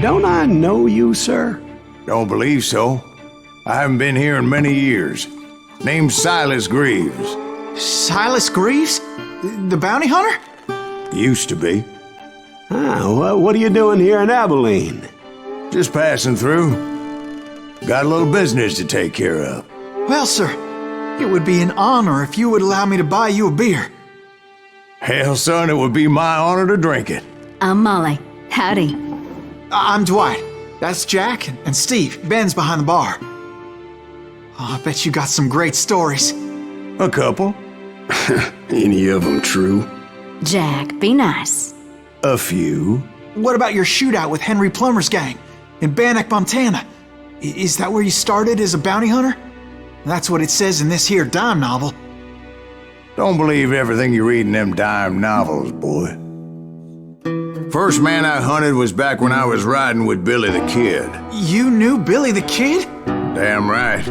Don't I know you, sir? Don't believe so. I haven't been here in many years. Name's Silas Greaves. Silas Greaves? The bounty hunter? Used to be. Well, what are you doing here in Abilene? Just passing through. Got a little business to take care of. Well, sir, it would be an honor if you would allow me to buy you a beer. Hell, son, it would be my honor to drink it. I'm Molly. Howdy. I'm Dwight. That's Jack and Steve. Ben's behind the bar. Oh, I bet you got some great stories. A couple. Any of them true? Jack, be nice. A few. What about your shootout with Henry Plummer's gang in Bannock, Montana? Is that where you started as a bounty hunter? That's what it says in this here dime novel. Don't believe everything you read in them dime novels, boy. First man I hunted was back when I was riding with Billy the Kid. You knew Billy the Kid? Damn right.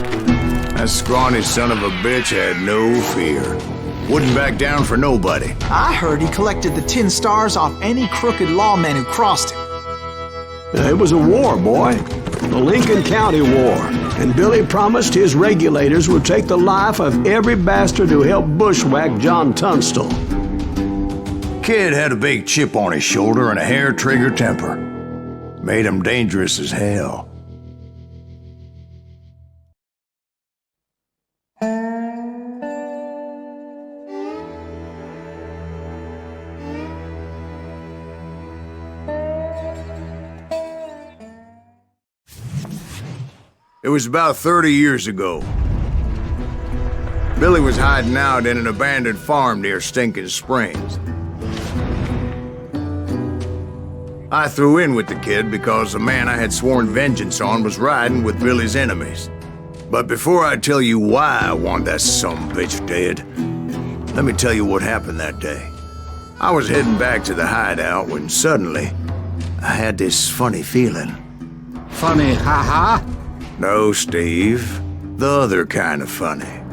That scrawny son of a bitch had no fear. Wouldn't back down for nobody. I heard he collected the 10 stars off any crooked lawman who crossed him. It was a war, boy. The Lincoln County War. And Billy promised his regulators would take the life of every bastard who helped bushwhack John Tunstall. Kid had a big chip on his shoulder and a hair-trigger temper. Made him dangerous as hell. It was about 30 years ago. Billy was hiding out in an abandoned farm near Stinking Springs. I threw in with the kid because the man I had sworn vengeance on was riding with Billy's enemies. But before I tell you why I want that sumbitch dead, let me tell you what happened that day. I was heading back to the hideout when suddenly I had this funny feeling. Funny, ha-ha? No, Steve. The other kind of funny.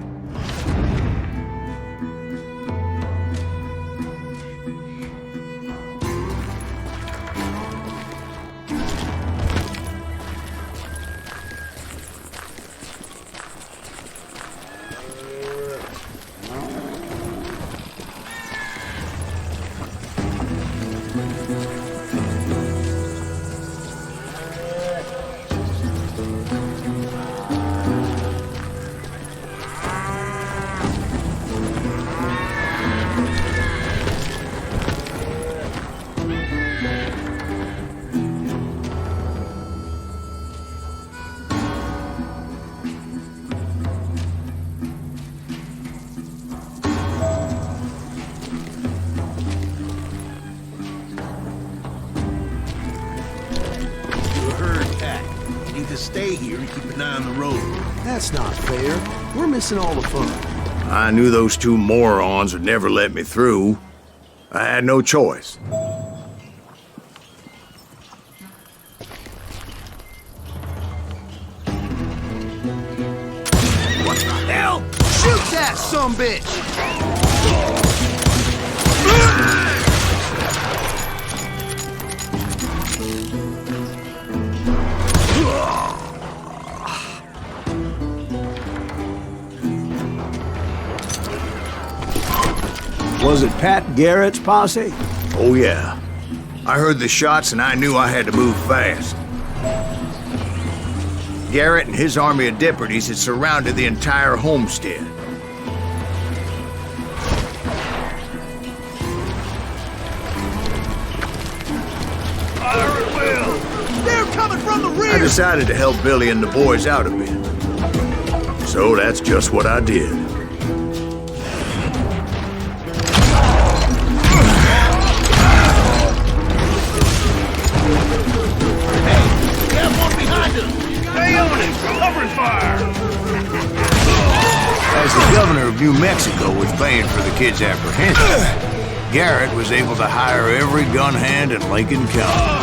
Stay here and keep an eye on the road. That's not fair. We're missing all the fun. I knew those two morons would never let me through. I had no choice. What the hell? Shoot that sumbitch! Was it Pat Garrett's posse? Oh yeah. I heard the shots and I knew I had to move fast. Garrett and his army of deputies had surrounded the entire homestead. Fire at will! They're coming from the rear! I decided to help Billy and the boys out a bit. So that's just what I did. As the governor of New Mexico was paying for the kid's apprehension, Garrett was able to hire every gun hand in Lincoln County.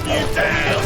you down!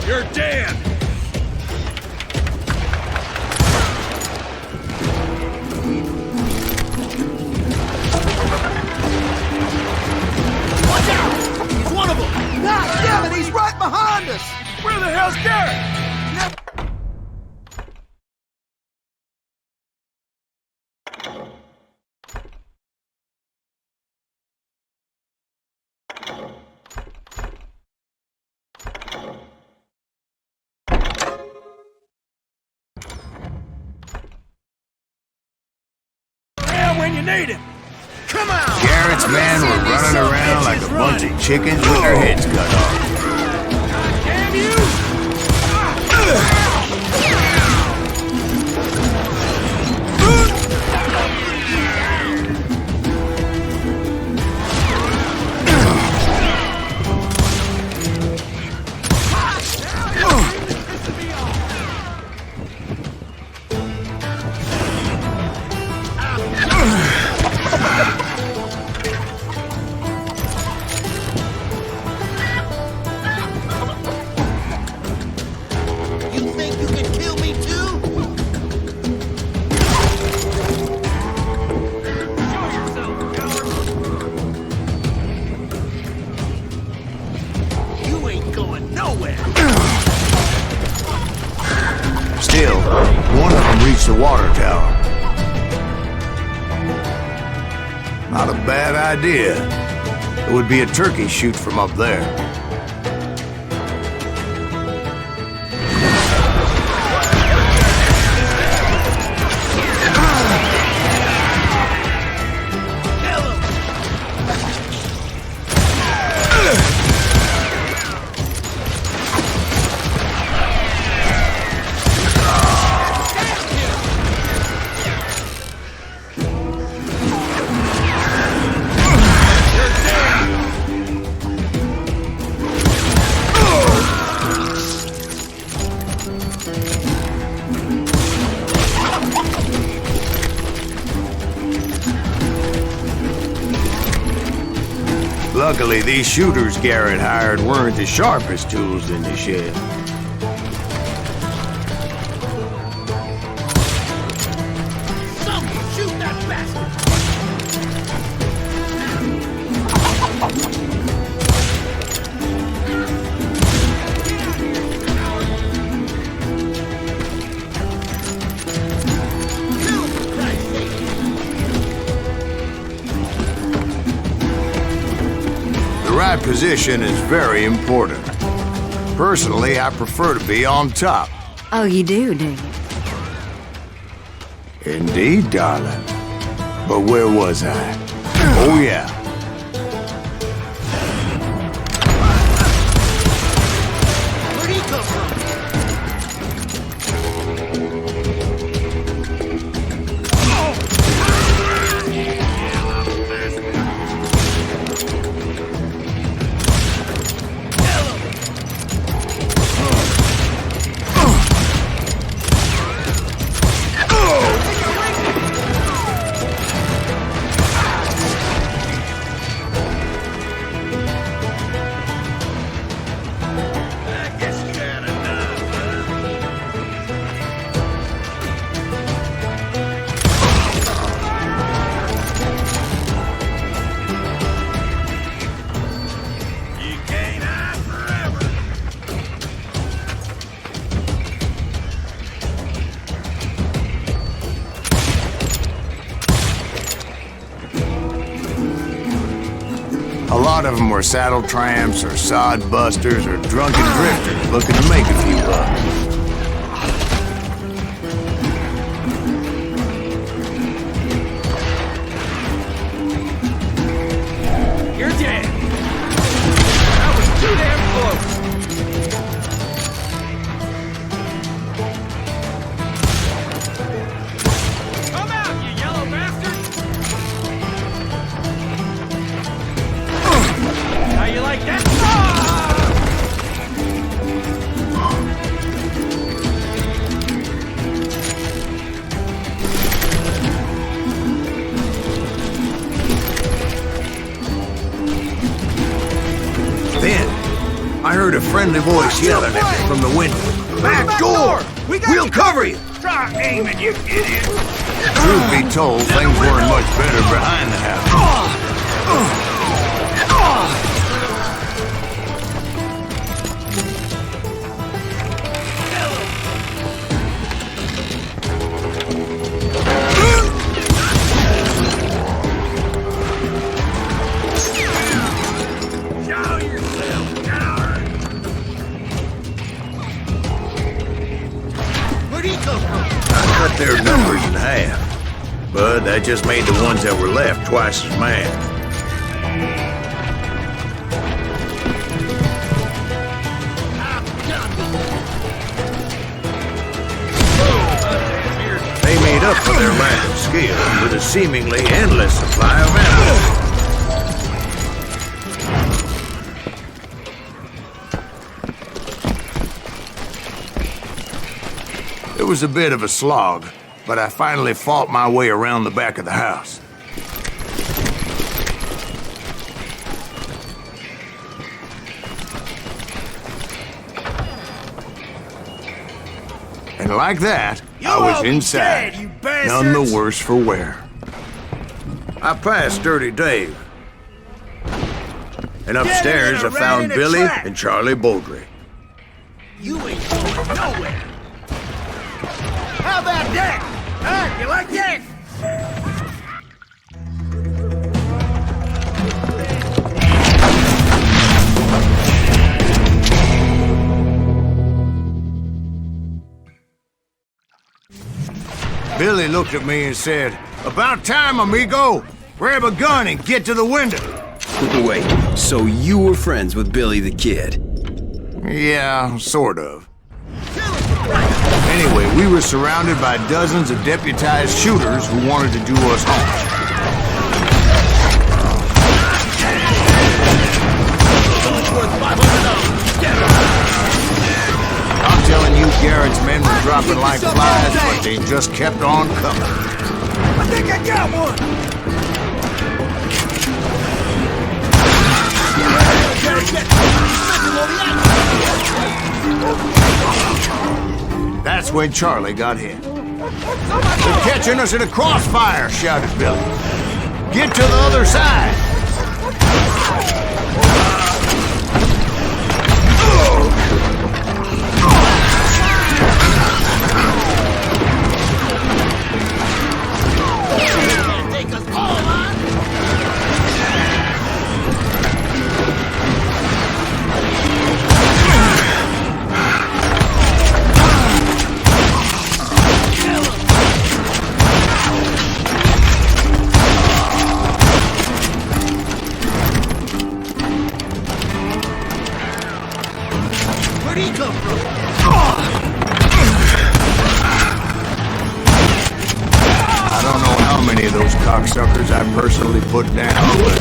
You're dead! Watch out! He's one of them! God damn it, he's right behind us! Where the hell's Garrett? When you need him. Come on! Garrett's men were running around like a bunch of chickens with their heads cut off. Damn you! You think you can kill me too? You ain't going nowhere! Still, one of them reached the water tower. Not a bad idea. It would be a turkey shoot from up there. Luckily, these shooters Garrett hired weren't the sharpest tools in the shed. Someone shoot that bastard! The right position is very important. Personally, I prefer to be on top. Oh, you do you? Indeed, darling. But where was I? Oh, yeah. Where'd he come from? A lot of them were saddle tramps or sod busters or drunken drifters looking to make a few bucks. You're dead. That was too damn close. Come out, you yellow bastard! How you like that? Then, I heard a friendly voice yelling at me from the window. Back door! We'll cover you! Try aiming, you idiot! Truth be told, things weren't much better behind the house. Show yourself, coward! Where'd he come from? I cut their numbers in half, but that just made the ones that were left twice as mad. They made up for their lack of skill with a seemingly endless supply of ammo. It was a bit of a slog, but I finally fought my way around the back of the house. And like that, I was inside, dead, you none the bastards! worse for wear. I passed Dirty Dave. And upstairs I Get in there, found right in a Billy trap. and Charlie Baldry. You ain't going nowhere. How about that? Huh? You like that? Billy looked at me and said, "About time, amigo! Grab a gun and get to the window!" Wait, so you were friends with Billy the Kid? Yeah, sort of. Anyway, we were surrounded by dozens of deputized shooters who wanted to do us harm. I'm telling you, Garrett's men were dropping like flies, but they just kept on coming. I think I got one! That's when Charlie got hit. "They're catching us in a crossfire!" shouted Billy. "Get to the other side!" Take us all on. Where'd he come from? I don't know how many of those cocksuckers I personally put down, but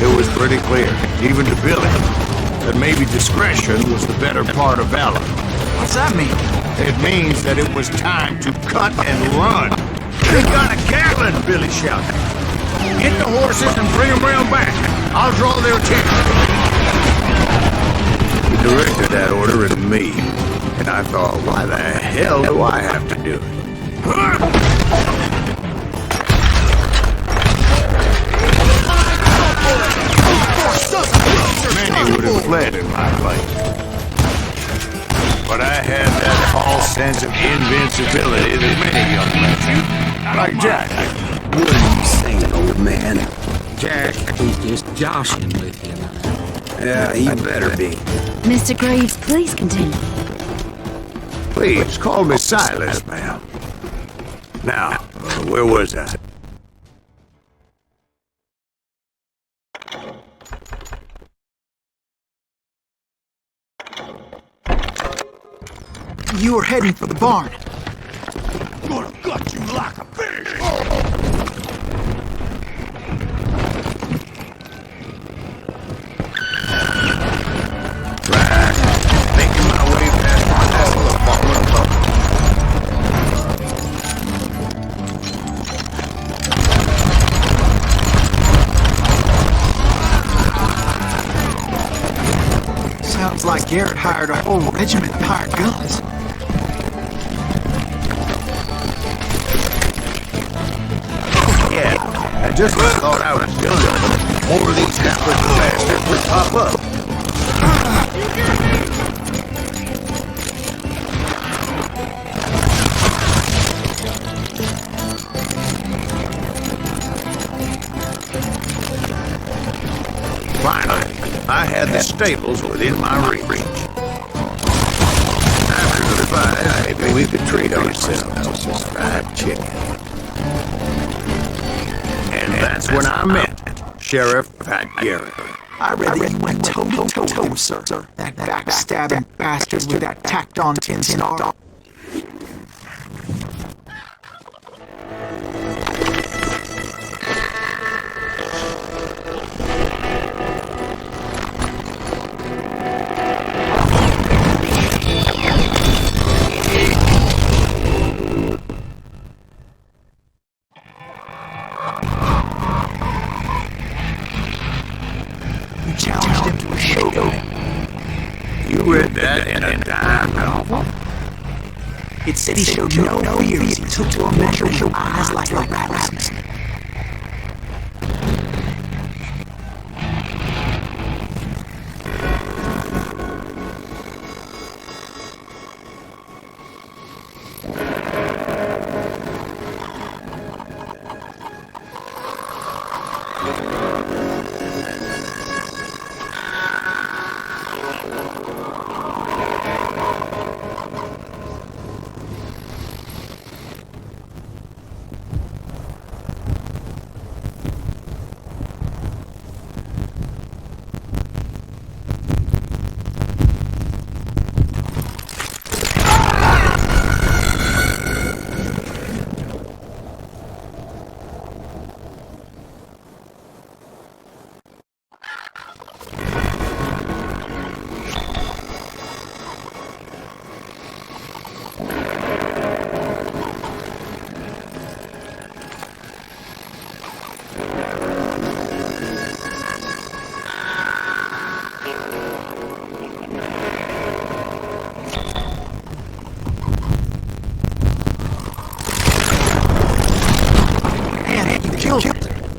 it was pretty clear, even to Billy, that maybe discretion was the better part of valor. What's that mean? It means that it was time to cut and run. "They got a Gatling!" Billy shouted. "Get the horses and bring them round back. I'll draw their attention." He directed that order at me, and I thought, why the hell do I have to do it? Many would have fled in my place. But I had that false sense of invincibility that many young men do, like Jack. What are you saying, old man? Jack, he's just joshing with you. Yeah, he better be. Mr. Graves, please continue. Please, call me Silas, ma'am. Now, where was I? You were heading for the barn. Gonna gut you like a fish. Making my way past all the fallen puppets. Sounds like Garrett hired a whole regiment of hired guns. Yeah, I just thought I was done. More of these hapless bastards would pop up. Finally, I had the stables within my reach. After the fight, maybe we could treat ourselves to some fried chicken. And that's when I met Sheriff Pat Garrett. I read that you went toe-to-toe, sir. That backstabbing bastard with that tacked-on tin star. Challenged him to a showdown. You read that in a dime novel? It said he showed no fear as he took to a measure with eyes like a rattlesnake.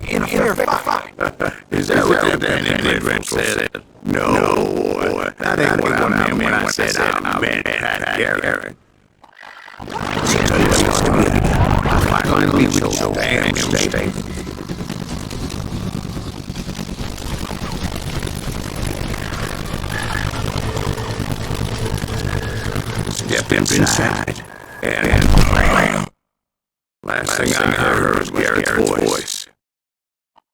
In a fair fight. Is that what that Danny said? No, boy. That ain't what I meant when I said I met Pat Garrett. I finally reached those damn states. Stepped inside, and bam! Last thing I heard was Garrett's voice.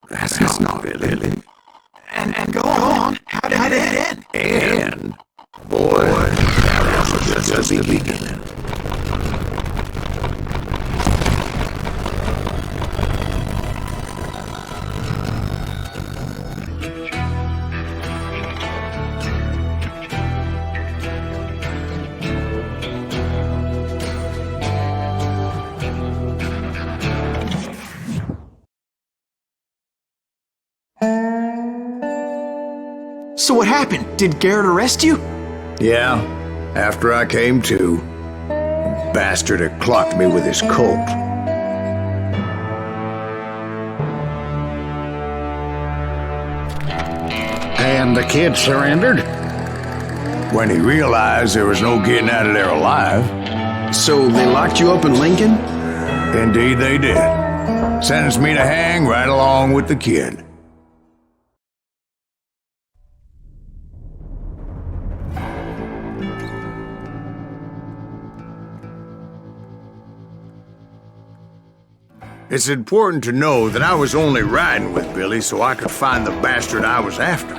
That's not Billy. And go on. How did it end? And, boy, that was just the beginning. So what happened? Did Garrett arrest you? Yeah, after I came to, the bastard had clocked me with his Colt. And the kid surrendered? When he realized there was no getting out of there alive. So they locked you up in Lincoln? Indeed they did. Sentenced me to hang right along with the kid. It's important to know that I was only riding with Billy so I could find the bastard I was after.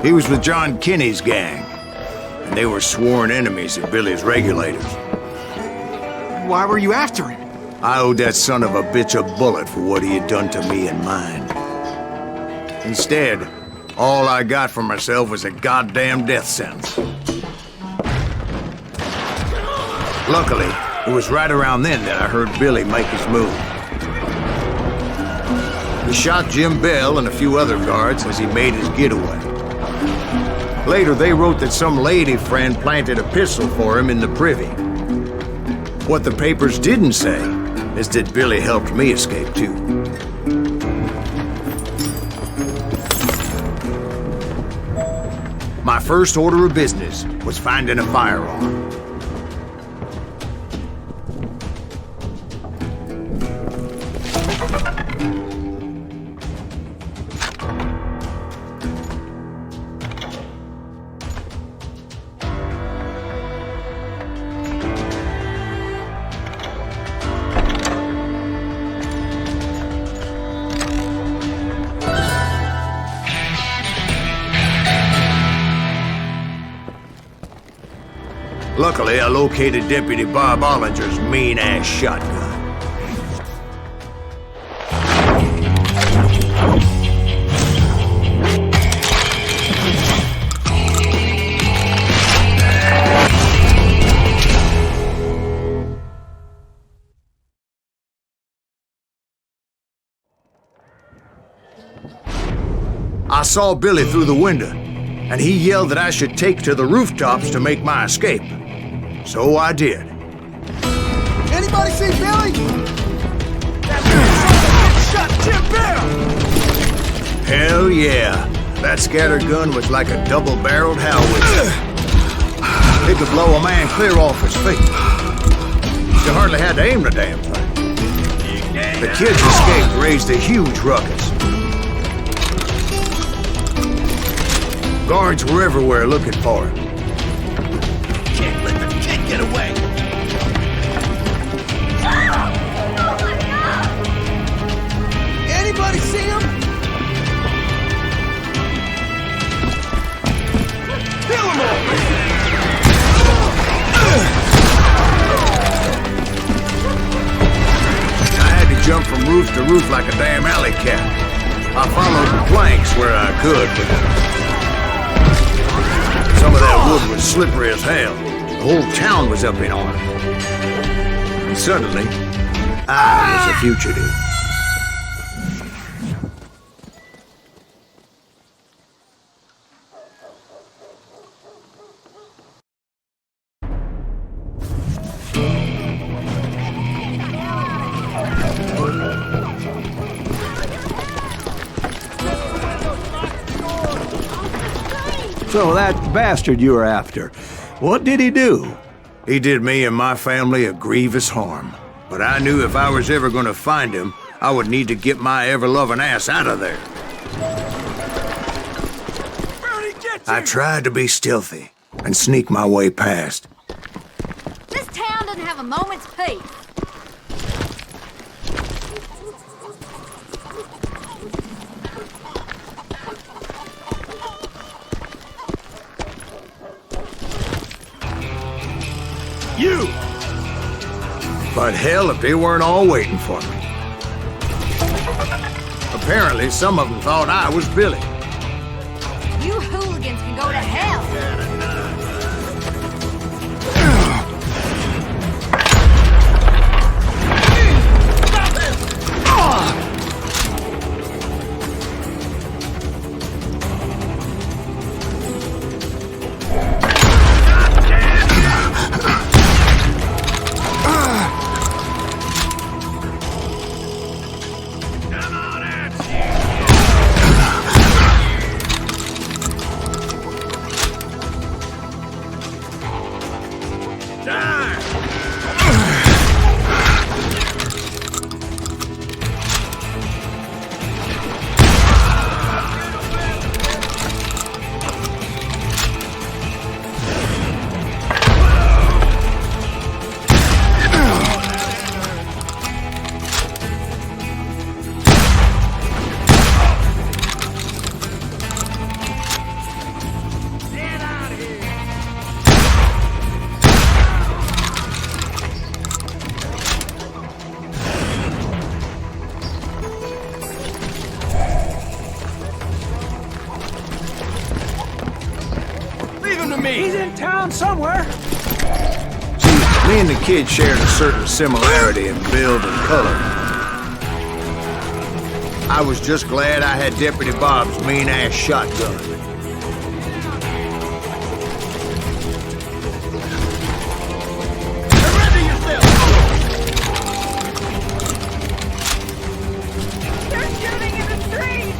He was with John Kinney's gang, and they were sworn enemies of Billy's regulators. Why were you after him? I owed that son of a bitch a bullet for what he had done to me and mine. Instead, all I got for myself was a goddamn death sentence. Luckily, it was right around then that I heard Billy make his move. He shot Jim Bell and a few other guards as he made his getaway. Later, they wrote that some lady friend planted a pistol for him in the privy. What the papers didn't say is that Billy helped me escape too. My first order of business was finding a firearm. Luckily, I located Deputy Bob Ollinger's mean-ass shotgun. I saw Billy through the window, and he yelled that I should take to the rooftops to make my escape. So I did. Anybody see Billy? That shot Jim Bell! Hell yeah. That scattergun was like a double-barreled howitzer. It could blow a man clear off his feet. You hardly had to aim the damn thing. The kid's escape raised a huge ruckus. Guards were everywhere looking for him. Can't let the kid get away. Anybody see him? Kill him all! I had to jump from roof to roof like a damn alley cat. I followed the planks where I could, but some of that wood was slippery as hell. The whole town was up in arms. And suddenly, I was a fugitive. So that bastard you were after, what did he do? He did me and my family a grievous harm. But I knew if I was ever going to find him, I would need to get my ever-loving ass out of there. I tried to be stealthy and sneak my way past. This town doesn't have a moment's peace. You! But hell, if they weren't all waiting for me. Apparently, some of them thought I was Billy. You hooligans can go to hell. me! He's in town somewhere! See, me and the kid shared a certain similarity in build and color. I was just glad I had Deputy Bob's mean-ass shotgun. Surrender yourself! They're shooting in the street!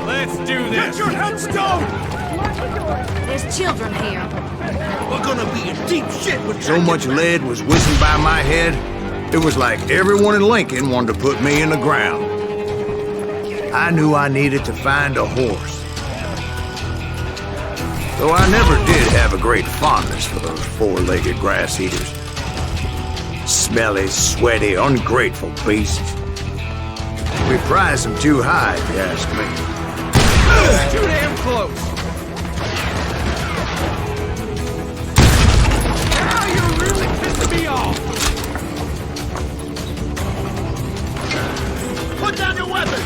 Let's do this! Get your headstone! There's children here. We're gonna be in deep shit with So much lead was whizzing by my head, it was like everyone in Lincoln wanted to put me in the ground. I knew I needed to find a horse. Though I never did have a great fondness for those four-legged grass eaters. Smelly, sweaty, ungrateful beasts. We prize them too high, if you ask me. Too damn close! Now you're really pissing me off! Put down your weapon!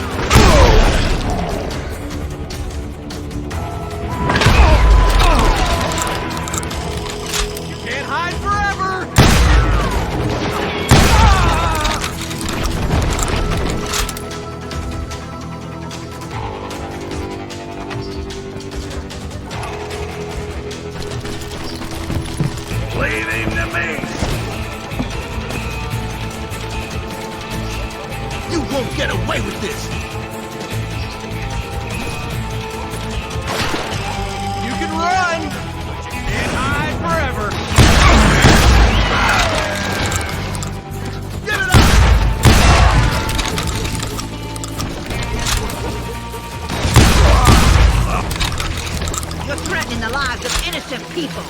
You can't hide forever! Leave him to me! You won't get away with this! You can run, but you can't hide forever. Give it up! You're threatening the lives of innocent people.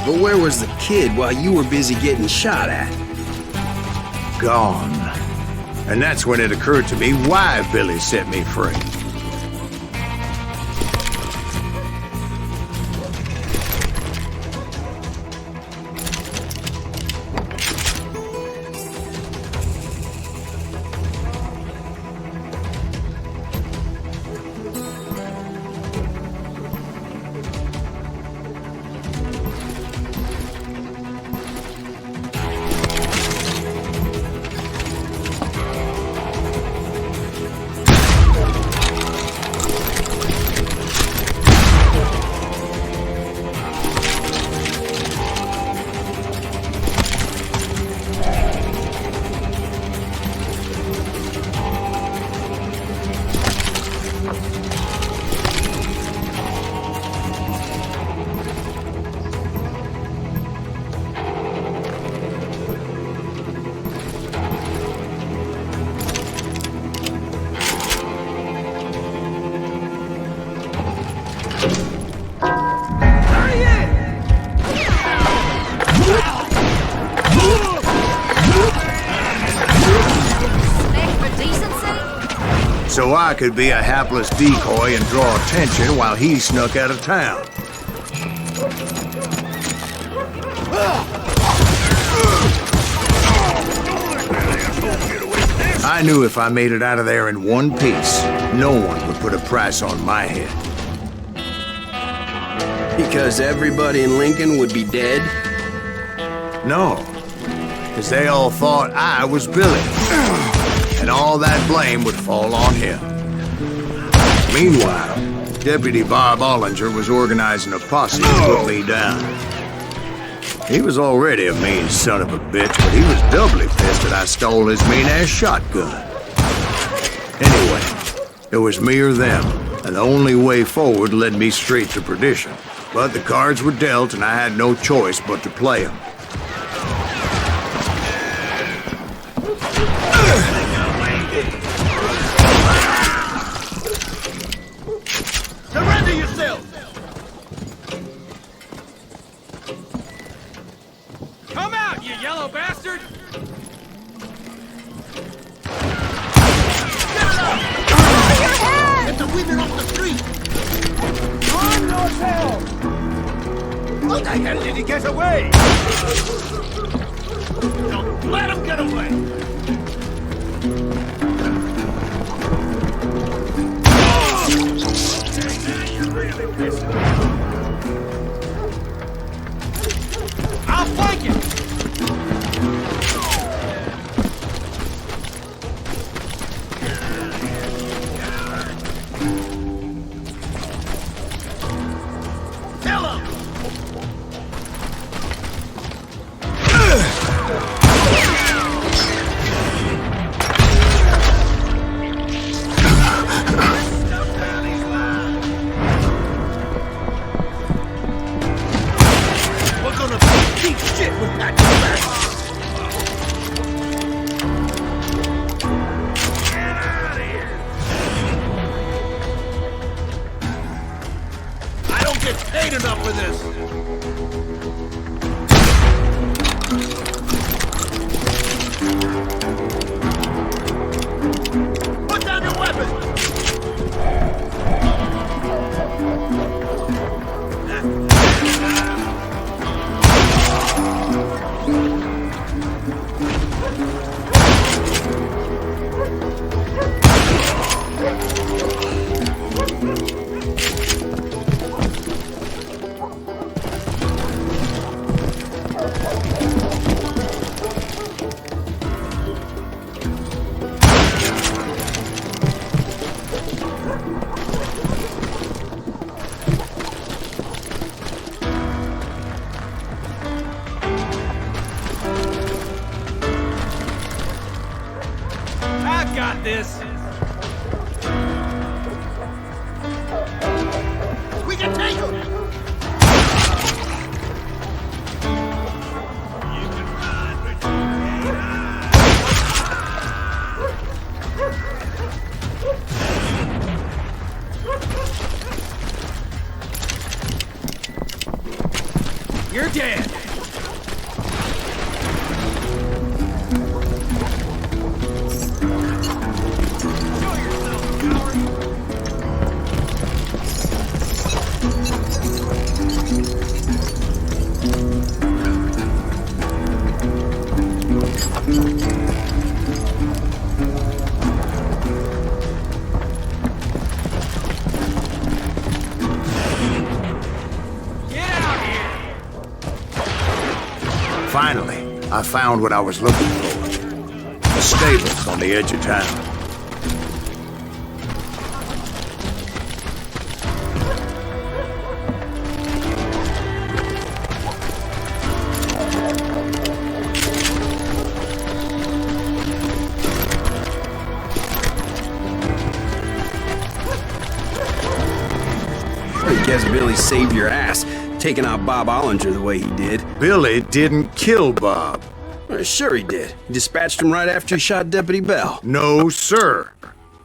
But where was the kid while you were busy getting shot at? Gone. And that's when it occurred to me why Billy set me free. so I could be a hapless decoy and draw attention while he snuck out of town. I knew if I made it out of there in one piece, no one would put a price on my head. Because everybody in Lincoln would be dead? No, because they all thought I was Billy, and all that blame would fall on him. Meanwhile, Deputy Bob Ollinger was organizing a posse to put me down. He was already a mean son of a bitch, but he was doubly pissed that I stole his mean-ass shotgun. Anyway, it was me or them, and the only way forward led me straight to perdition. But the cards were dealt, and I had no choice but to play them. Surrender yourself! Come out, you yellow bastard! Get the women off the street! On yourself! How the hell did he get away? Don't let him get away! I'll flank him! Tell him! We're gonna be deep shit with that back. I don't get paid enough for this. Put down your weapon! I've got this! We can take him! You're dead! Finally, I found what I was looking for. A stable on the edge of town. I guess Billy saved your ass, taking out Bob Ollinger the way he did. Billy didn't kill Bob. Well, sure he did. He dispatched him right after he shot Deputy Bell. No, sir.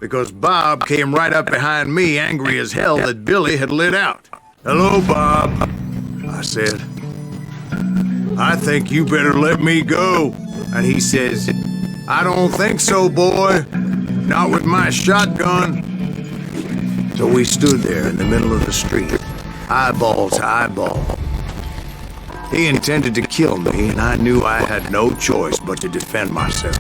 Because Bob came right up behind me, angry as hell that Billy had lit out. "Hello, Bob," I said. "I think you better let me go." And he says, "I don't think so, boy." Not with my shotgun. So we stood there in the middle of the street, eyeball to eyeball. He intended to kill me, and I knew I had no choice but to defend myself.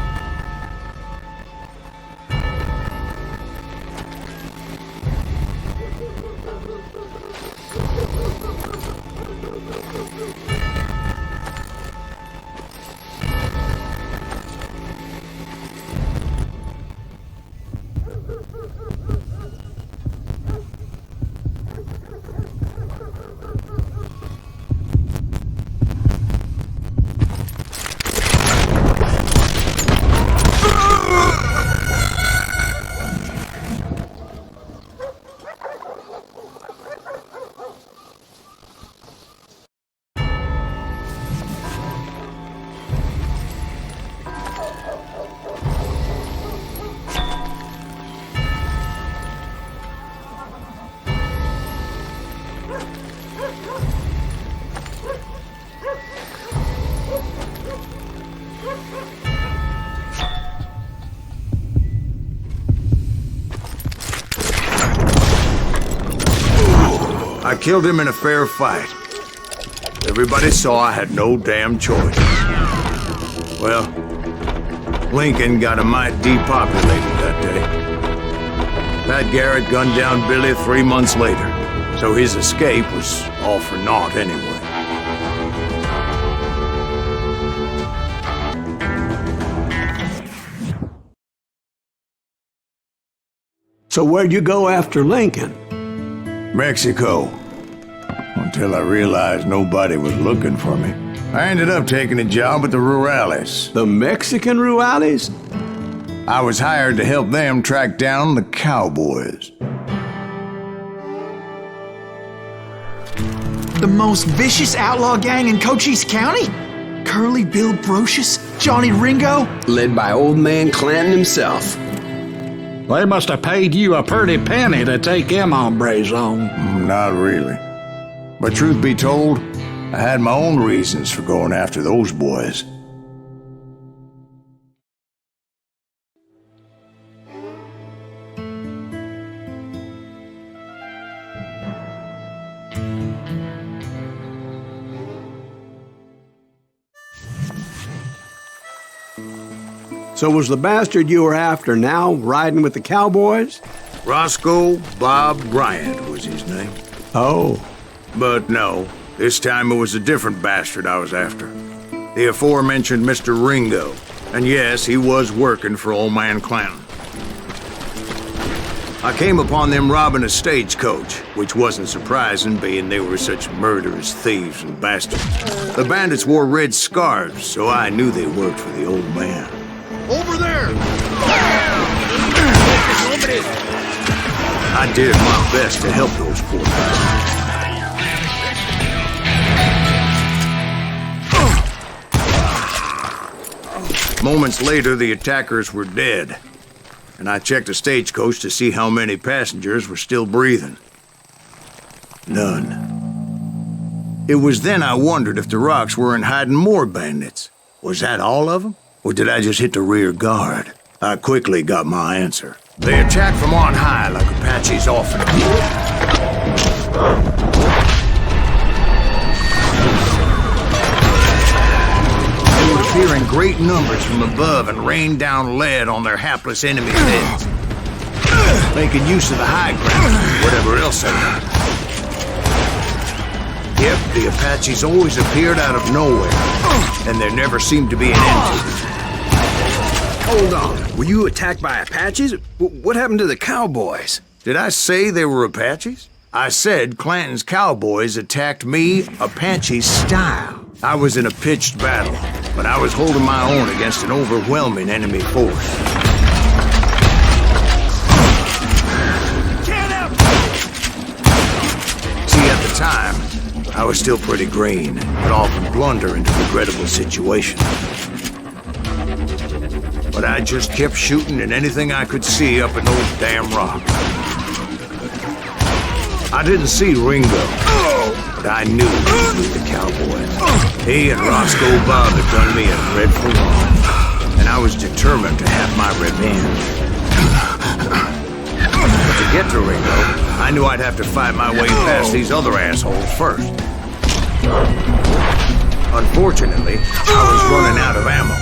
I killed him in a fair fight. Everybody saw I had no damn choice. Well, Lincoln got a mite depopulated that day. That Garrett gunned down Billy 3 months later, so his escape was all for naught anyway. So where'd you go after Lincoln? Mexico. Until I realized nobody was looking for me. I ended up taking a job at the Rurales. The Mexican Rurales? I was hired to help them track down the cowboys. The most vicious outlaw gang in Cochise County? Curly Bill Brocious? Johnny Ringo? Led by old man Clanton himself. They must have paid you a pretty penny to take them hombres on. Not really. But truth be told, I had my own reasons for going after those boys. So was the bastard you were after now riding with the cowboys? Roscoe Bob Bryant was his name. Oh. But no, this time it was a different bastard I was after. The aforementioned Mr. Ringo. And yes, he was working for old man Clanton. I came upon them robbing a stagecoach, which wasn't surprising, being they were such murderous thieves and bastards. The bandits wore red scarves, so I knew they worked for the old man. Over there! I did my best to help those poor guys. Moments later, the attackers were dead, and I checked the stagecoach to see how many passengers were still breathing. None. It was then I wondered if the rocks weren't hiding more bandits. Was that all of them? Or did I just hit the rear guard? I quickly got my answer. They attacked from on high like Apaches often do. They would appear in great numbers from above and rain down lead on their hapless enemies' heads, making use of the high ground and whatever else they had. Yep, the Apaches always appeared out of nowhere, and there never seemed to be an end to it. Hold on. Were you attacked by Apaches? What happened to the cowboys? Did I say they were Apaches? I said Clanton's cowboys attacked me Apache style. I was in a pitched battle, but I was holding my own against an overwhelming enemy force. See, at the time, I was still pretty green, but often blunder into regrettable situations. But I just kept shooting at anything I could see up in those damn rocks. I didn't see Ringo, but I knew he was with the cowboys. He and Roscoe Bob had done me a dreadful wrong, and I was determined to have my revenge. But to get to Ringo, I knew I'd have to fight my way past these other assholes first. Unfortunately, I was running out of ammo.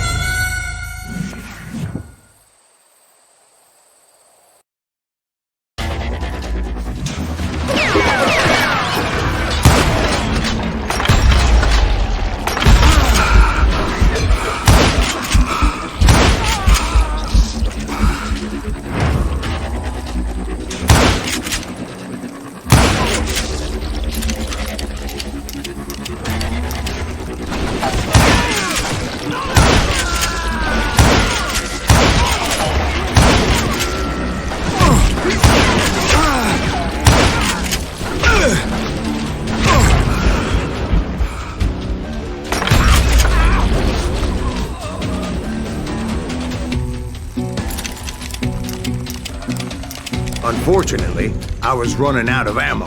Unfortunately, I was running out of ammo.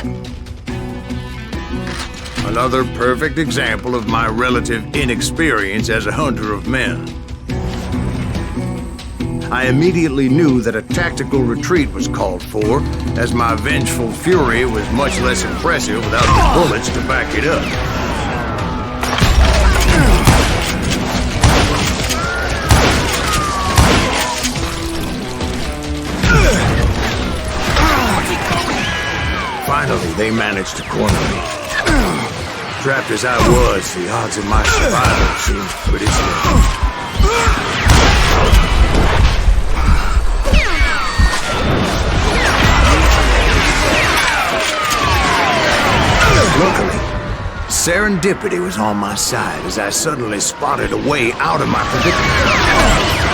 Another perfect example of my relative inexperience as a hunter of men. I immediately knew that a tactical retreat was called for, as my vengeful fury was much less impressive without the bullets to back it up. Finally, they managed to corner me. Trapped as I was, the odds of my survival seemed pretty slim. Luckily, serendipity was on my side as I suddenly spotted a way out of my predicament.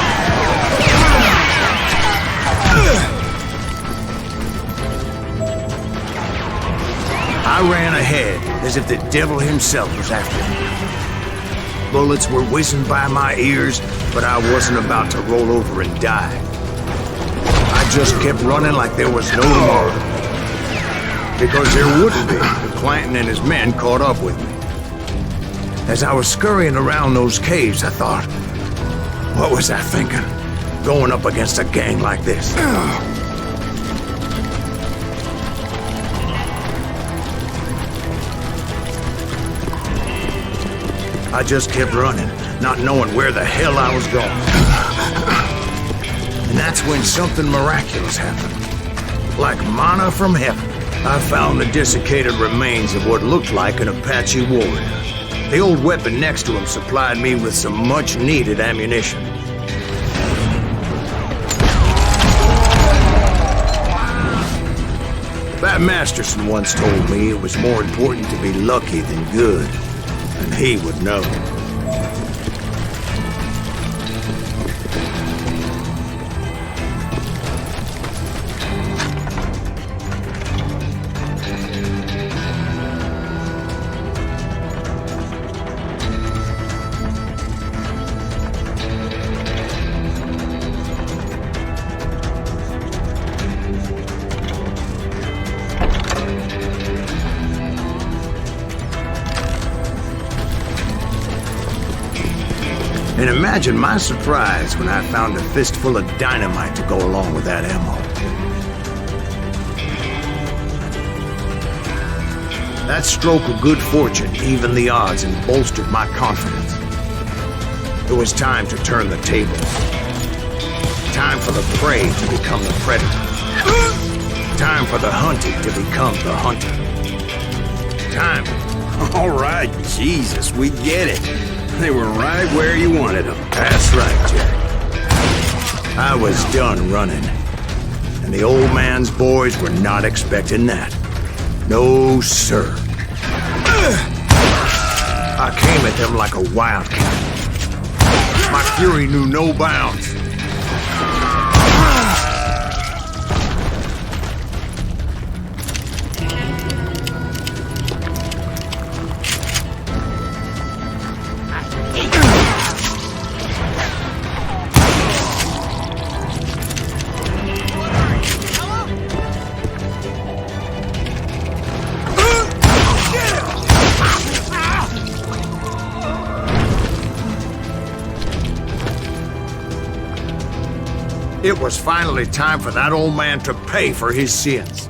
I ran ahead as if the devil himself was after me. Bullets were whizzing by my ears, but I wasn't about to roll over and die. I just kept running like there was no tomorrow. Because there wouldn't be if Clanton and his men caught up with me. As I was scurrying around those caves, I thought, what was I thinking? Going up against a gang like this? I just kept running, not knowing where the hell I was going. And that's when something miraculous happened. Like manna from heaven, I found the desiccated remains of what looked like an Apache warrior. The old weapon next to him supplied me with some much-needed ammunition. Pat Masterson once told me it was more important to be lucky than good. And he would know. And imagine my surprise when I found a fistful of dynamite to go along with that ammo. That stroke of good fortune evened the odds and bolstered my confidence. It was time to turn the tables. Time for the prey to become the predator. Time for the hunted to become the hunter. Time. All right, Jesus, we get it. They were right where you wanted them. That's right, Jack. I was done running. And the old man's boys were not expecting that. No, sir. I came at them like a wildcat. My fury knew no bounds. It was finally time for that old man to pay for his sins.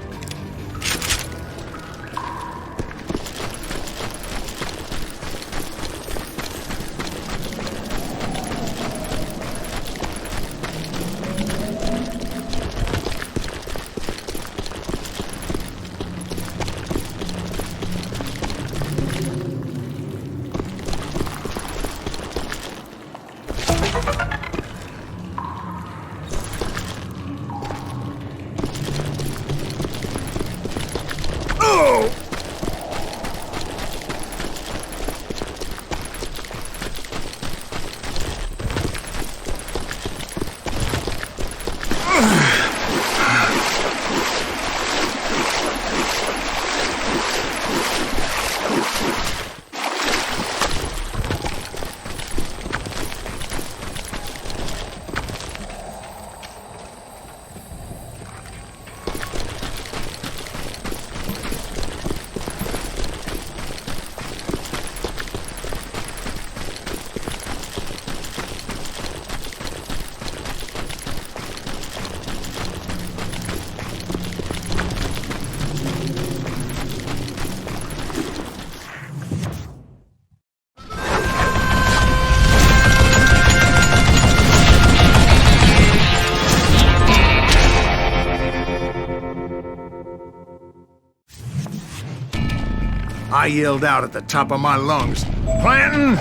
I yelled out at the top of my lungs, "Clanton,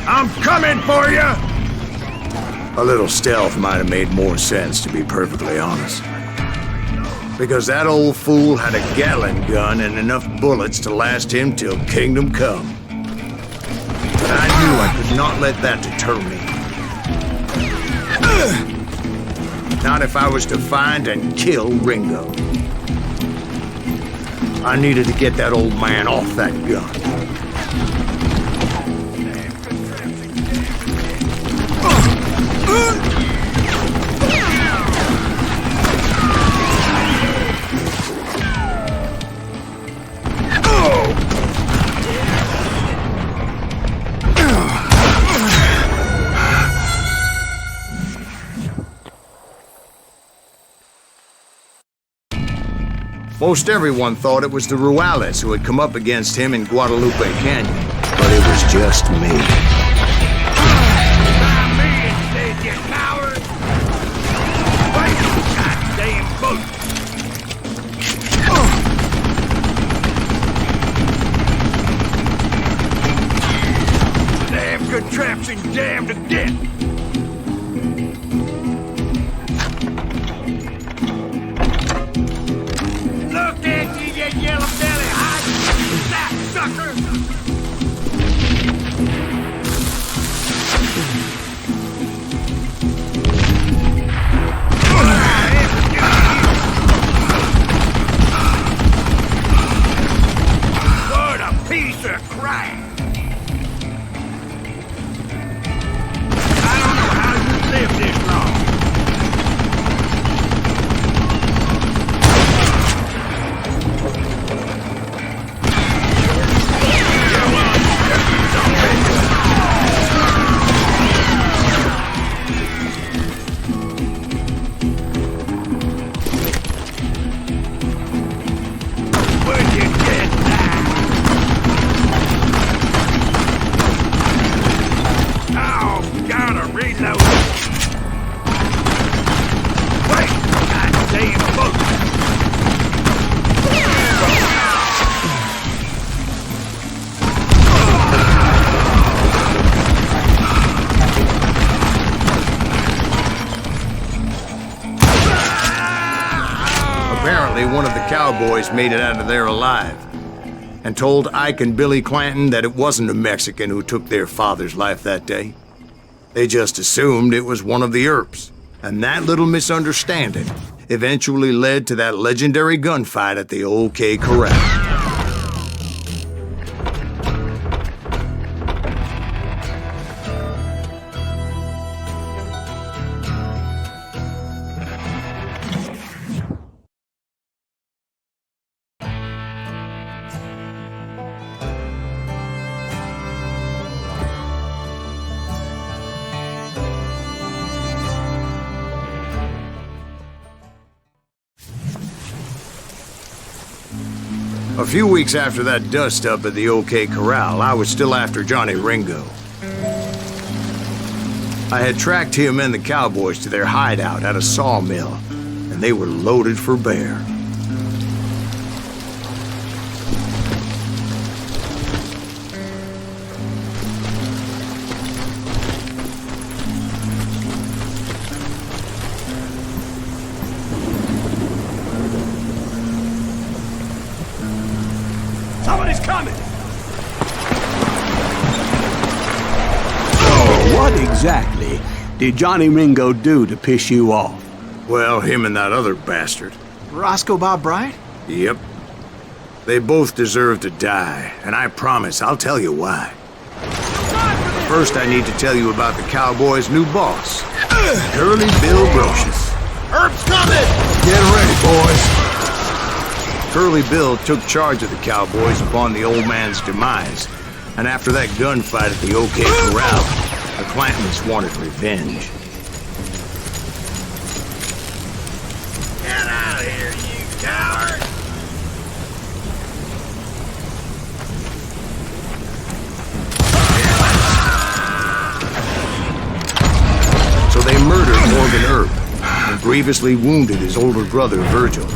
I'm coming for you!" A little stealth might have made more sense, to be perfectly honest. Because that old fool had a Gatling gun and enough bullets to last him till kingdom come. But I knew I could not let that deter me. Not if I was to find and kill Ringo. I needed to get that old man off that gun. Most everyone thought it was the Ruales who had come up against him in Guadalupe Canyon, but it was just me. You coward! Wait, goddamn boat! Damn good traps and damned again! Look at you, you yellow belly hot sapsucker! What a piece of crap! I don't know how you lived this long. Apparently, one of the cowboys made it out of there alive and told Ike and Billy Clanton that it wasn't a Mexican who took their father's life that day. They just assumed it was one of the Earps, and that little misunderstanding eventually led to that legendary gunfight at the OK Corral. A few weeks after that dust-up at the OK Corral, I was still after Johnny Ringo. I had tracked him and the cowboys to their hideout at a sawmill, and they were loaded for bear. Somebody's coming! What exactly did Johnny Ringo do to piss you off? Well, him and that other bastard. Roscoe Bob Bryant? Yep. They both deserve to die, and I promise I'll tell you why. First, I need to tell you about the Cowboys' new boss, Curly Bill Brocious. Herb's coming! Get ready, boys. Curly Bill took charge of the Cowboys upon the old man's demise, and after that gunfight at the OK Corral, the Clantons wanted revenge. Get out of here, you coward! So they murdered Morgan Earp and grievously wounded his older brother, Virgil.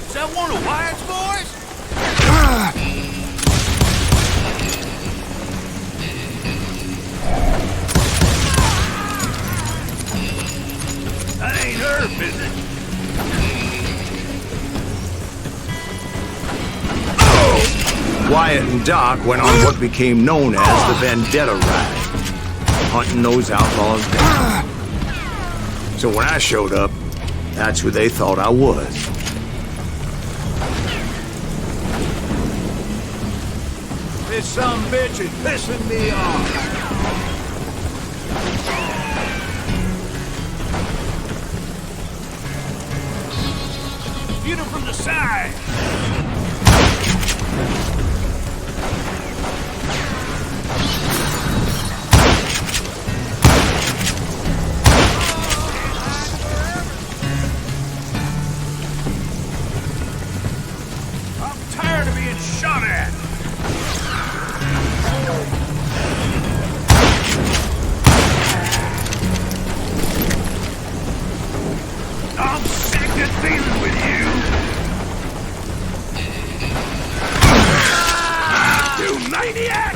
Is that one of Wyatt's boys? That ain't Herb, is it? Wyatt and Doc went on what became known as the Vendetta Ride, hunting those outlaws down. So when I showed up, that's who they thought I was. This sumbitch is pissing me off. Shoot him from the side. I'm tired of being shot at. I'm sick of dealing with you! You maniac!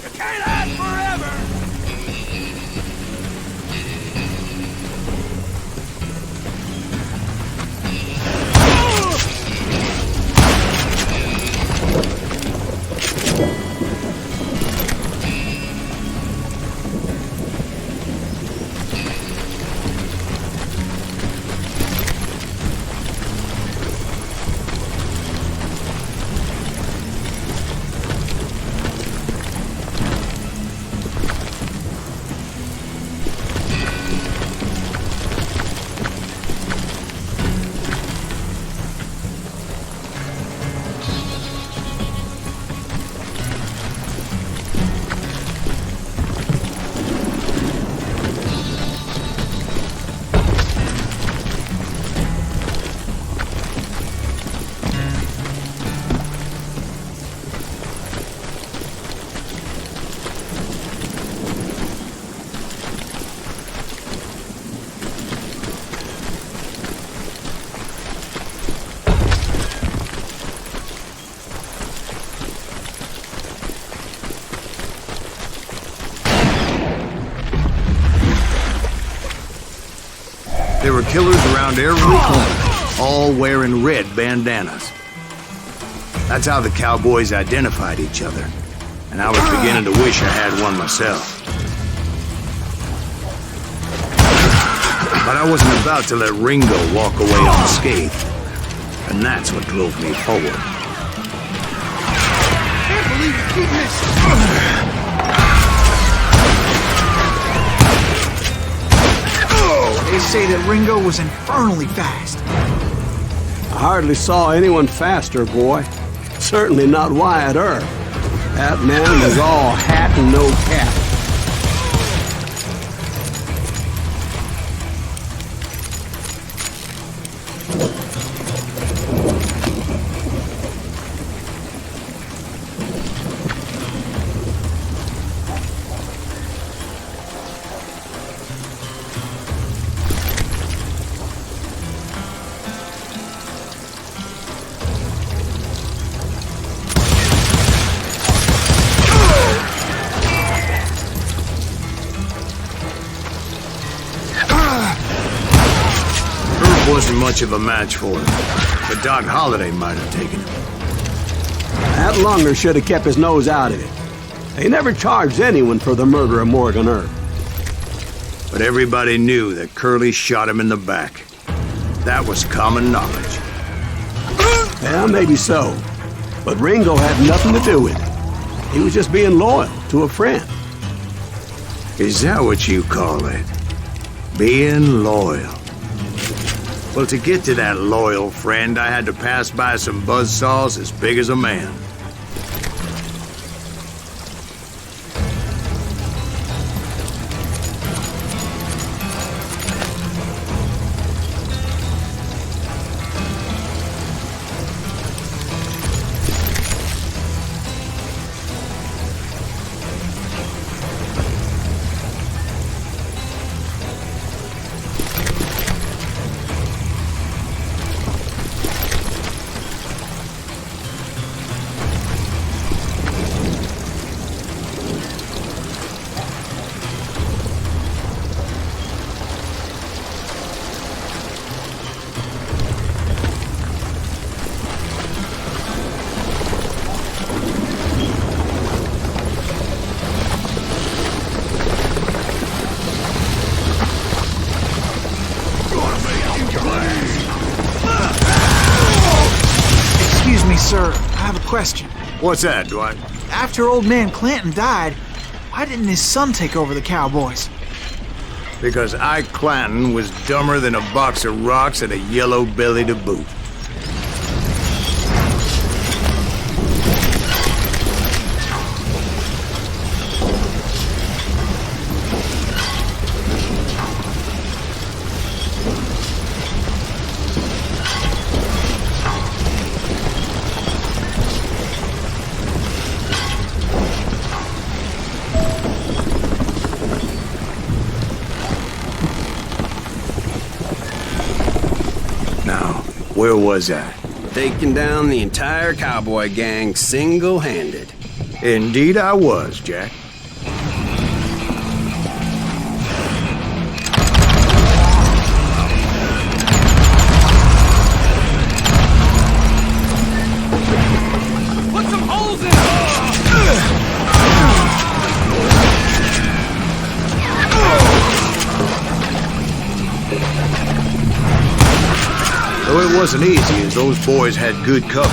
You can't hide forever! There were killers around every corner, all wearing red bandanas. That's how the cowboys identified each other, and I was beginning to wish I had one myself. But I wasn't about to let Ringo walk away unscathed, and that's what drove me forward. Can't believe you keep missing. They say that Ringo was infernally fast. I hardly saw anyone faster, boy. Certainly not Wyatt Earp. That man was all hat and no cap. Wasn't much of a match for him, but Doc Holliday might have taken him. That lunger should have kept his nose out of it. They never charged anyone for the murder of Morgan Earp. But everybody knew that Curly shot him in the back. That was common knowledge. Yeah, maybe so. But Ringo had nothing to do with it. He was just being loyal to a friend. Is that what you call it? Being loyal? Well, to get to that loyal friend, I had to pass by some buzzsaws as big as a man. Excuse me, sir. I have a question. What's that, Dwight? After old man Clanton died, why didn't his son take over the Cowboys? Because Ike Clanton was dumber than a box of rocks and a yellow belly to boot. Where was I? Taking down the entire cowboy gang single-handed. Indeed I was, Jack. Put some holes in Though it wasn't easy, as those boys had good cover.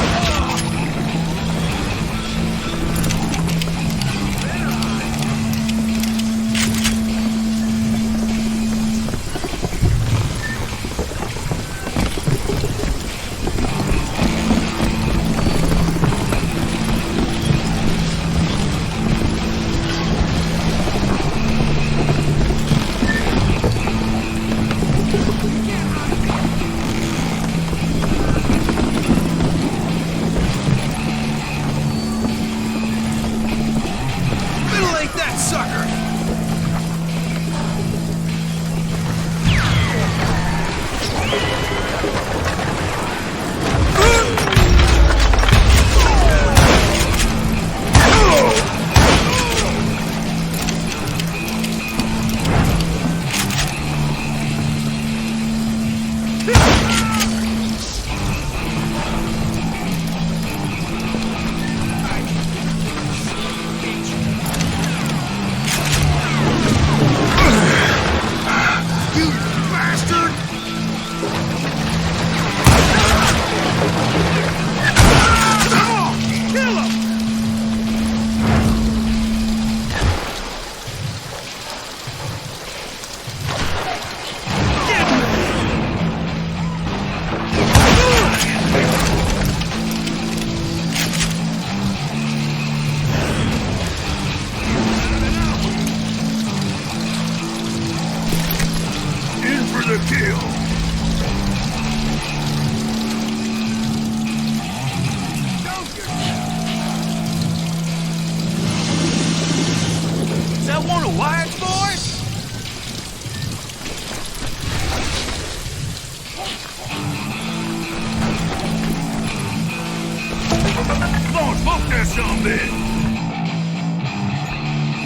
Come on, smoke that sumbitch!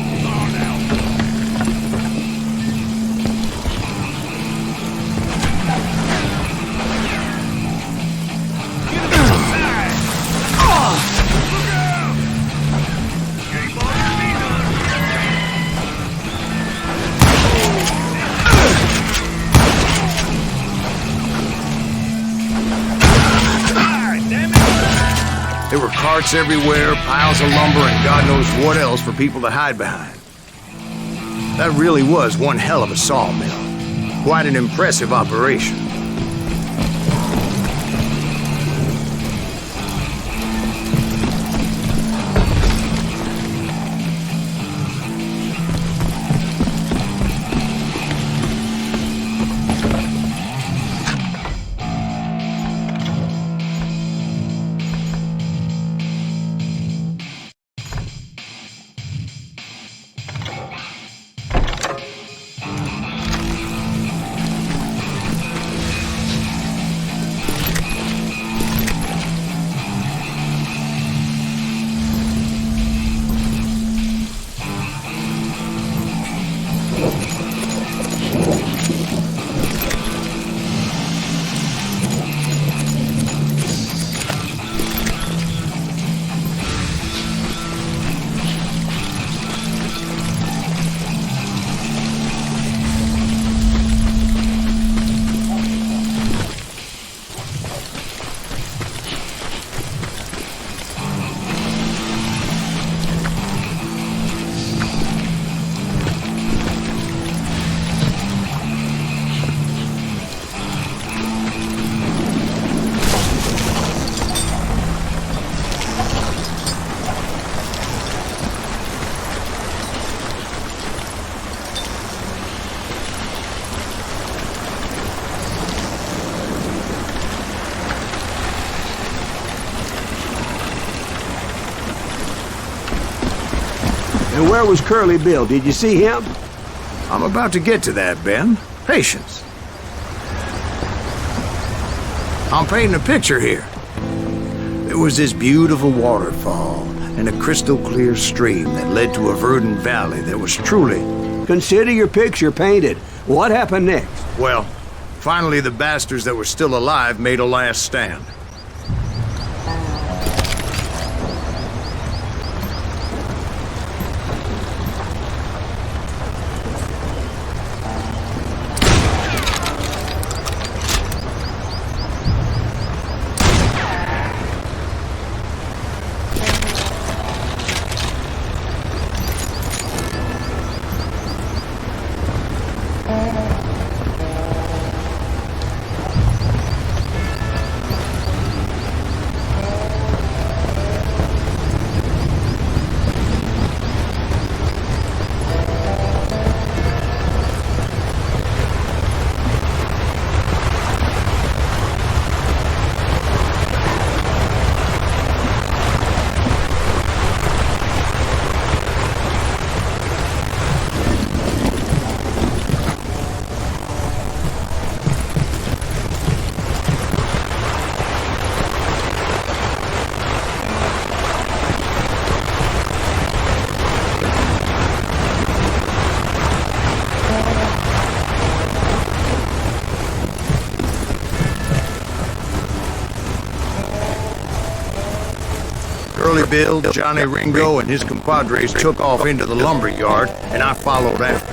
Come on now. Get him inside! Look out! Keep on your feet, There were carts everywhere, piles of lumber, and God knows what else for people to hide behind. That really was one hell of a sawmill. Quite an impressive operation. And where was Curly Bill? Did you see him? I'm about to get to that, Ben. Patience. I'm painting a picture here. There was this beautiful waterfall and a crystal clear stream that led to a verdant valley that was truly... Consider your picture painted. What happened next? Well, finally the bastards that were still alive made a last stand. Curly Bill, Johnny Ringo, and his compadres took off into the lumber yard, and I followed after.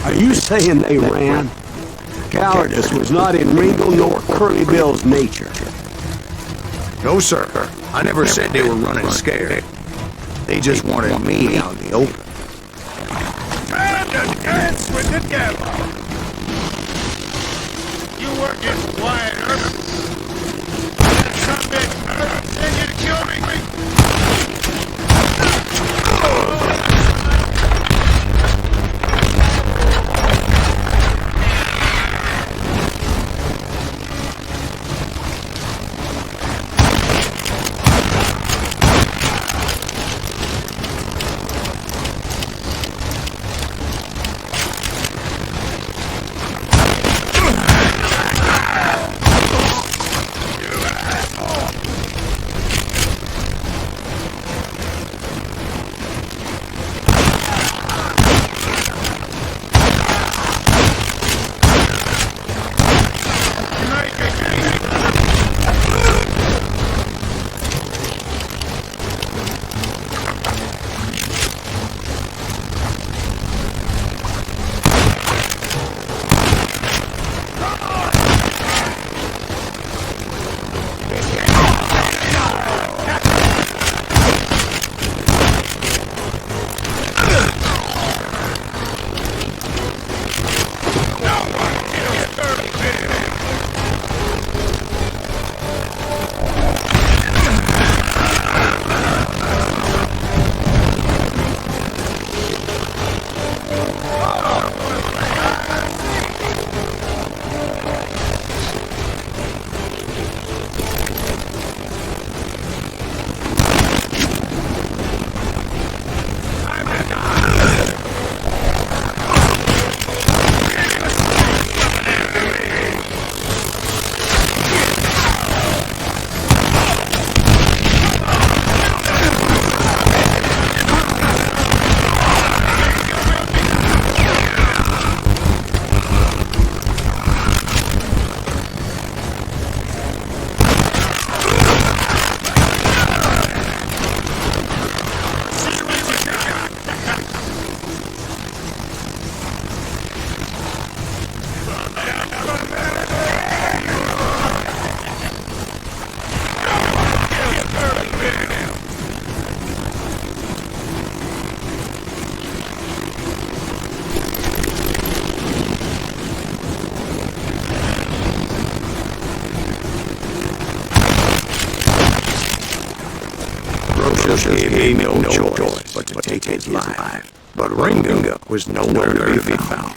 Are you saying they ran? Cowardice was not in Ringo nor Curly Bill's nature. No, sir. I never said they were running scared. They just wanted me out in the open. Time to dance with the devil! You weren't getting quieter. That sumbitch send you to kill me! gave me no choice but to take his life. But Ringo was nowhere to be found.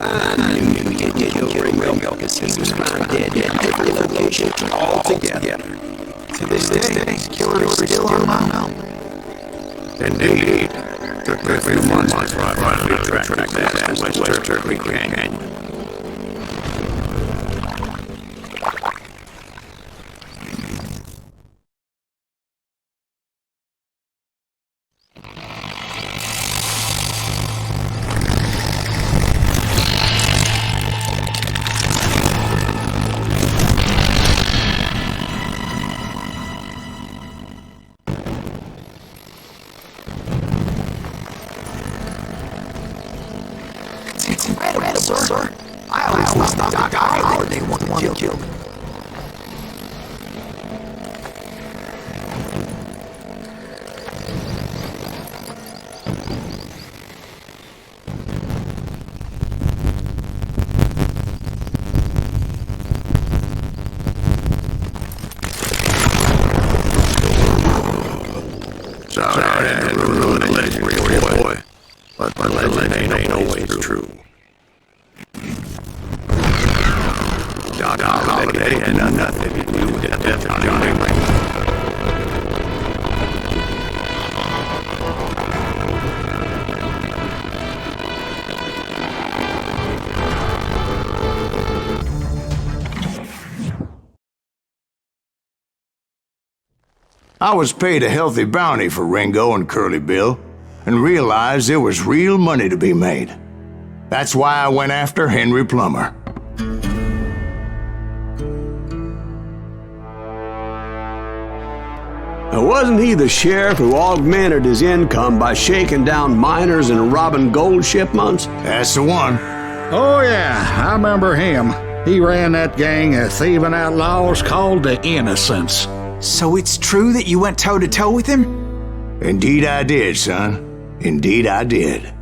I knew you did kill Ringo because he was found dead in a different location altogether. To this day, his killer is still unknown. Indeed. Took me a few months before I finally tracked that to West Turkey Canyon. It's incredible, sir. I always thought they want to kill me. Sorry, I had to ruin the legend for you, boy. But the legend ain't always true. Doc Holliday had nothing to do with the death of Johnny Ringo. I was paid a healthy bounty for Ringo and Curly Bill, and realized there was real money to be made. That's why I went after Henry Plummer. Now, wasn't he the sheriff who augmented his income by shaking down miners and robbing gold shipments? That's the one. Oh, yeah, I remember him. He ran that gang of thieving outlaws called the Innocents. So it's true that you went toe-to-toe with him? Indeed I did, son. Indeed I did.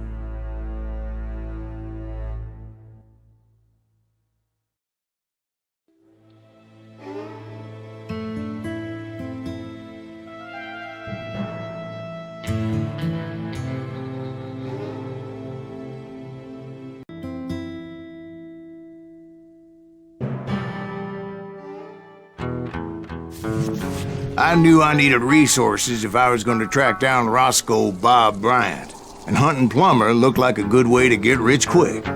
I knew I needed resources if I was going to track down Roscoe Bob Bryant, and hunting Plummer looked like a good way to get rich quick.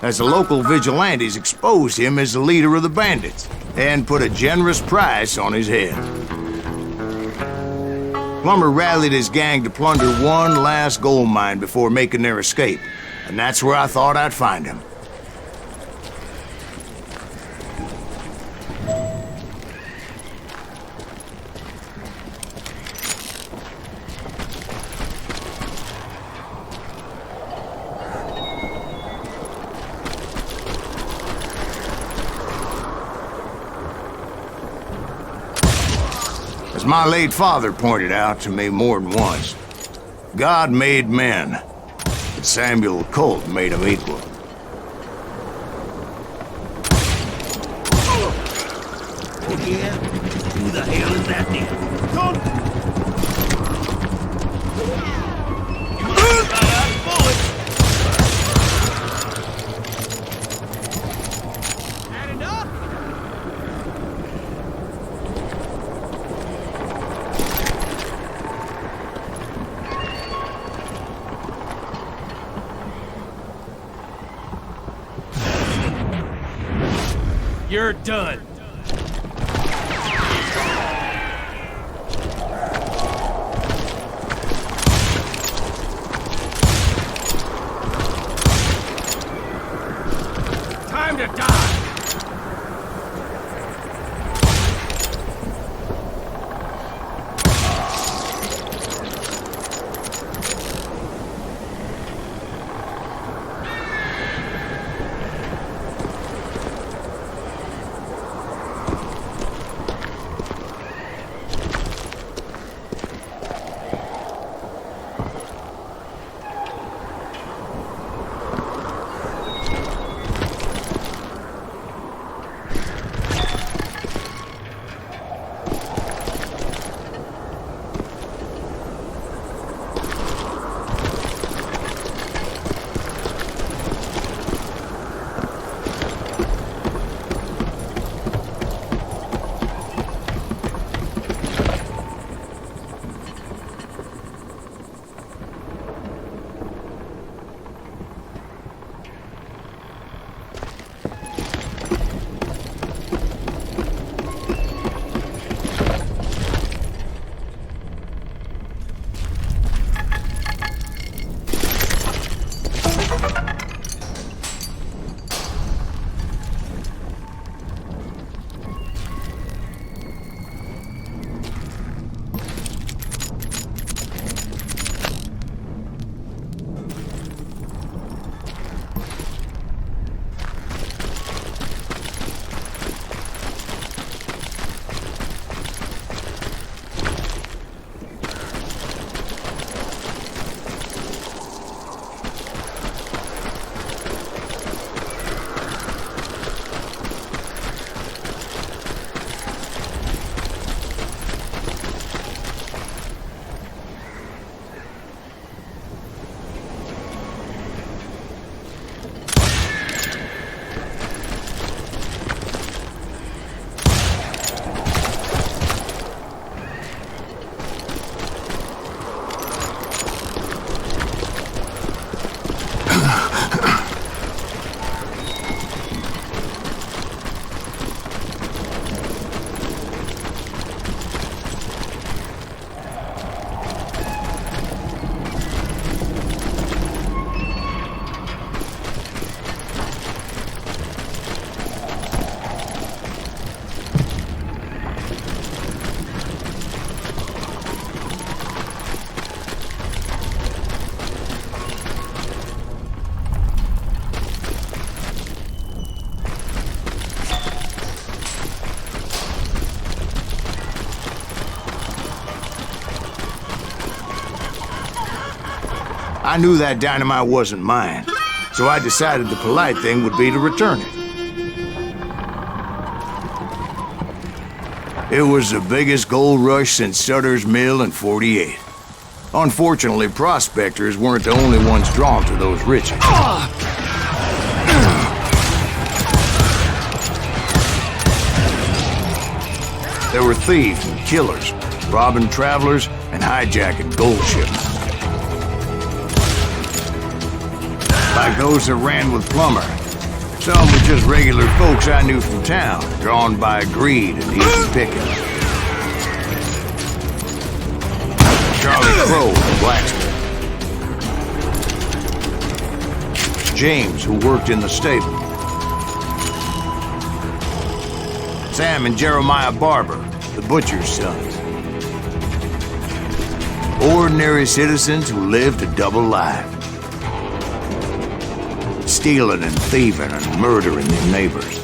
As the local vigilantes exposed him as the leader of the bandits, and put a generous price on his head. Plummer rallied his gang to plunder one last gold mine before making their escape, and that's where I thought I'd find him. As my late father pointed out to me more than once, God made men, but Samuel Colt made them equal. Oh yeah? Who the hell is that nigga? You're done. Time to die. I knew that dynamite wasn't mine, so I decided the polite thing would be to return it. It was the biggest gold rush since Sutter's Mill in '48. Unfortunately, prospectors weren't the only ones drawn to those riches. There were thieves and killers, robbing travelers and hijacking gold shipments. Like those that ran with Plummer. Some were just regular folks I knew from town, drawn by greed and easy pickings. Charlie Crow, the blacksmith. James, who worked in the stable. Sam and Jeremiah Barber, the butcher's sons. Ordinary citizens who lived a double life. Stealing and thieving and murdering their neighbors.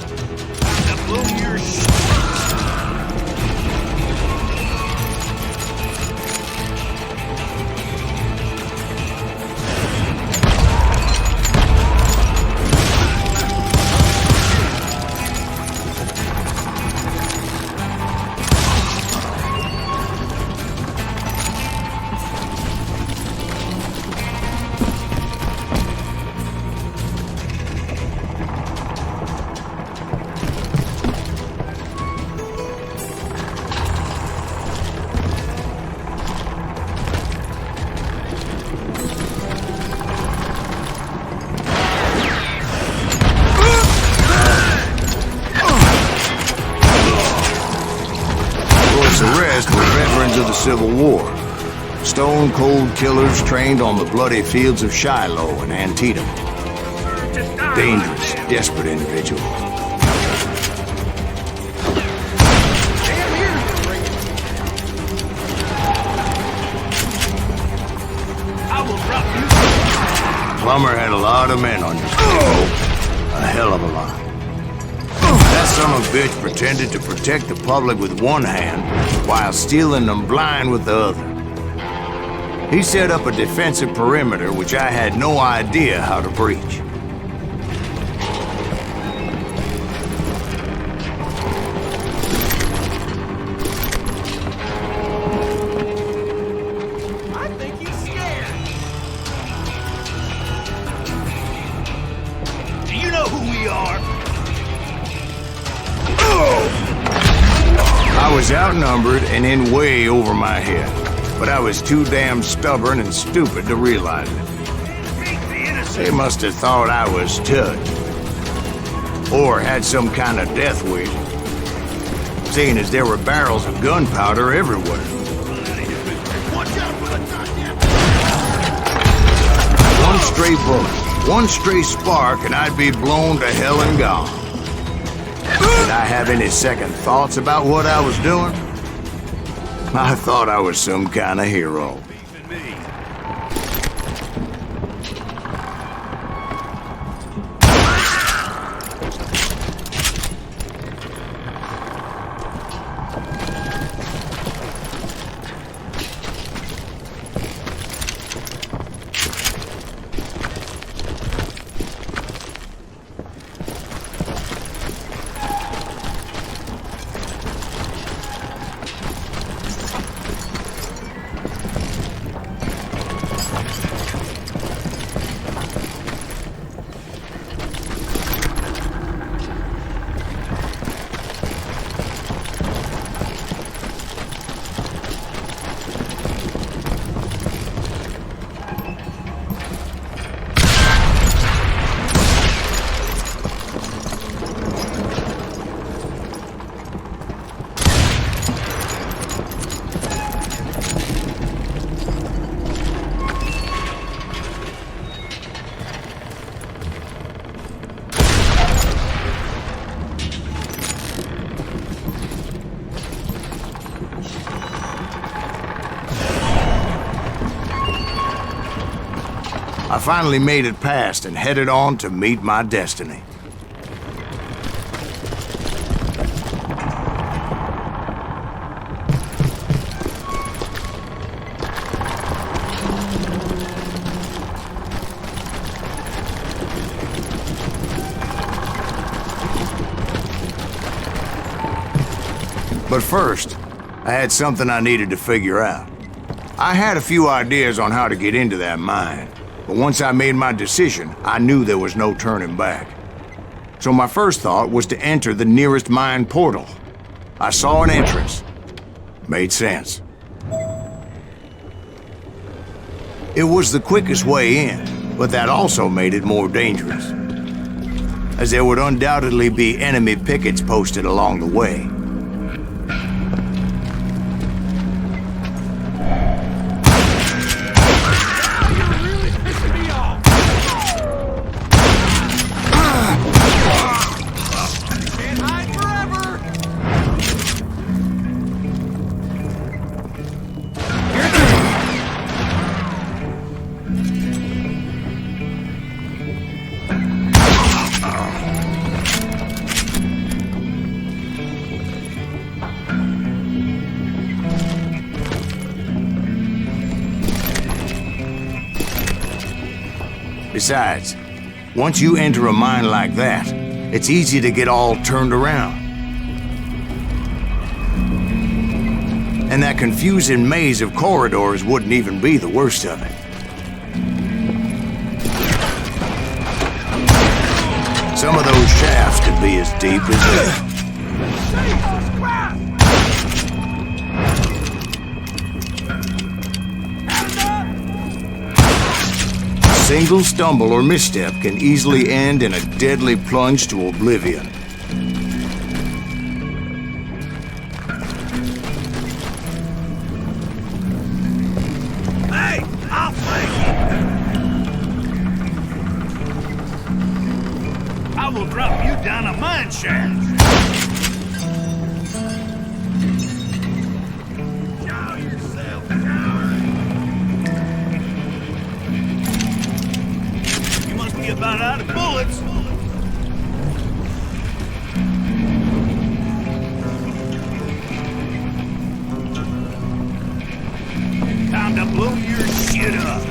Civil War. Stone-cold killers trained on the bloody fields of Shiloh and Antietam. Dangerous, desperate individuals. Plummer had a lot of men on his payroll. A hell of a lot. That son of a bitch pretended to protect the public with one hand while stealing them blind with the other. He set up a defensive perimeter which I had no idea how to breach. I think he's scared. Do you know who we are? I was outnumbered and in way over my head, but I was too damn stubborn and stupid to realize it. They must have thought I was touched, or had some kind of death wish, seeing as there were barrels of gunpowder everywhere. One stray bullet, one stray spark, and I'd be blown to hell and gone. Did I have any second thoughts about what I was doing? I thought I was some kind of hero. I finally made it past and headed on to meet my destiny. But first, I had something I needed to figure out. I had a few ideas on how to get into that mine, but once I made my decision, I knew there was no turning back. So my first thought was to enter the nearest mine portal. I saw an entrance. Made sense. It was the quickest way in, but that also made it more dangerous, as there would undoubtedly be enemy pickets posted along the way. Besides, once you enter a mine like that, it's easy to get all turned around. And that confusing maze of corridors wouldn't even be the worst of it. Some of those shafts could be as deep as a single stumble or misstep can easily end in a deadly plunge to oblivion. Hey, I'll flank you. I will drop you down a mine shaft. Show yourself, coward. You must be about out of bullets. Time to blow your shit up.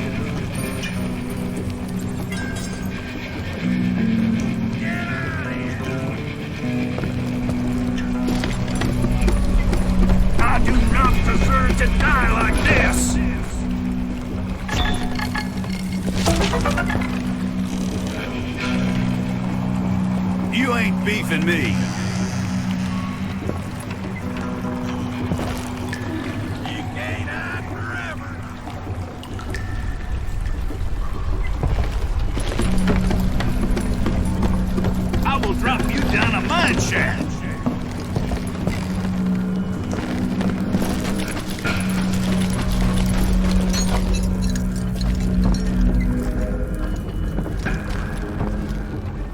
Get out of here. I do not deserve to die like this. You ain't beefing me. You can't hide forever. I will drop you down a mine shaft.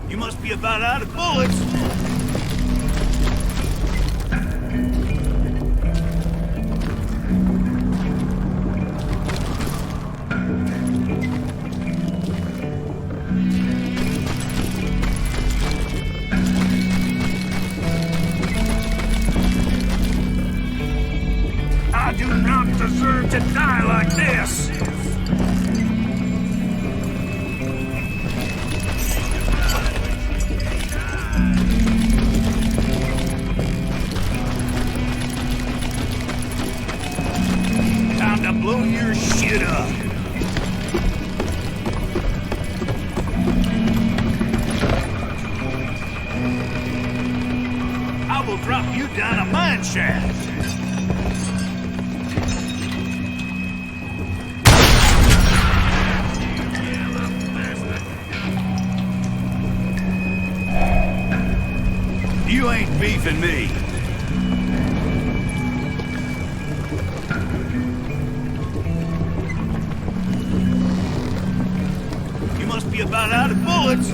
You must be about out of bullets. I do not deserve to die like this. Time to blow your shit up. I will drop you down a mine shaft. You ain't beefing me. You must be about out of bullets.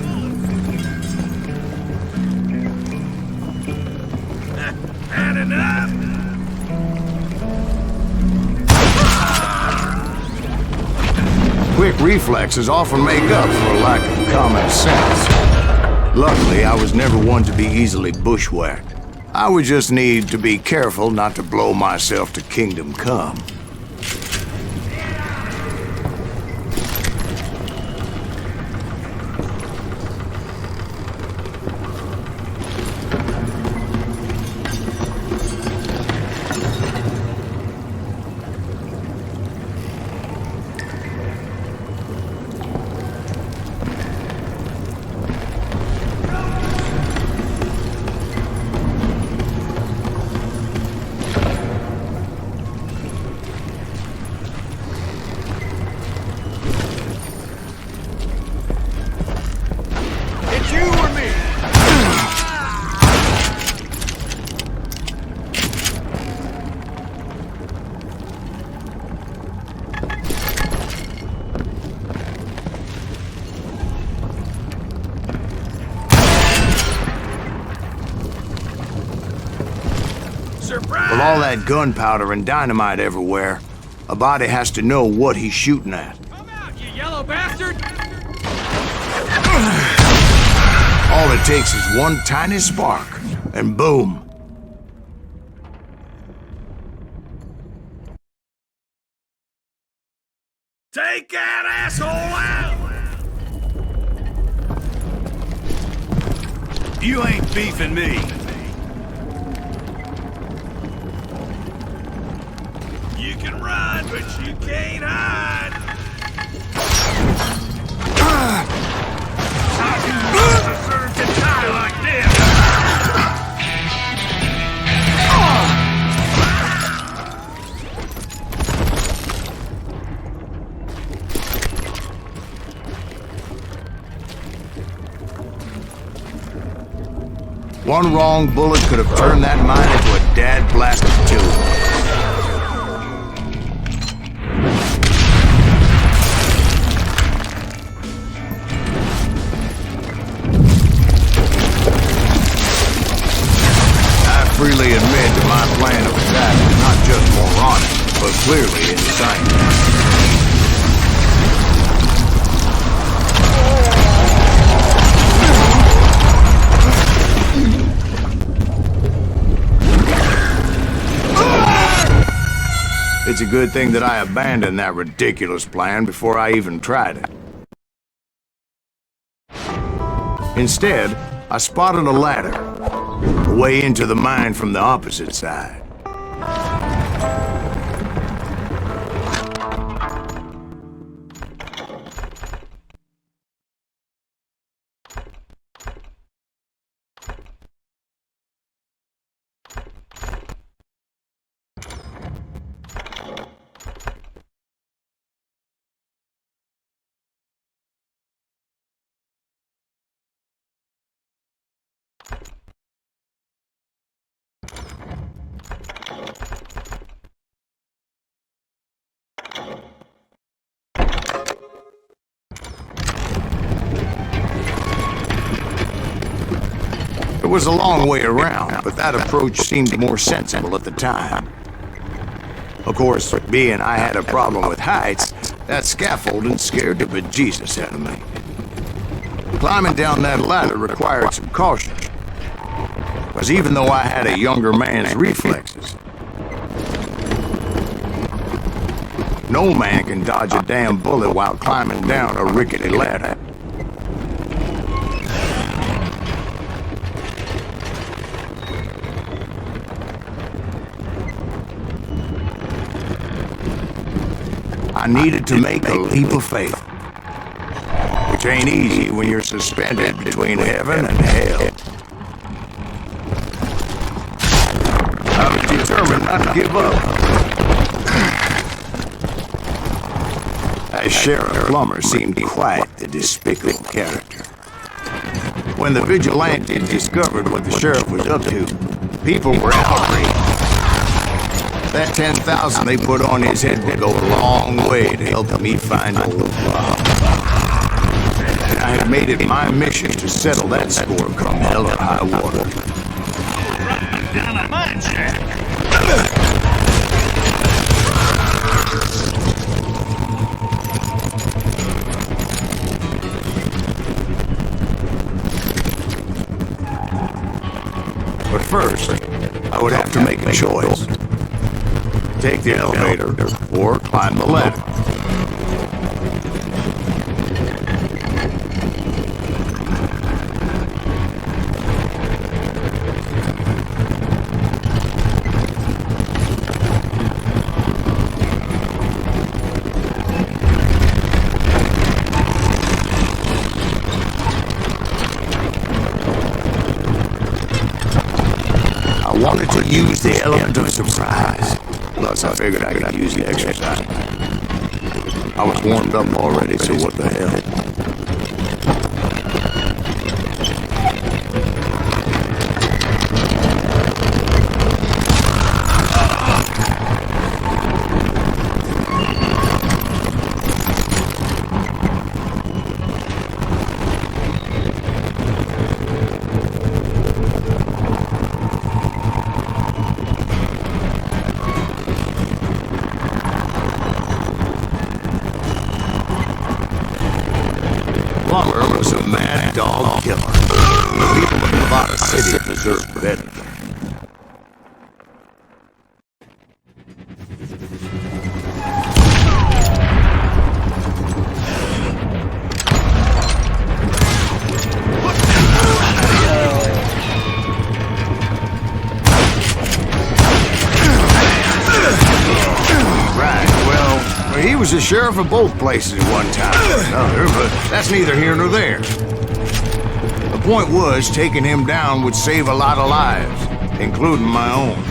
Had enough? Quick reflexes often make up for a lack of common sense. Luckily, I was never one to be easily bushwhacked. I would just need to be careful not to blow myself to kingdom come. With all that gunpowder and dynamite everywhere, a body has to know what he's shooting at. Come out, you yellow bastard! All it takes is one tiny spark, and boom. Take that asshole out! You ain't beefing me. You can run, but you can't hide. I deserve to die like this. One wrong bullet could have turned that mine into a dad-blasted tube. I freely admit that my plan of attack was not just moronic, but clearly insane. It's a good thing that I abandoned that ridiculous plan before I even tried it. Instead, I spotted a ladder, a way into the mine from the opposite side. It was a long way around, but that approach seemed more sensible at the time. Of course, being I had a problem with heights, that scaffolding scared the bejesus out of me. Climbing down that ladder required some caution, because even though I had a younger man's reflexes, no man can dodge a damn bullet while climbing down a rickety ladder. I needed to make a leap of faith, which ain't easy when you're suspended between heaven and hell. I was determined not to give up. That Sheriff Plummer seemed quite the despicable character. When the vigilante discovered what the sheriff was up to, people were outraged. That 10,000 they put on his head would go a long way to help me find old Bob. And I had made it my mission to settle that score come hell or high water. Down a mine shaft. But first, I would have to make a choice. Take the elevator or climb the ladder. I wanted to use the element of surprise. Plus, I figured I could use the exercise. I was warmed up already, so what the hell? was a mad dog killer. The people of Nevada City deserve better. He was the sheriff of both places at one time or another, but that's neither here nor there. The point was, taking him down would save a lot of lives, including my own.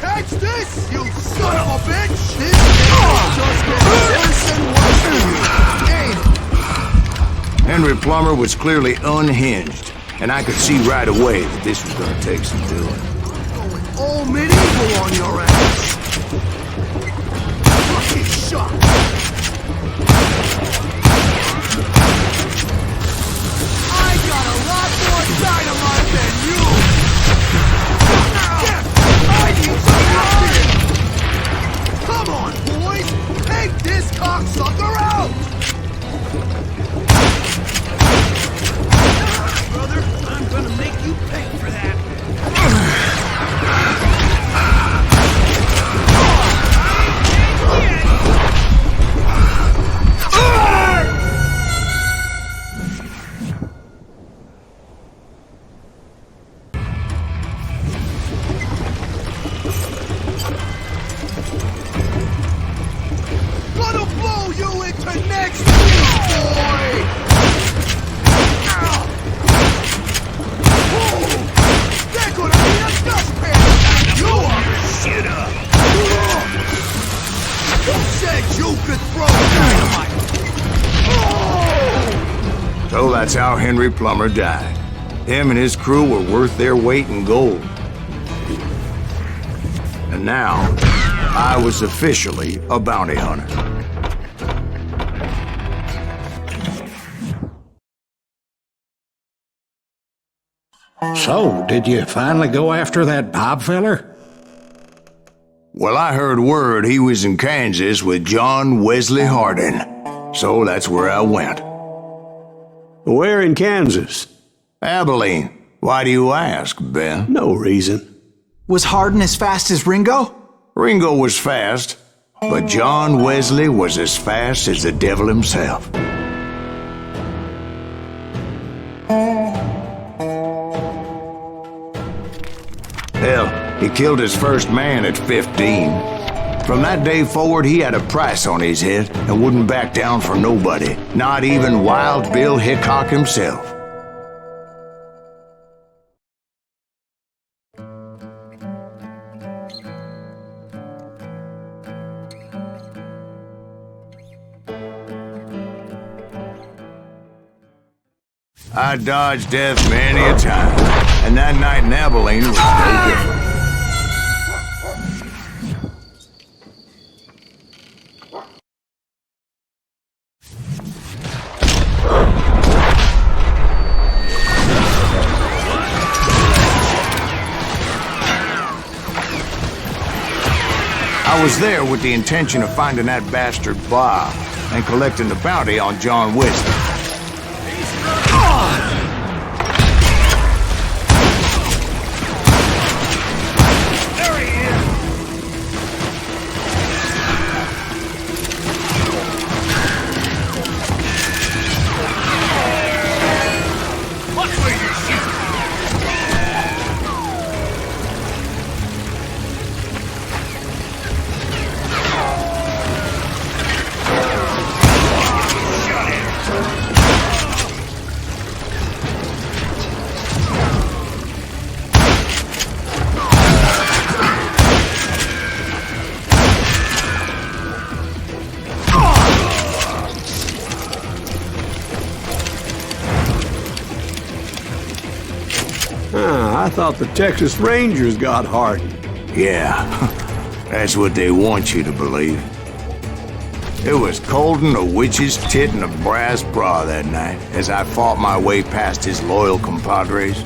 Catch this, you son of a bitch! This game just gets worse and worse for you, ain't it? Henry Plummer was clearly unhinged, and I could see right away that this was gonna take some doing. Going all medieval on your ass! Fucking shot! I got a lot more dynamite than you! I need some action! Come on, boys! Take this cocksucker out! Brother, I'm gonna make you pay for that! Gonna blow you into next week, boy! Oh, they're gonna be a dustpan! You are shit up! Who said you could throw dynamite? Oh! So that's how Henry Plummer died. Him and his crew were worth their weight in gold. And now, I was officially a bounty hunter. So, did you finally go after that Bob feller? Well, I heard word he was in Kansas with John Wesley Hardin. So that's where I went. Where in Kansas? Abilene. Why do you ask, Ben? No reason. Was Hardin as fast as Ringo? Ringo was fast, but John Wesley was as fast as the devil himself. Hell, he killed his first man at 15. From that day forward, he had a price on his head and wouldn't back down for nobody, not even Wild Bill Hickok himself. I dodged death many a time, and that night in Abilene was no different. I was there with the intention of finding that bastard Bob and collecting the bounty on John Wesley. I thought the Texas Rangers got hardened. Yeah, that's what they want you to believe. It was cold and a witch's tit and a brass bra that night as I fought my way past his loyal compadres.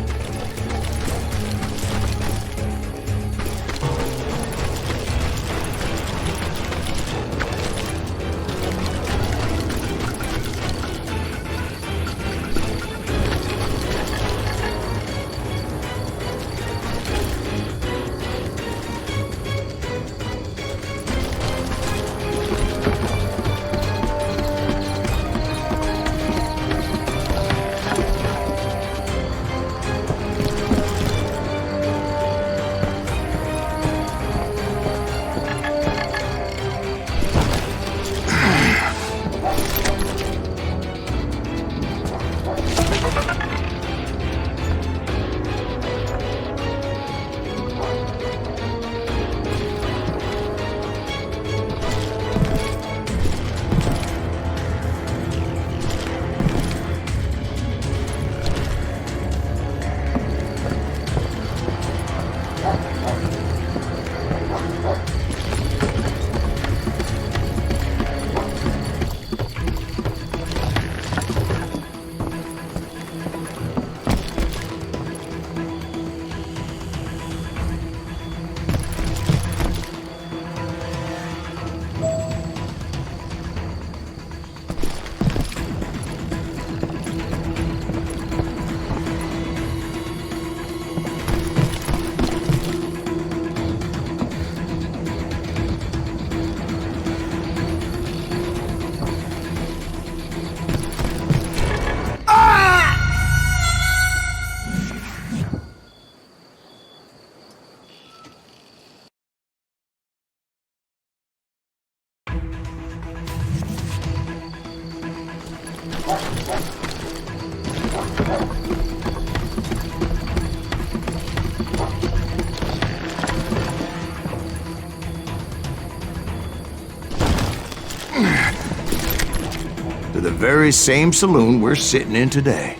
To the very same saloon we're sitting in today.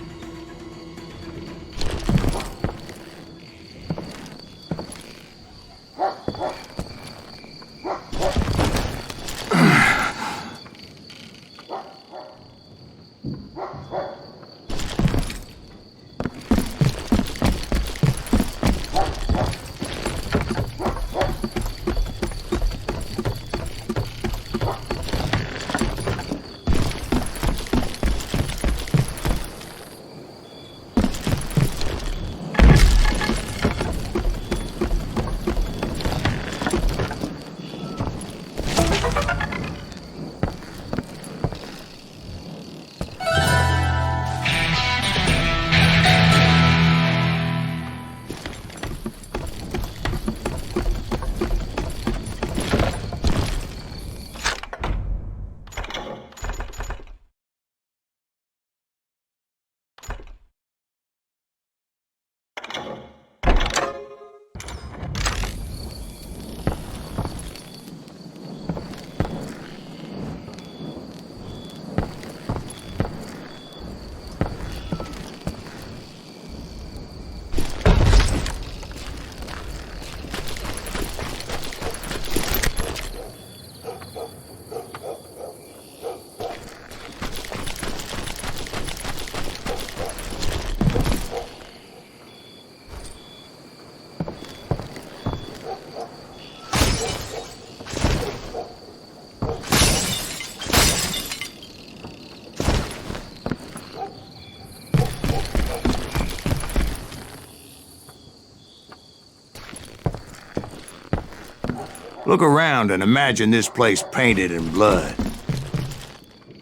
Look around and imagine this place painted in blood.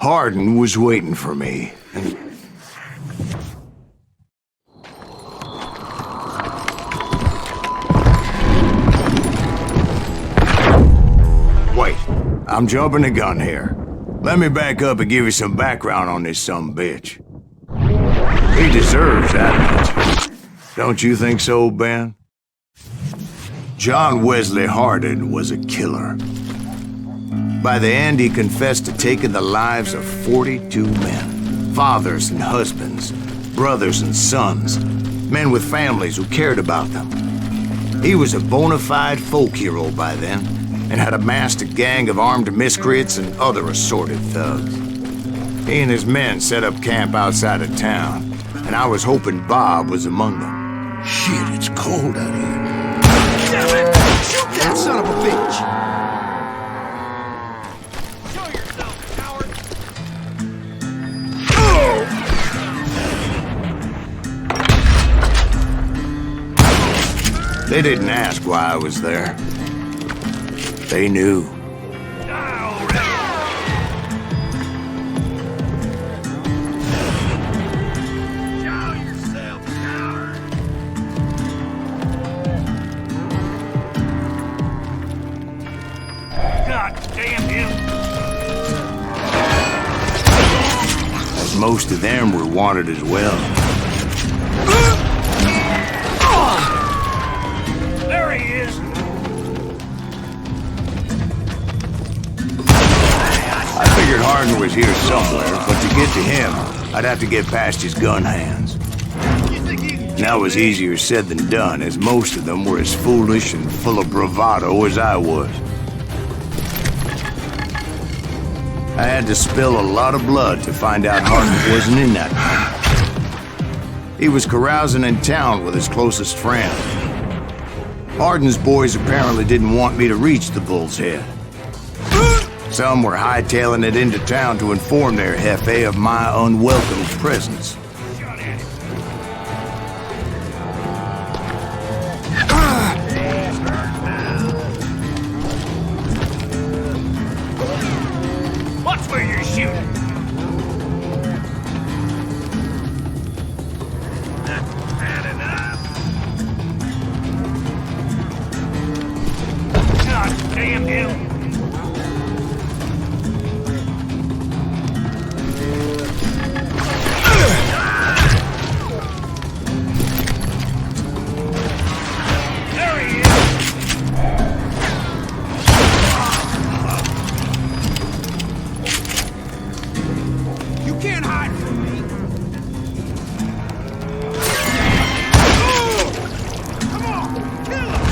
Hardin was waiting for me. Wait, I'm jumping the gun here. Let me back up and give you some background on this sumbitch. He deserves that much. Don't you think so, Ben? John Wesley Hardin was a killer. By the end, he confessed to taking the lives of 42 men. Fathers and husbands, brothers and sons, Men with families who cared about them. He was a bona fide folk hero by then, and had amassed a gang of armed miscreants and other assorted thugs. He and his men set up camp outside of town, and I was hoping Bob was among them. Shit, it's cold out here. Damn it! Shoot that son of a bitch! Show yourself, coward! They didn't ask why I was there. They knew. Show yourself, coward! God damn him! Most of them were wanted as well. There he is! I figured Hardin was here somewhere, but to get to him, I'd have to get past his gun hands. And that was easier said than done, as most of them were as foolish and full of bravado as I was. I had to spill a lot of blood to find out Hardin wasn't in that night. He was carousing in town with his closest friend. Hardin's boys apparently didn't want me to reach the Bull's Head. Some were hightailing it into town to inform their Jefe of my unwelcome presence. Watch where you're shooting! That's bad enough! God damn him! There he is! You can't hide from me! Come on! Kill him!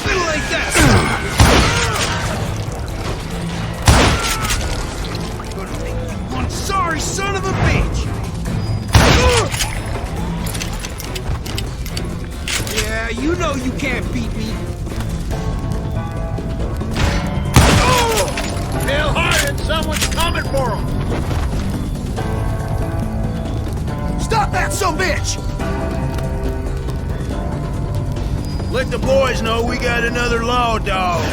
Little ain't that! Gonna make you one sorry son of a bitch! Yeah, you know you can't beat me. Tell Hardin someone's coming for him! Stop that son bitch! Let the boys know we got another law dog.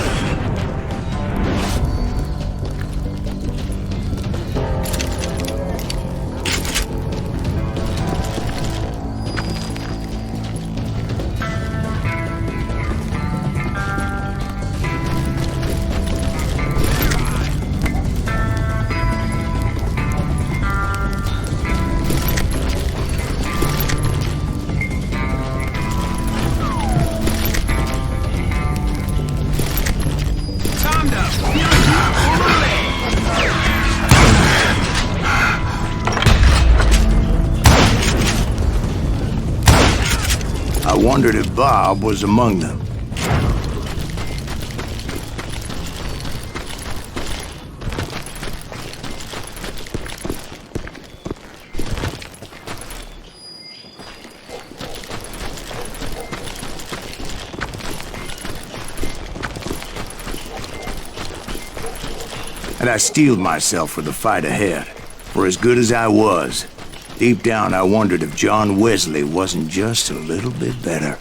Time to feel you on the leg. I wondered if Bob was among them. And I steeled myself for the fight ahead. For as good as I was, deep down I wondered if John Wesley wasn't just a little bit better.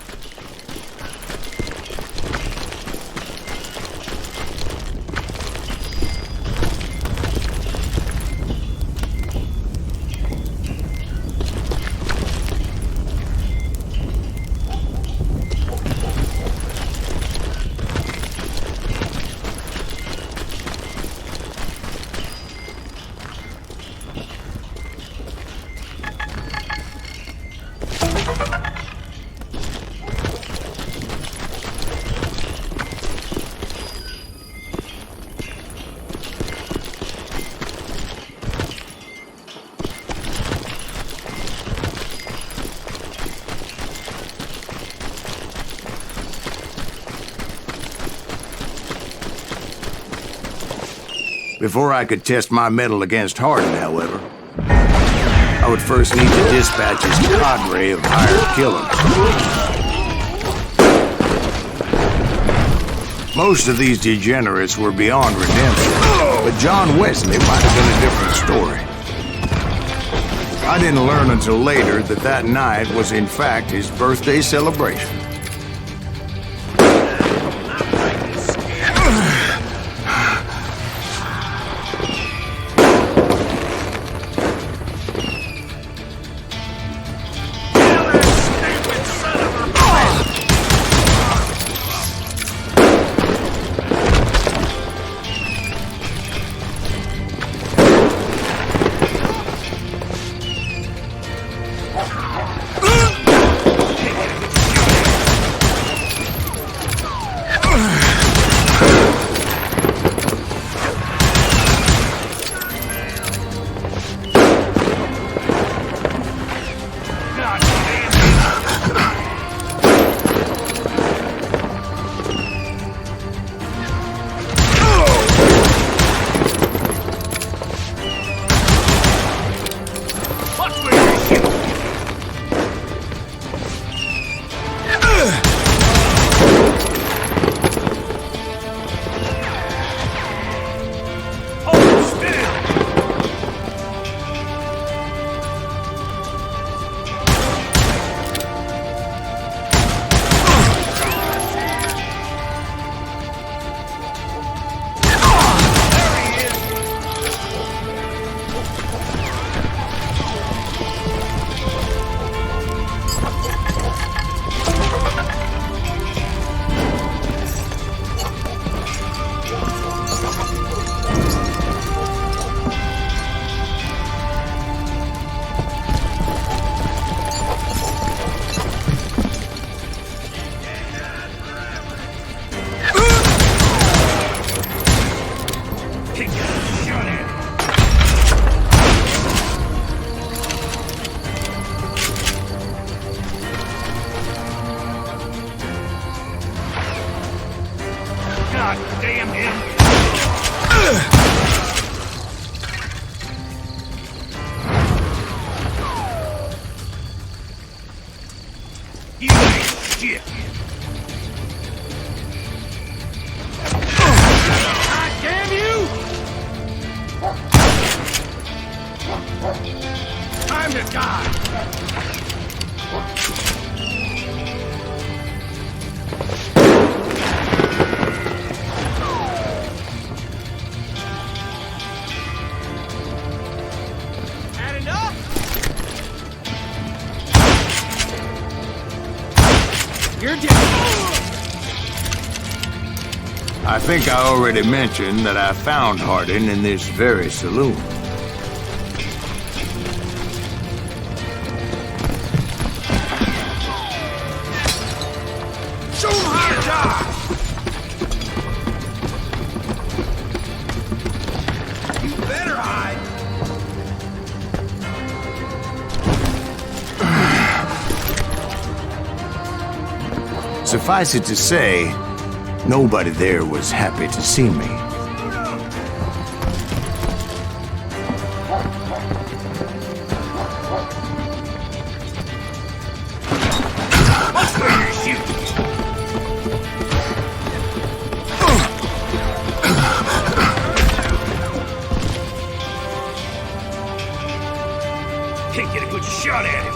Before I could test my mettle against Hardin, however, I would first need to dispatch his cadre of hired killers. Most of these degenerates were beyond redemption, but John Wesley might have been a different story. I didn't learn until later that that night was in fact his birthday celebration. I think I already mentioned that I found Hardin in this very saloon. Show him how to die! You better hide! Suffice it to say, nobody there was happy to see me. Watch where you're shooting! Can't get a good shot at him.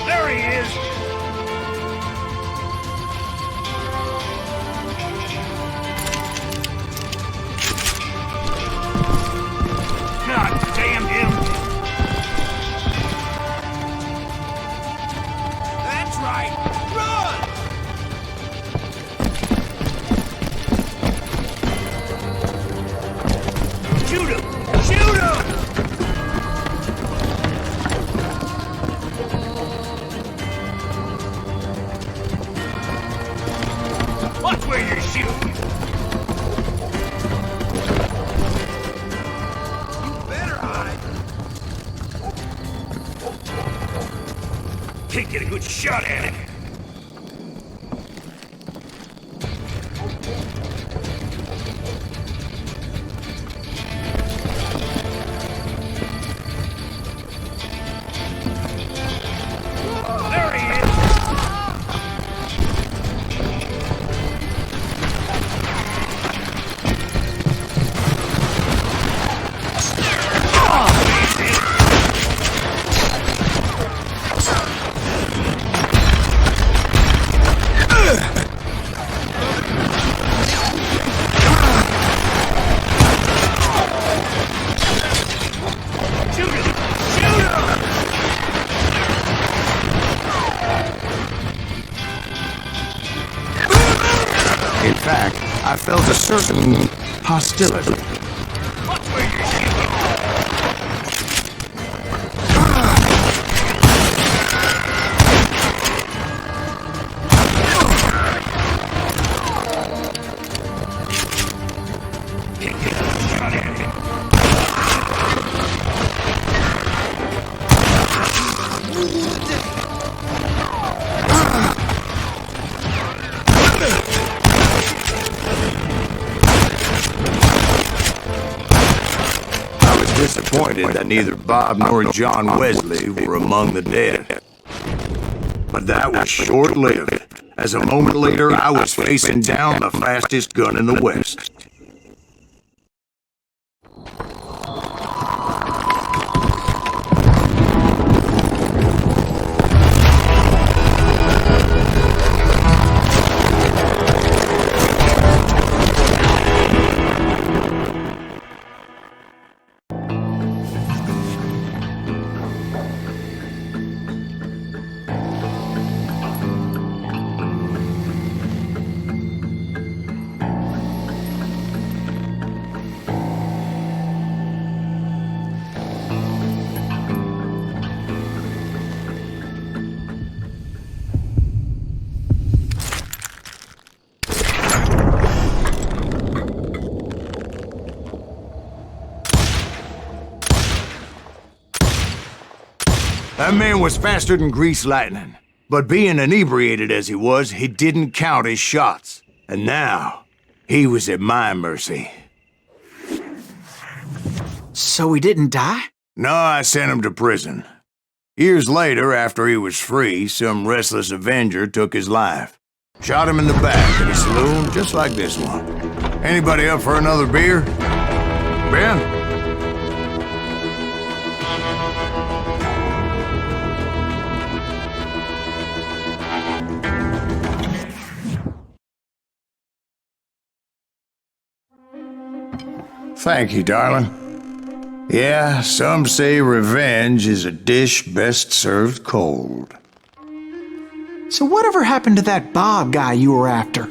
There he is! God damn him! That's right! Run! Shoot him! Shoot him! Watch where you're shooting! You better hide! shot at him. There he is. In fact, I felt a certain hostility. Disappointed that neither Bob nor John Wesley were among the dead. But that was short-lived, as a moment later I was facing down the fastest gun in the West. That man was faster than greased lightning. But being inebriated as he was, he didn't count his shots. And now, he was at my mercy. So he didn't die? No, I sent him to prison. Years later, after he was free, some restless avenger took his life. Shot him in the back at a saloon just like this one. Anybody up for another beer? Ben? Thank you, darling. Yeah, some say revenge is a dish best served cold. So whatever happened to that Bob guy you were after?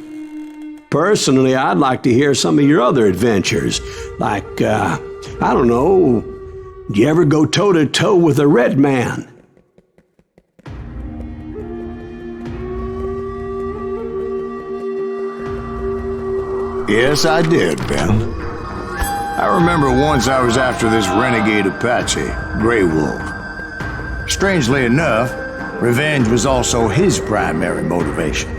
Personally, I'd like to hear some of your other adventures. Like, I don't know, did you ever go toe-to-toe with a red man? Yes, I did, Ben. I remember once I was after this renegade Apache, Grey Wolf. Strangely enough, revenge was also his primary motivation.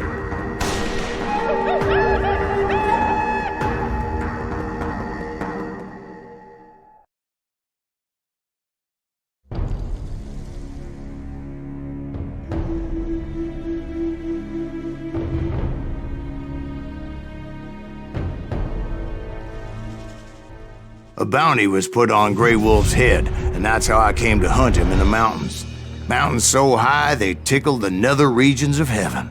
A bounty was put on Grey Wolf's head, and that's how I came to hunt him in the mountains. Mountains so high they tickled the nether regions of heaven.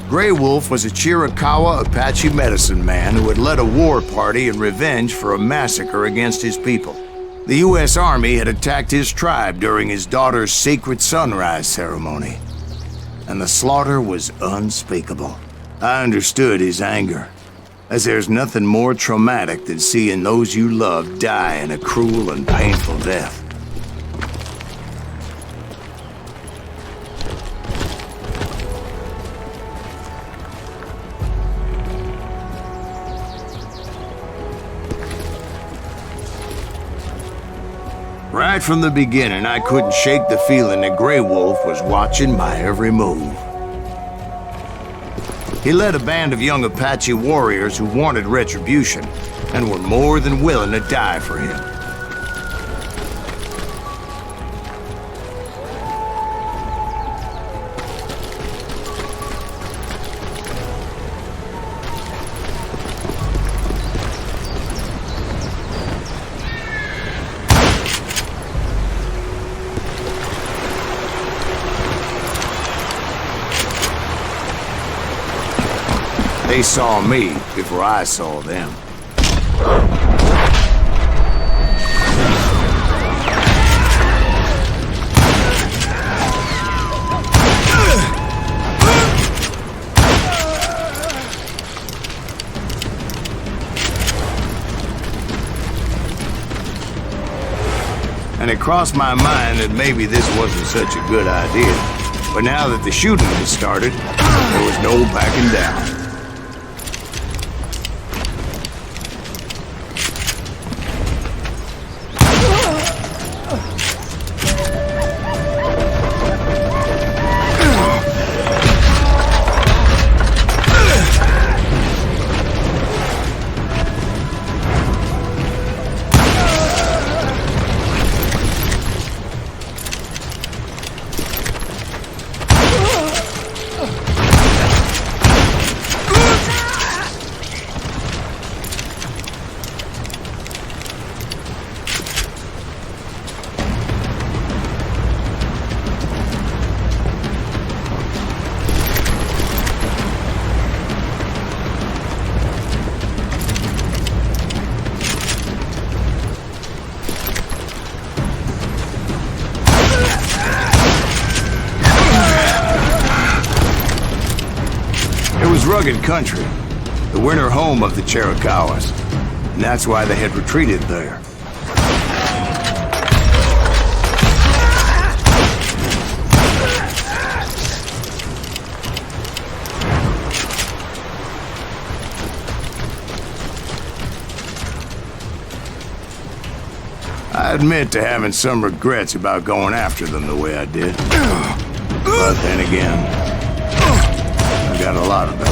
Grey Wolf was a Chiricahua Apache medicine man who had led a war party in revenge for a massacre against his people. The U.S. Army had attacked his tribe during his daughter's sacred sunrise ceremony, and the slaughter was unspeakable. I understood his anger, as there's nothing more traumatic than seeing those you love die in a cruel and painful death. Right from the beginning, I couldn't shake the feeling that Grey Wolf was watching my every move. He led a band of young Apache warriors who wanted retribution and were more than willing to die for him. They saw me before I saw them. And it crossed my mind that maybe this wasn't such a good idea. But now that the shooting had started, there was no backing down. Rugged country, the winter home of the Chiricahuas, and that's why they had retreated there. I admit to having some regrets about going after them the way I did. But then again, got a lot of them.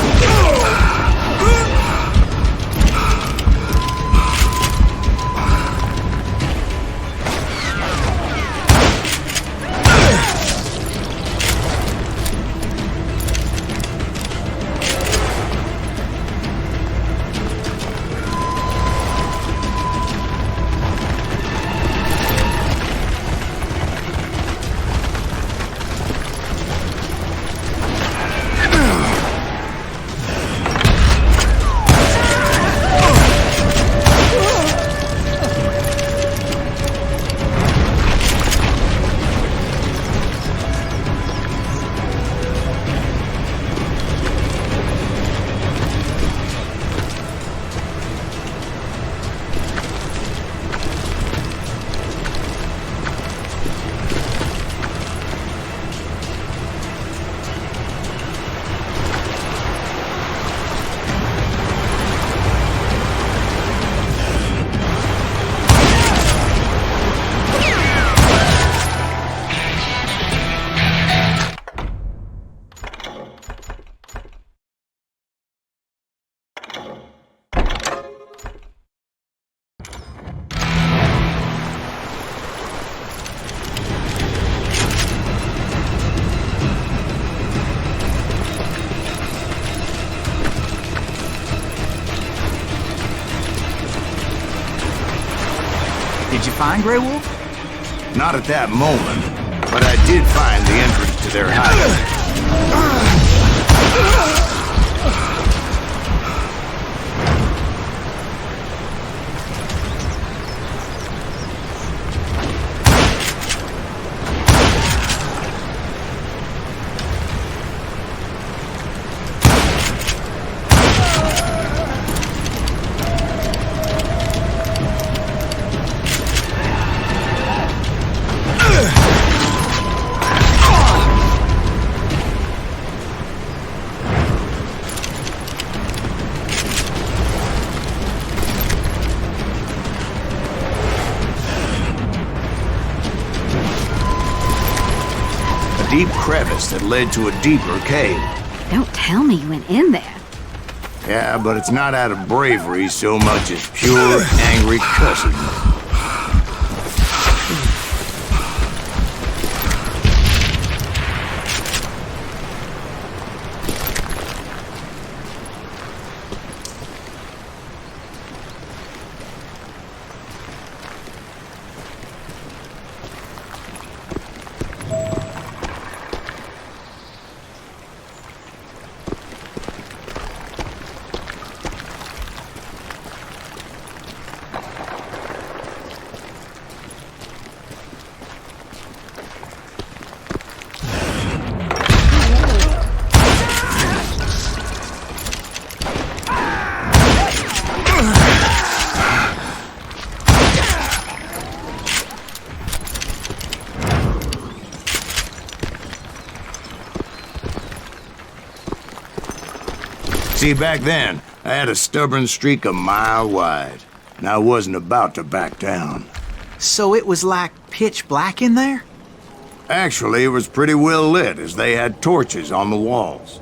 Did you find Grey Wolf? Not at that moment, but I did find the entrance to their hideout. deep crevice that led to a deeper cave. Don't tell me you went in there. Yeah, but it's not out of bravery so much as pure, angry cussing. See, back then, I had a stubborn streak a mile wide, and I wasn't about to back down. So it was like pitch black in there? Actually, it was pretty well lit, as they had torches on the walls.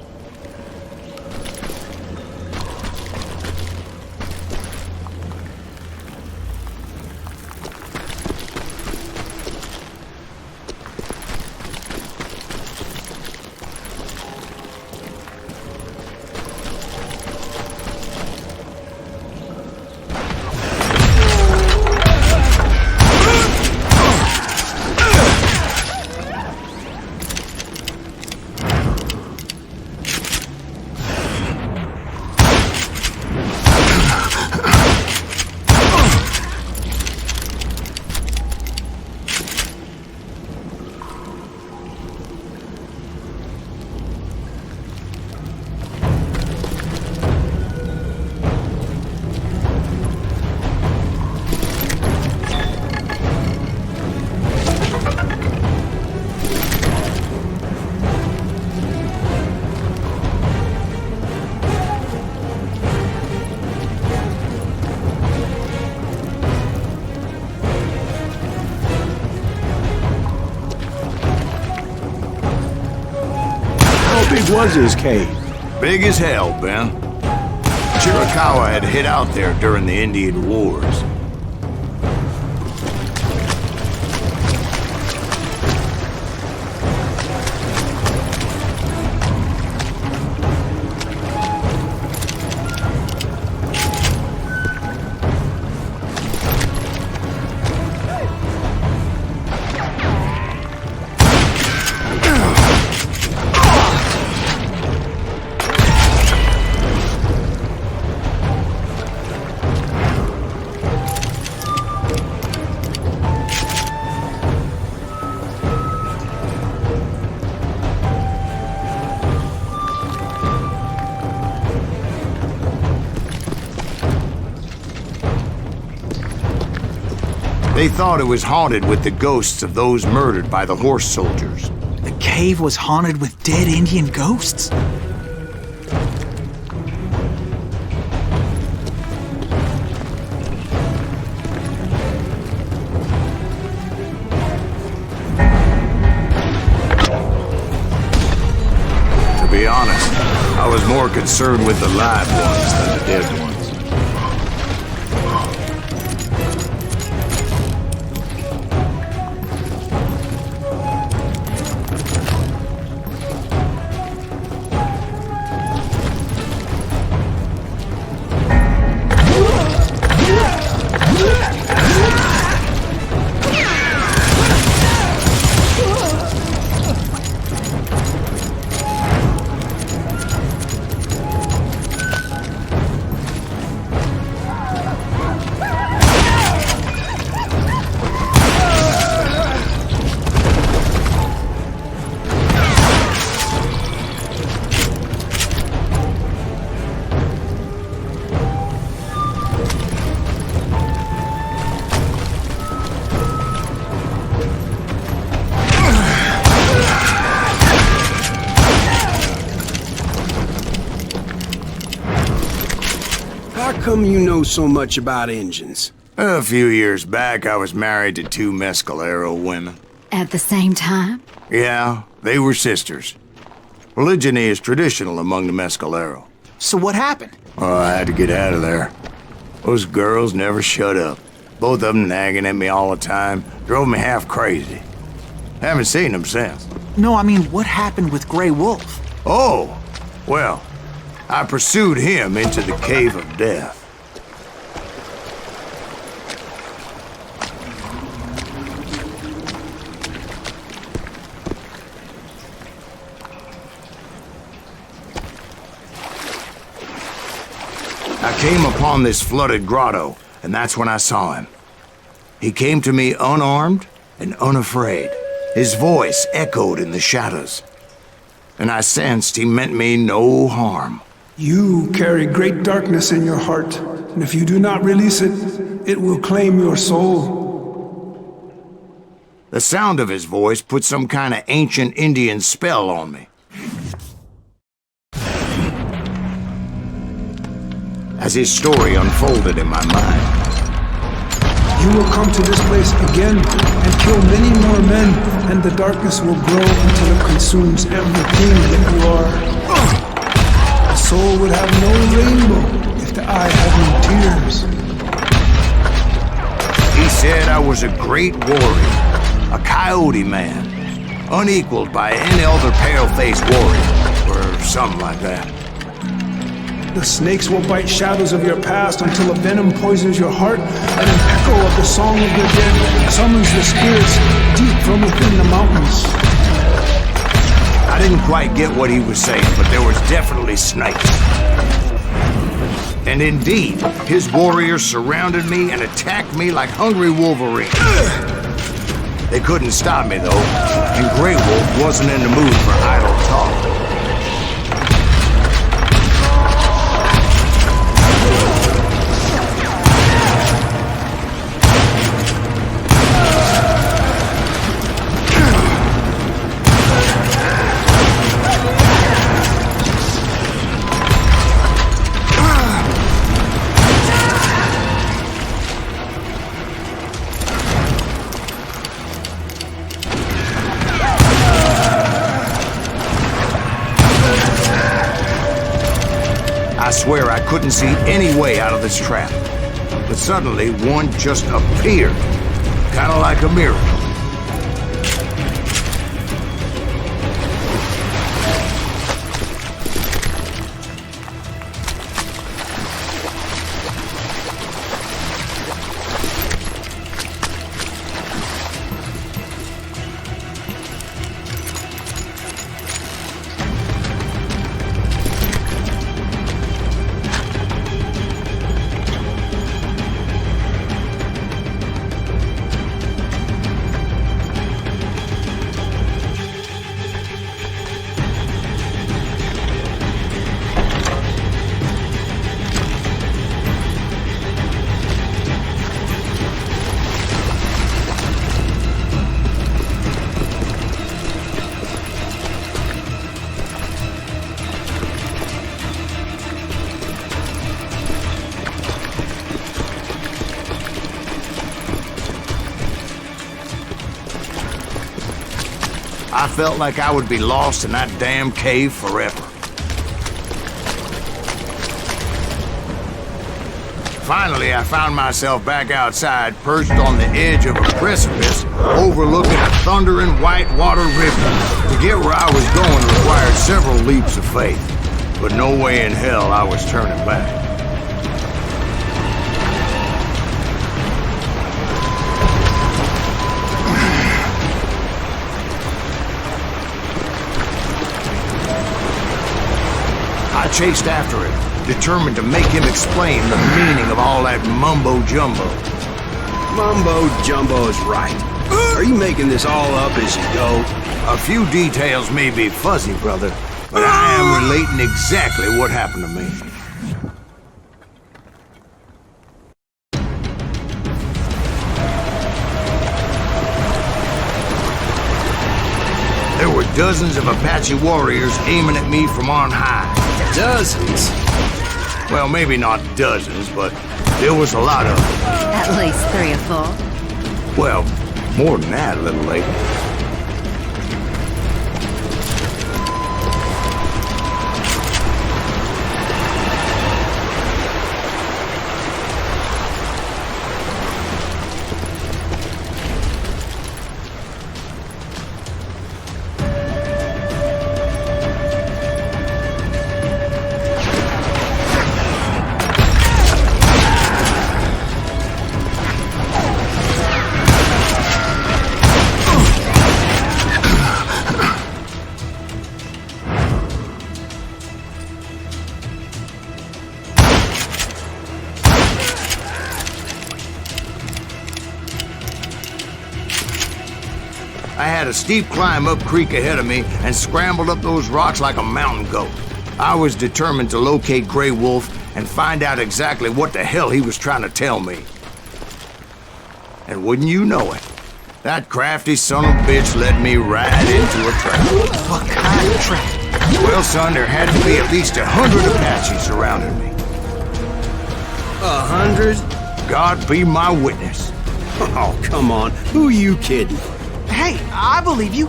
How big was his cave? Big as hell, Ben. Chiricahua had hid out there during the Indian Wars. They thought it was haunted with the ghosts of those murdered by the horse soldiers. The cave was haunted with dead Indian ghosts? To be honest, I was more concerned with the live ones than the dead ones. How come you know so much about engines? A few years back, I was married to 2 Mescalero women. At the same time? Yeah, they were sisters. Religion is traditional among the Mescalero. So what happened? Oh, I had to get out of there. Those girls never shut up. Both of them nagging at me all the time. Drove me half crazy. Haven't seen them since. No, I mean, what happened with Grey Wolf? Oh, well, I pursued him into the Cave of Death. I came upon this flooded grotto, and that's when I saw him. He came to me unarmed and unafraid. His voice echoed in the shadows, and I sensed he meant me no harm. You carry great darkness in your heart, and if you do not release it, it will claim your soul. The sound of his voice put some kind of ancient Indian spell on me. As his story unfolded in my mind, You will come to this place again and kill many more men, and the darkness will grow until it consumes everything that you are. The soul would have no rainbow if the eye had no tears. he said I was a great warrior, a coyote man, unequaled by any other pale-faced warrior, or something like that. The snakes will bite shadows of your past until a venom poisons your heart, and an echo of the song of the dead summons the spirits deep from within the mountains. I didn't quite get what he was saying, but there was definitely snakes. And indeed, his warriors surrounded me and attacked me like hungry wolverines. They couldn't stop me, though, and Grey Wolf wasn't in the mood for idle talk. I swear I couldn't see any way out of this trap. But suddenly, one just appeared. Kind of like a miracle. I felt like I would be lost in that damn cave forever. Finally, I found myself back outside, perched on the edge of a precipice, overlooking a thundering whitewater river. To get where I was going required several leaps of faith, but no way in hell I was turning back. I chased after him, determined to make him explain the meaning of all that mumbo-jumbo. Mumbo-jumbo is right. Are you making this all up as you go? A few details may be fuzzy, brother, but I am relating exactly what happened to me. There were dozens of Apache warriors aiming at me from on high. Dozens? Well, maybe not dozens, but there was a lot of them. At least 3 or 4. Well, more than that, little lady. I had a steep climb up creek ahead of me and scrambled up those rocks like a mountain goat. I was determined to locate Grey Wolf and find out exactly what the hell he was trying to tell me. And wouldn't you know it, that crafty son of a bitch led me right into a trap. What kind of trap? Well, son, there had to be at least 100 Apaches surrounding me. 100? God be my witness. Oh, come on. Who are you kidding? Hey, I believe you.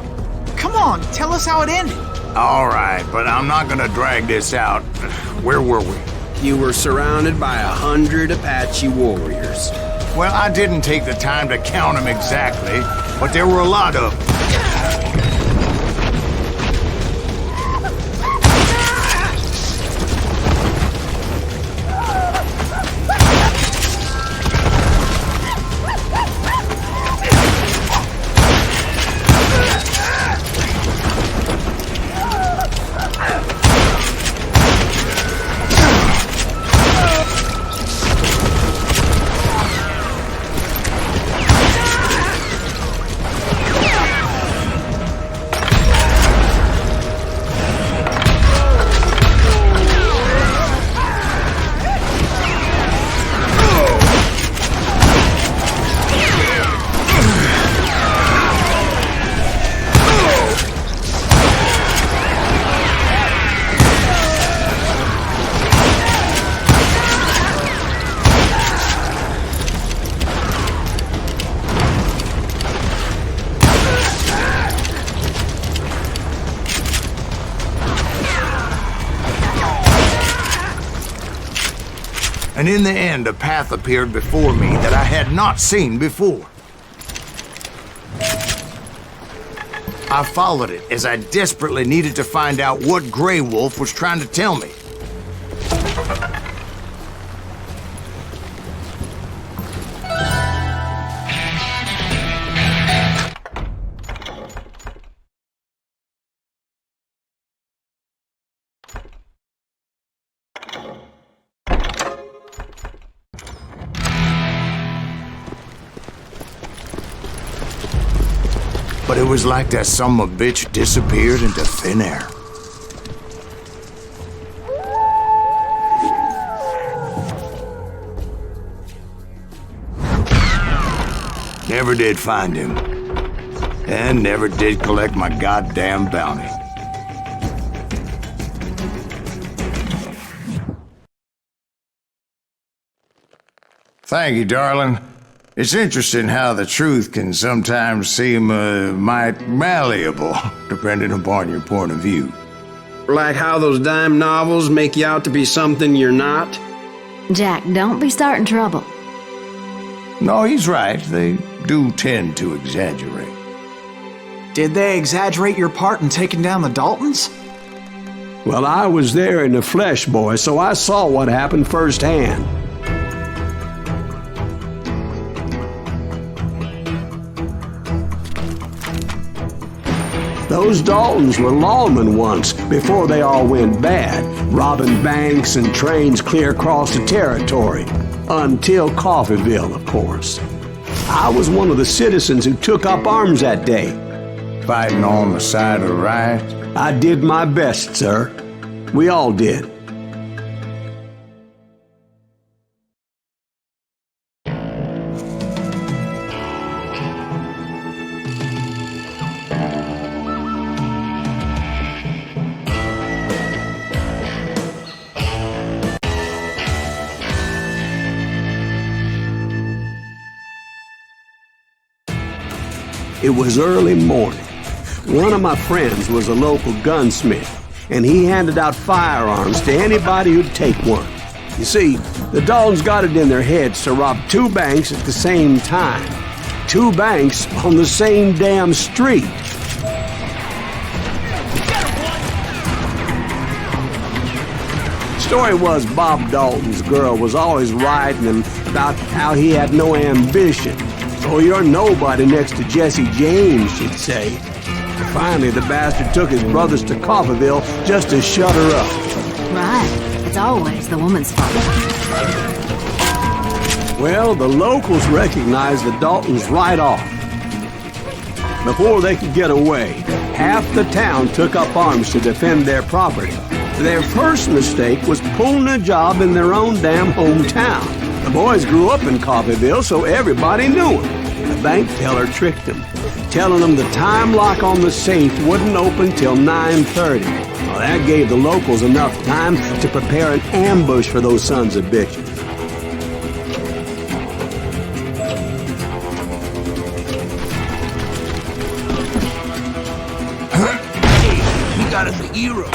Come on, tell us how it ended. All right, but I'm not gonna drag this out. Where were we? You were surrounded by 100 Apache warriors. Well, I didn't take the time to count them exactly, but there were a lot of them. And in the end, a path appeared before me that I had not seen before. I followed it as I desperately needed to find out what Grey Wolf was trying to tell me. But it was like that son of a bitch disappeared into thin air. Never did find him. And never did collect my goddamn bounty. Thank you, darling. It's interesting how the truth can sometimes seem might malleable, depending upon your point of view. Like how those dime novels make you out to be something you're not? Jack, don't be starting trouble. No, he's right. They do tend to exaggerate. Did they exaggerate your part in taking down the Daltons? Well, I was there in the flesh, boy, so I saw what happened firsthand. Those Daltons were lawmen once, before they all went bad, robbing banks and trains clear across the territory. Until Coffeeville, of course. I was one of the citizens who took up arms that day. Fighting on the side of the right? I did my best, sir. We all did. It was early morning. One of my friends was a local gunsmith, and he handed out firearms to anybody who'd take one. You see, the Daltons got it in their heads to rob 2 banks at the same time. 2 banks on the same damn street. Story was Bob Dalton's girl was always writing him about how he had no ambition. Oh, you're nobody next to Jesse James, she'd say. Finally, the bastard took his brothers to Coffeeville just to shut her up. Right. It's always the woman's fault. Well, the locals recognized the Daltons right off. Before they could get away, half the town took up arms to defend their property. Their first mistake was pulling a job in their own damn hometown. The boys grew up in Coffeyville, so everybody knew them. The bank teller tricked them, telling them the time lock on the safe wouldn't open till 9:30. Well, that gave the locals enough time to prepare an ambush for those sons of bitches. We got us a hero.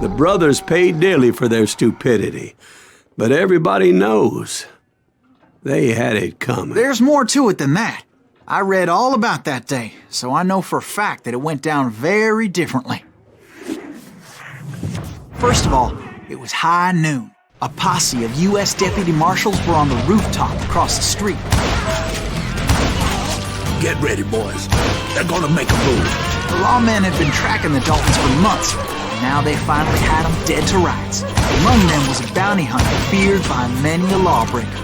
The brothers paid dearly for their stupidity, but everybody knows they had it coming. There's more to it than that. I read all about that day, so I know for a fact that it went down very differently. First of all, it was high noon. A posse of U.S. deputy marshals were on the rooftop across the street. Get ready, boys. They're gonna make a move. The lawmen had been tracking the Daltons for months, and now they finally had them dead to rights. Among them was a bounty hunter feared by many a lawbreaker.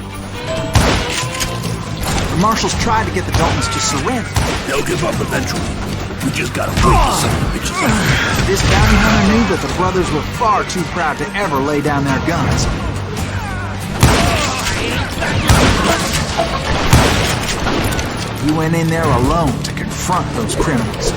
The marshals tried to get the Daltons to surrender. They'll give up eventually. We just gotta break the son of bitches out. This bounty hunter knew that the brothers were far too proud to ever lay down their guns. He went in there alone to confront those criminals.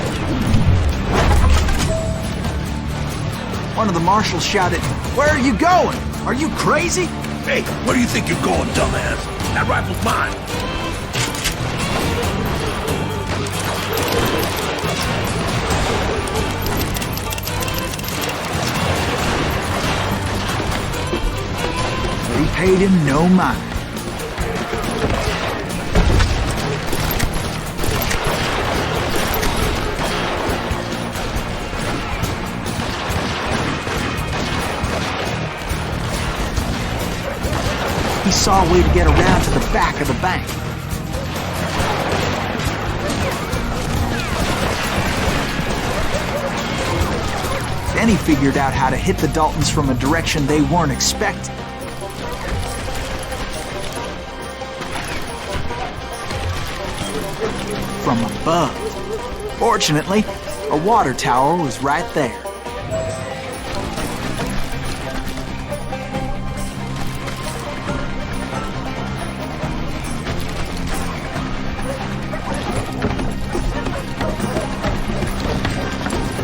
One of the marshals shouted, "Where are you going? Are you crazy?" Hey, where do you think you're going, dumbass? That rifle's mine. But he paid him no mind. He saw a way to get around to the back of the bank. Then he figured out how to hit the Daltons from a direction they weren't expecting. From above. Fortunately, a water tower was right there.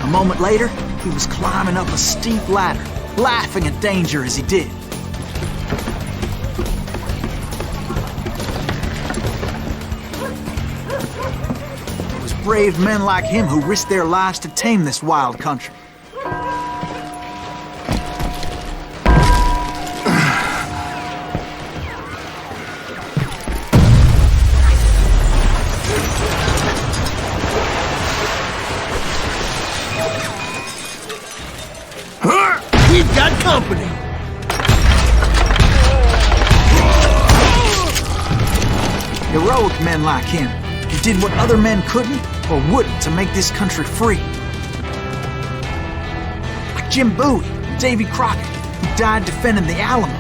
A moment later, he was climbing up a steep ladder, laughing at danger as he did. It was brave men like him who risked their lives to tame this wild country. We've got company. Heroic men like him, who did what other men couldn't or wouldn't to make this country free. I Jim Bowie, Davy Crockett, who died defending the Alamo.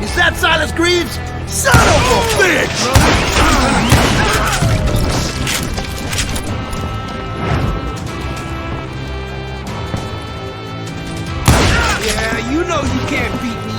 Is that Silas Greaves? Son of a bitch! Yeah, you know you can't beat me.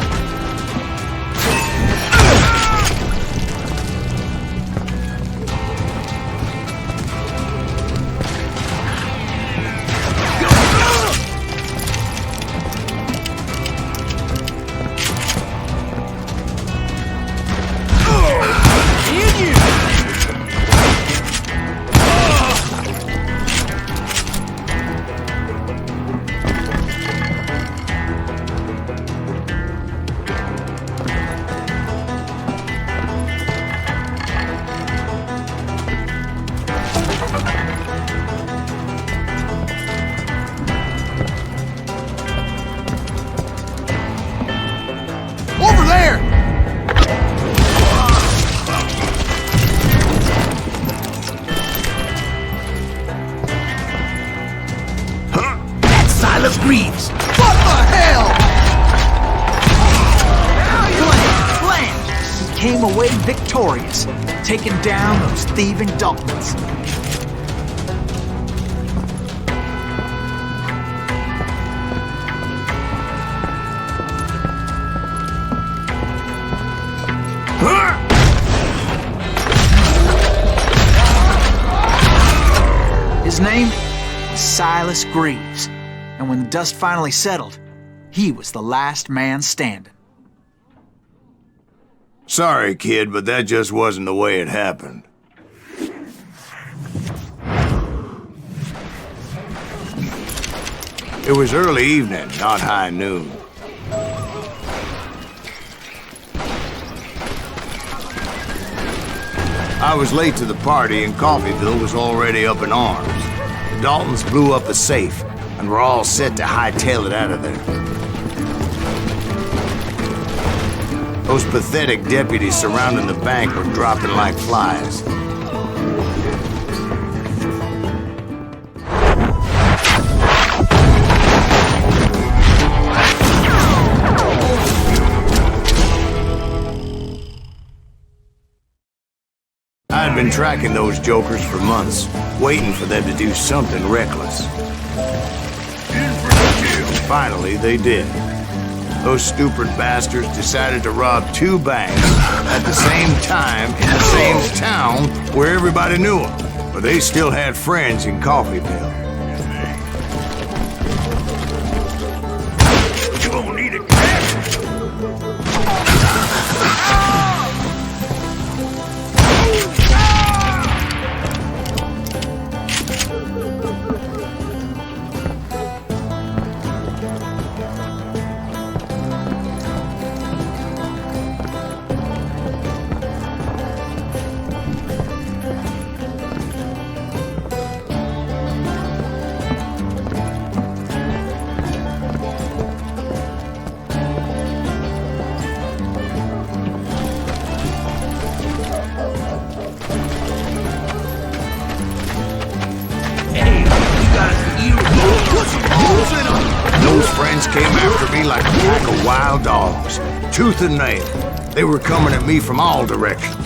Over there! That's Silas Greaves. What the hell? Blam! He came away victorious, taking down those thieving Daltons. His name was Silas Greaves, and when the dust finally settled, he was the last man standing. Sorry, kid, but that just wasn't the way it happened. It was early evening, not high noon. I was late to the party and Coffeyville was already up in arms. The Daltons blew up a safe and were all set to hightail it out of there. Those pathetic deputies surrounding the bank were dropping like flies. I'd been tracking those jokers for months, waiting for them to do something reckless. Finally, they did. Those stupid bastards decided to rob 2 banks at the same time in the same town where everybody knew them, but they still had friends in Coffeyville. You won't need it, Those friends came after me like a pack of wild dogs, tooth and nail. They were coming at me from all directions.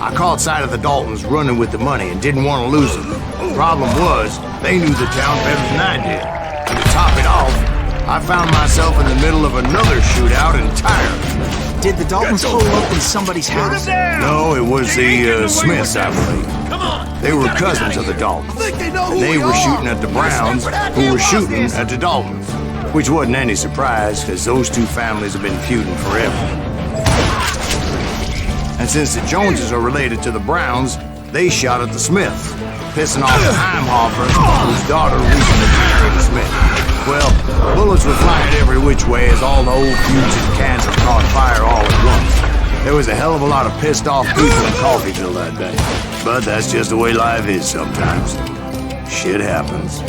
I caught sight of the Daltons running with the money and didn't want to lose them. Problem was, they knew the town better than I did. And to top it off, I found myself in the middle of another shootout entirely. Did the Daltons hole up in somebody's house? No, it was the Smiths, I believe. They were cousins of the Daltons. And they were shooting at the Browns, who were shooting at the Daltons. Which wasn't any surprise, because those 2 families have been feuding forever. And since the Joneses are related to the Browns, they shot at the Smiths, pissing off the Heimhofer, whose daughter recently married a Smith. Well, bullets were flying every which way as all the old feuds and cancer caught fire all at once. There was a hell of a lot of pissed off people in Coffeyville that day. But that's just the way life is sometimes. Shit happens.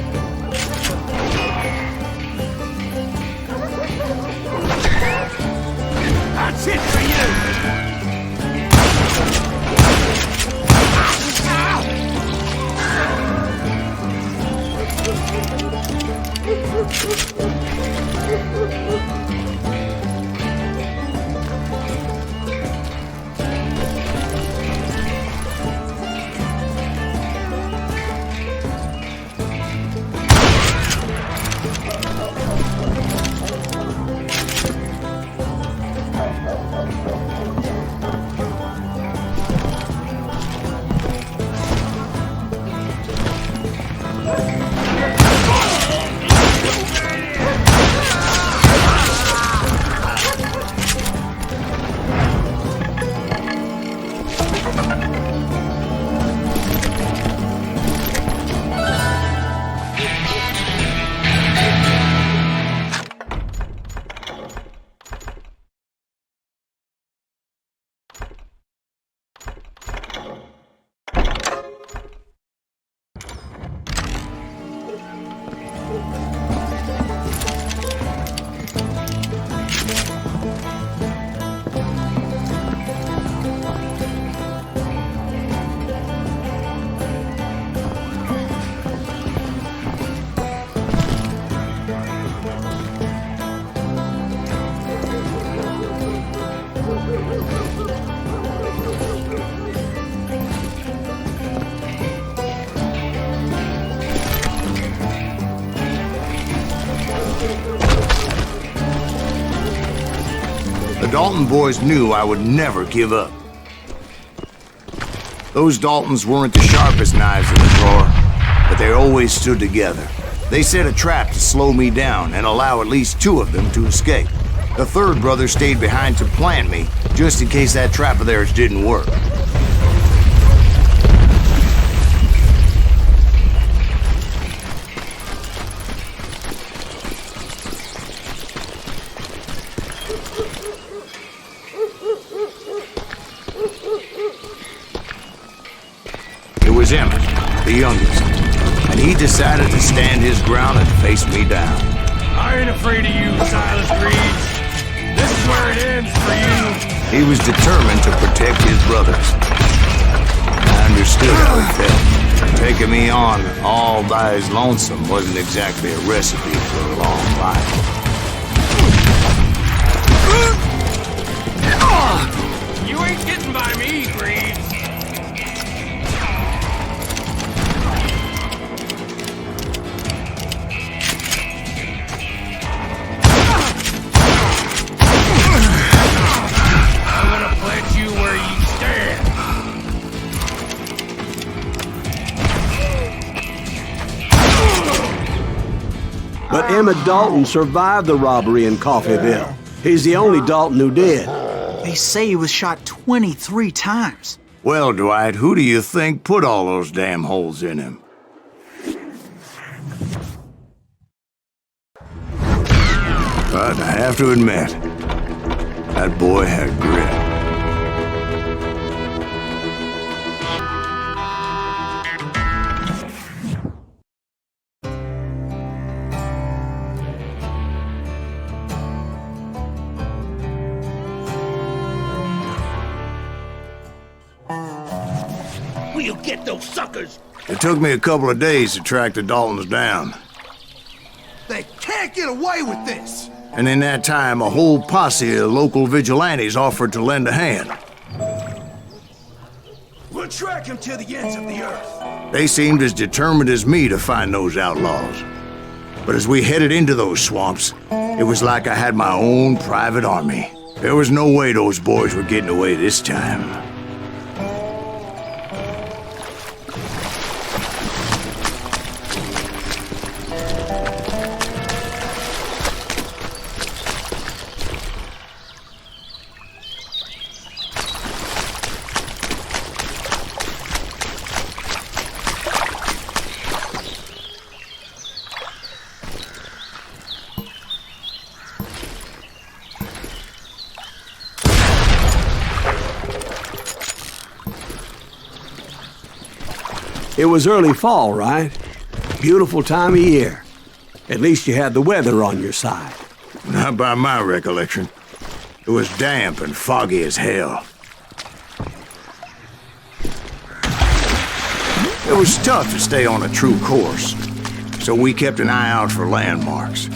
Dalton boys knew I would never give up. Those Daltons weren't the sharpest knives in the drawer, but they always stood together. They set a trap to slow me down and allow at least 2 of them to escape. The third brother stayed behind to plant me, just in case that trap of theirs didn't work. It was Emmett, the youngest, and he decided to stand his ground and face me down. I ain't afraid of you, Silas Reeves. This is where it ends for you. He was determined to protect his brothers. I understood how he felt. Taking me on all by his lonesome wasn't exactly a recipe for a long life. You ain't getting by me, Reeves. But Emmett Dalton survived the robbery in Coffeyville. He's the only Dalton who did. They say he was shot 23 times. Well, Dwight, who do you think put all those damn holes in him? But I have to admit, that boy had grit. We'll get those suckers! It took me a couple of days to track the Daltons down. They can't get away with this! And in that time, a whole posse of local vigilantes offered to lend a hand. We'll track him to the ends of the earth. They seemed as determined as me to find those outlaws. But as we headed into those swamps, it was like I had my own private army. There was no way those boys were getting away this time. It was early fall, right? Beautiful time of year. At least you had the weather on your side. Not by my recollection. It was damp and foggy as hell. It was tough to stay on a true course, so we kept an eye out for landmarks.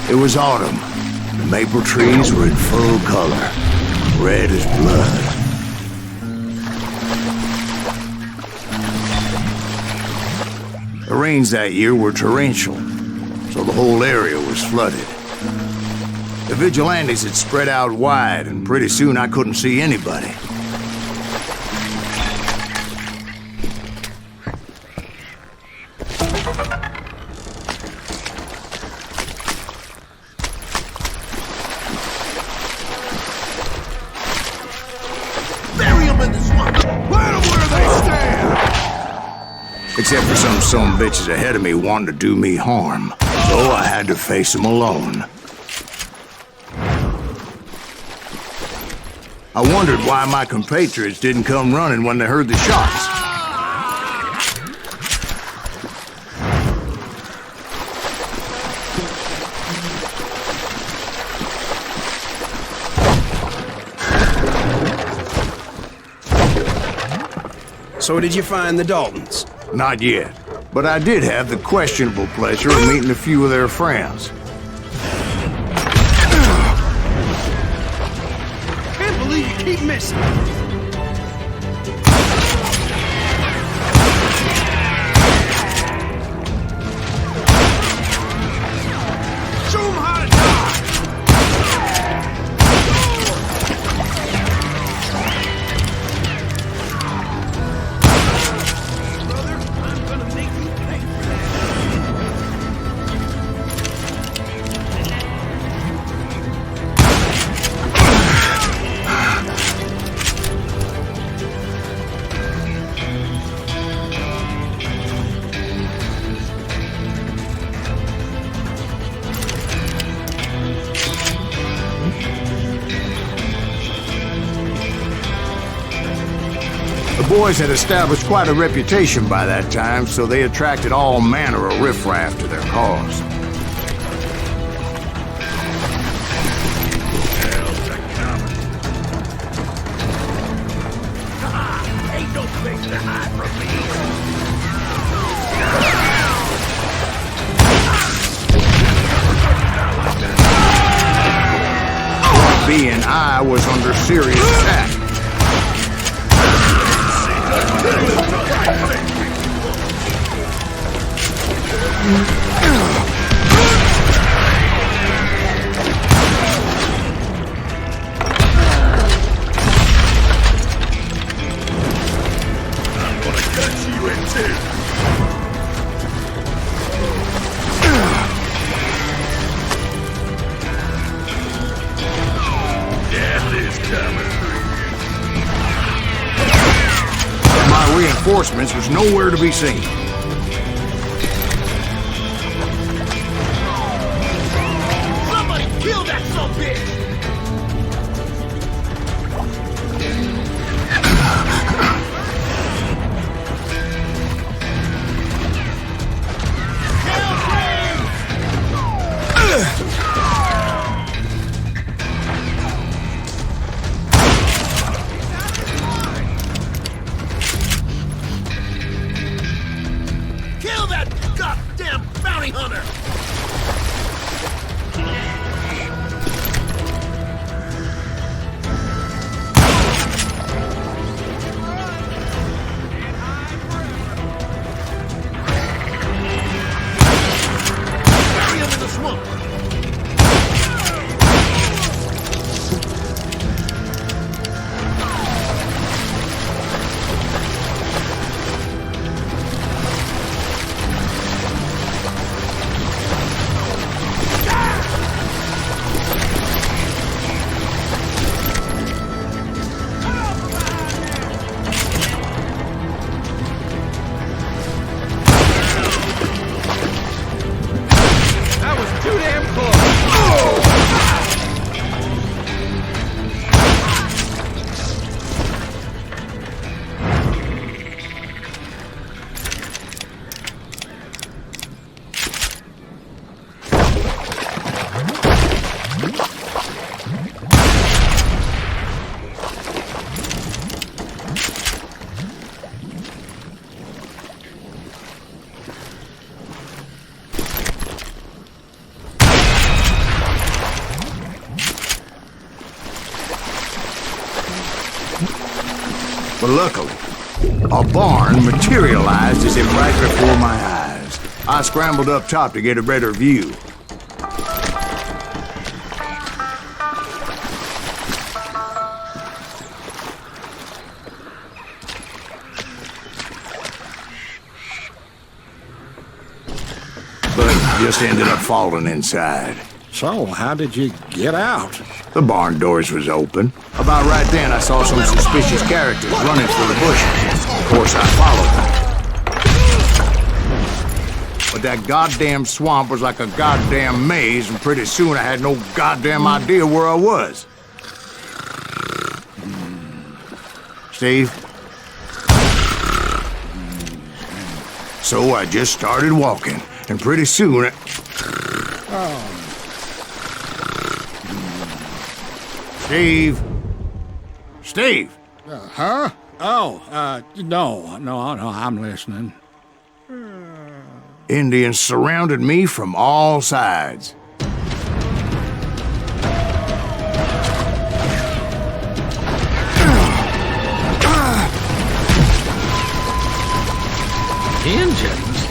It was autumn. The maple trees were in full color, red as blood. The rains that year were torrential, so the whole area was flooded. The vigilantes had spread out wide, and pretty soon I couldn't see anybody. Except for some sumbitches ahead of me wanting to do me harm. So I had to face them alone. I wondered why my compatriots didn't come running when they heard the shots. So did you find the Daltons? Not yet, but I did have the questionable pleasure of meeting a few of their friends. believe you keep missing. Show 'em how to die! Brother, I'm gonna make you pay for that. The boys had established quite a reputation by that time, so they attracted all manner of riffraff to their cause. Ain't no place to hide from B and I was under serious attack. My reinforcements was nowhere to be seen. Somebody kill that sumbitch! Kill that goddamn bounty hunter! Bury him in the swamp! That was too damn close! But luckily, a barn materialized as if right before my eyes. I scrambled up top to get a better view. But just ended up falling inside. So, how did you get out? The barn doors was open. About right then, I saw some suspicious characters running through the bushes. Of course, I followed them. But that goddamn swamp was like a goddamn maze, and pretty soon I had no goddamn idea where I was. Steve? So I just started walking, and pretty soon Steve? Steve! Huh? Oh, no, I'm listening. Indians surrounded me from all sides. Indians?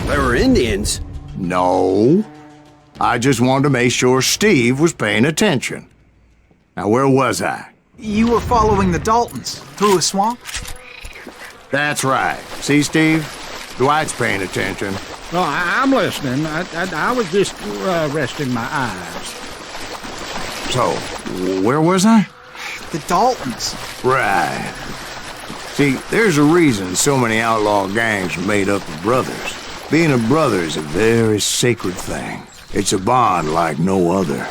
They were Indians. No. I just wanted to make sure Steve was paying attention. Now, where was I? You were following the Daltons through a swamp? That's right. See, Steve? Dwight's paying attention. No, I'm listening. I was just resting my eyes. So, where was I? The Daltons. Right. See, there's a reason so many outlaw gangs are made up of brothers. Being a brother is a very sacred thing. It's a bond like no other.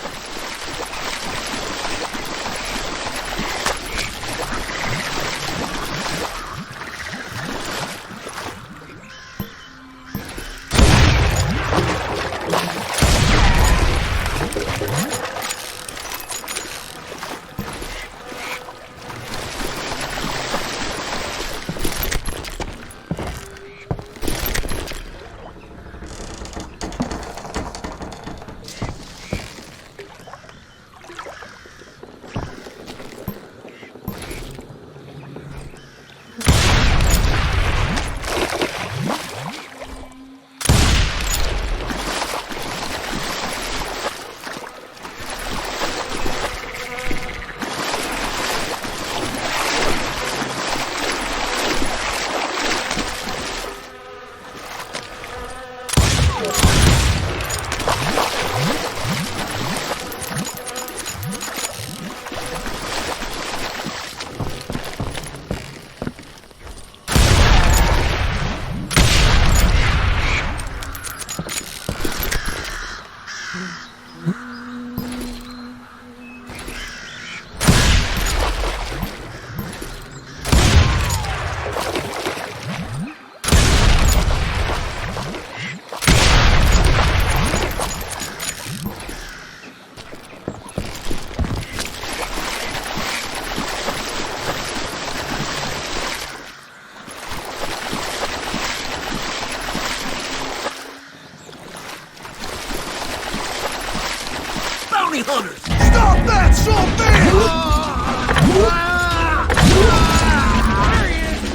Stop that,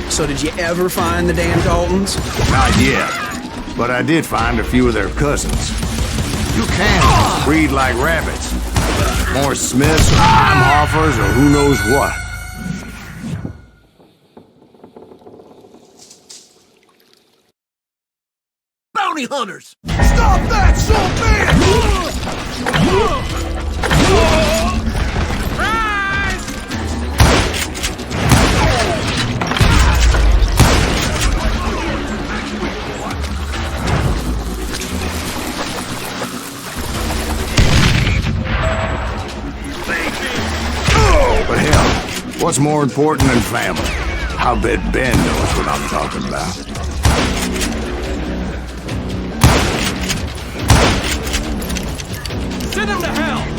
So did you ever find the damn Daltons? Not yet, but I did find a few of their cousins. You can breed like rabbits. More Smiths or Heimhoffers or who knows what. bounty hunters! Stop that, But hell, what's more important than family? I'll bet Ben knows what I'm talking about. Send him to hell!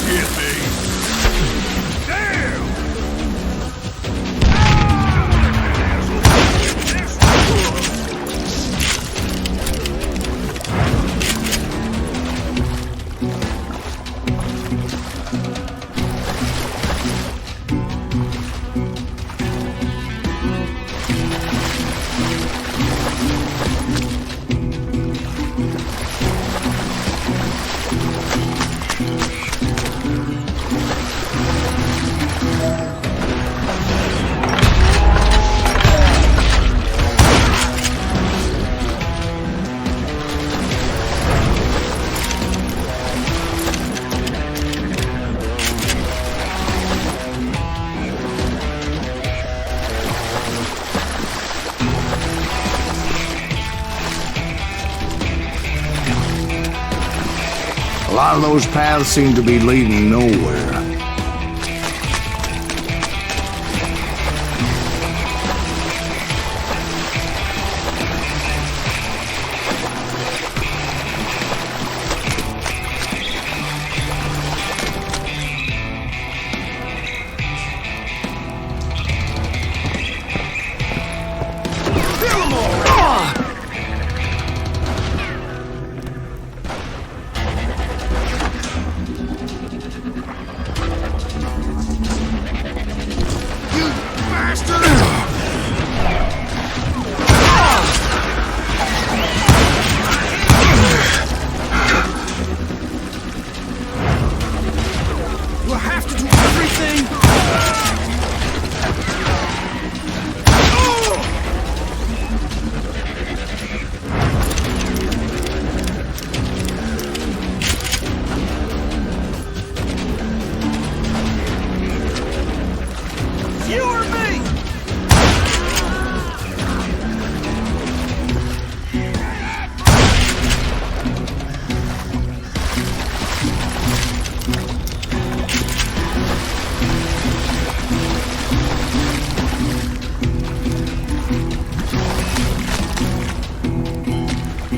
Hit me! Damn! A lot of those paths seem to be leading nowhere.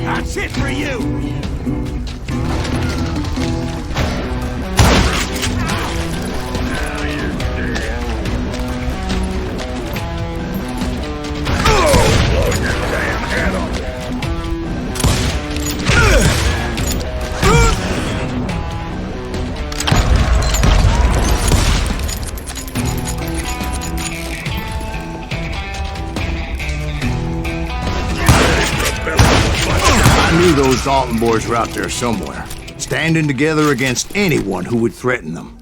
That's it for you! I knew those Dalton boys were out there somewhere, standing together against anyone who would threaten them.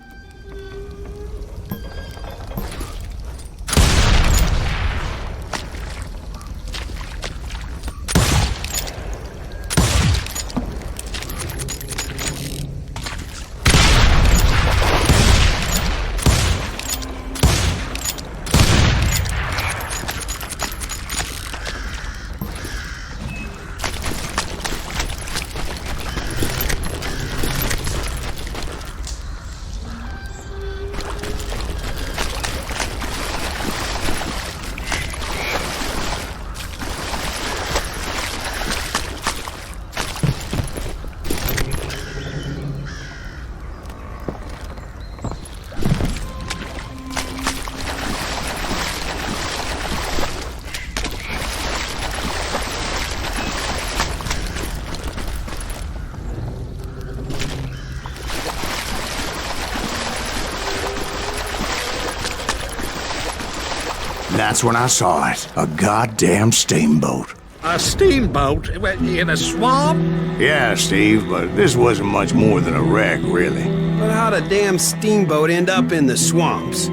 That's when I saw it. A goddamn steamboat. A steamboat in a swamp? Yeah, Steve, but this wasn't much more than a wreck, really. But how'd a damn steamboat end up in the swamps?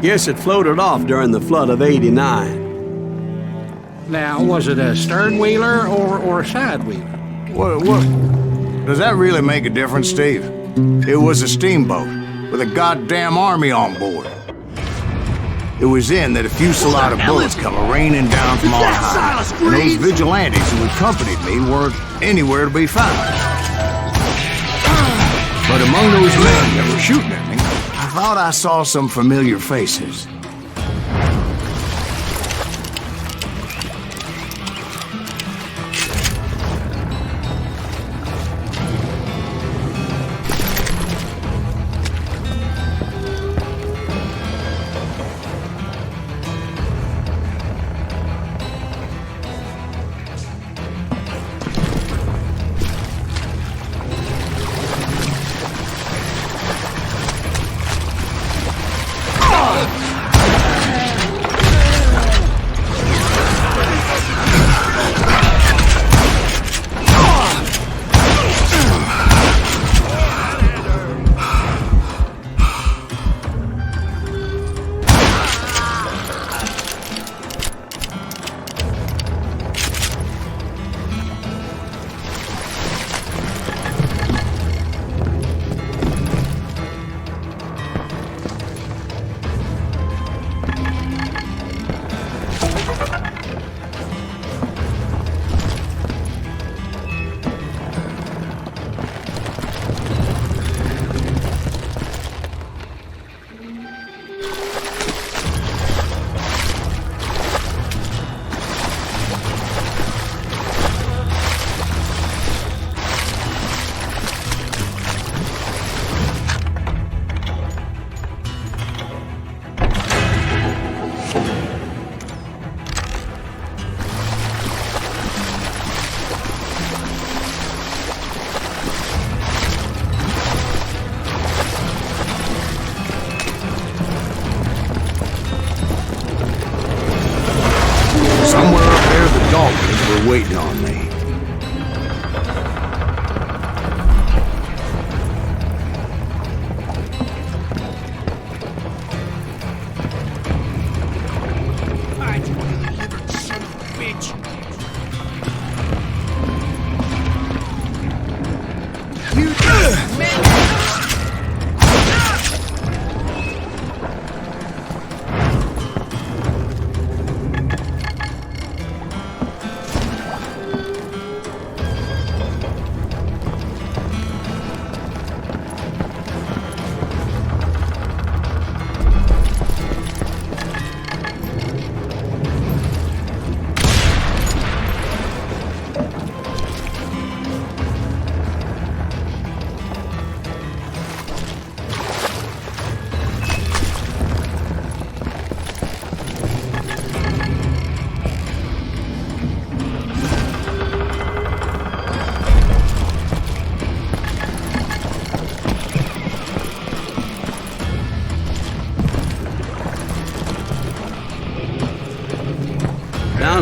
Guess it floated off during the flood of '89. Now, was it a stern wheeler or a side wheeler? What? Does that really make a difference, Steve? It was a steamboat with a goddamn army on board. It was then that a fusillade of bullets come raining down from on high, and those vigilantes who accompanied me weren't anywhere to be found. But among those men that were shooting at me, I thought I saw some familiar faces.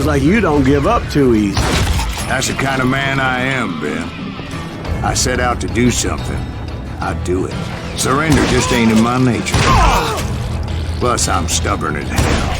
Sounds like you don't give up too easy. That's the kind of man I am, Ben. I set out to do something. I'd do it. Surrender just ain't in my nature. Plus, I'm stubborn as hell.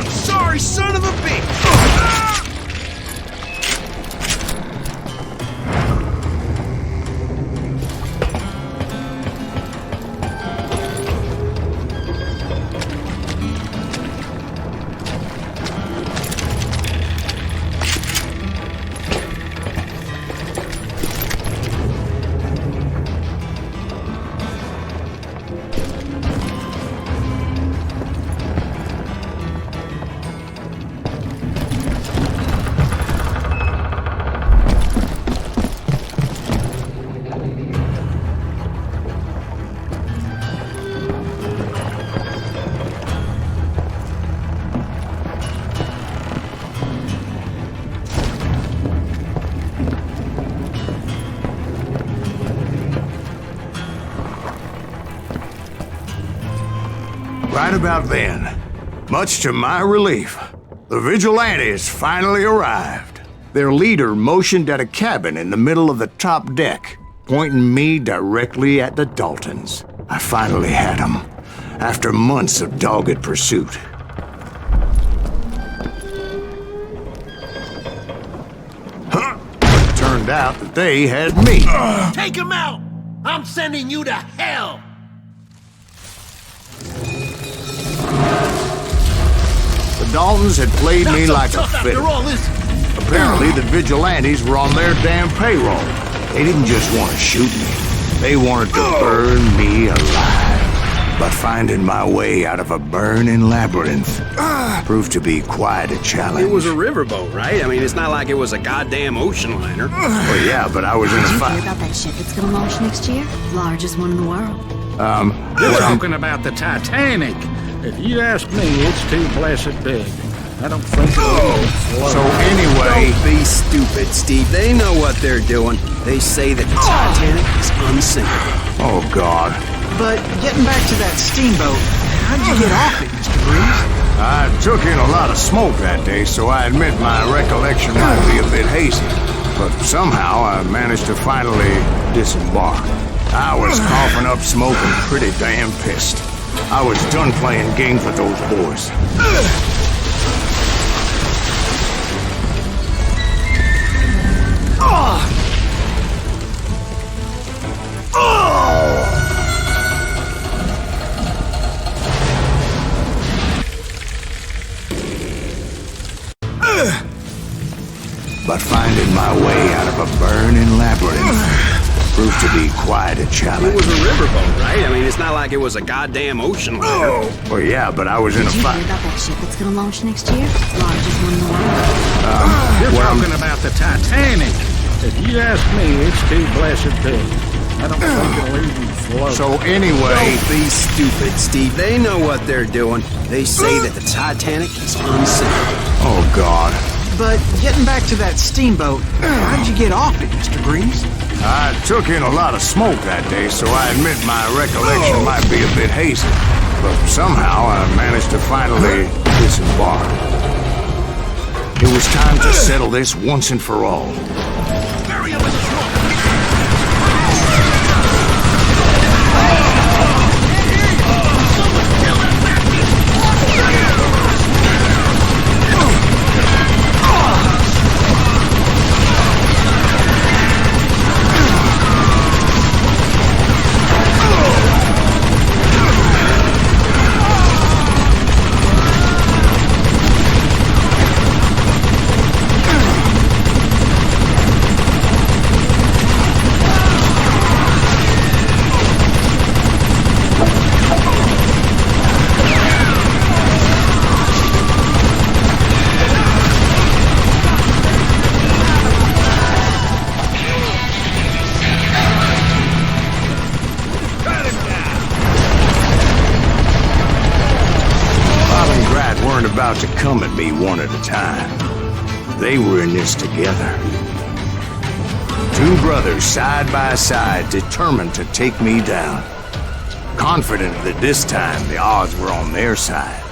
Sorry, son of a bitch! Right about then, much to my relief, the vigilantes finally arrived. Their leader motioned at a cabin in the middle of the top deck, pointing me directly at the Daltons. I finally had them, after months of dogged pursuit. But it turned out that they had me. Take him out! I'm sending you to hell! The Daltons had played me like a fiddle. After all this. Apparently, the vigilantes were on their damn payroll. They didn't just want to shoot me. They wanted to burn me alive. But finding my way out of a burning labyrinth proved to be quite a challenge. It was a riverboat, right? I mean, it's not like it was a goddamn ocean liner. Well, yeah, but I was in a Did you fight. hear about that ship that's gonna launch next year? Largest one in the world. You're talking about the Titanic. If you ask me, it's too blessed big. I don't think it'll even float. So anyway, Don't be stupid, Steve. They know what they're doing. They say that the Titanic is unsinkable. oh God. But getting back to that steamboat, how'd you get off it, Mr. Breeze? I took in a lot of smoke that day, so I admit my recollection might be a bit hazy. But somehow I managed to finally disembark. I was coughing up smoke and pretty damn pissed. I was done playing games with those boys. But finding my way out of a burning labyrinth proved to be quite a It challenge. was a riverboat, right? I mean, it's not like it was a goddamn ocean liner. Well, yeah, but I was in a Did you hear fight. about that ship that's gonna launch next year? Largest one in the world. You're Well, talking about the Titanic. If you ask me, it's too blessed big. I don't think it'll even float. So anyway, Don't be stupid, Steve. They know what they're doing. They say that the Titanic is unsinkable. oh God. But getting back to that steamboat, how'd you get off it, Mr. Breeze? I took in a lot of smoke that day, so I admit my recollection might be a bit hazy. But somehow I managed to finally disembark. It was time to settle this once and for all. Bury him in the swamp! weren't about to come at me one at a time. They were in this together. Two brothers side by side, determined to take me down. Confident that this time the odds were on their side.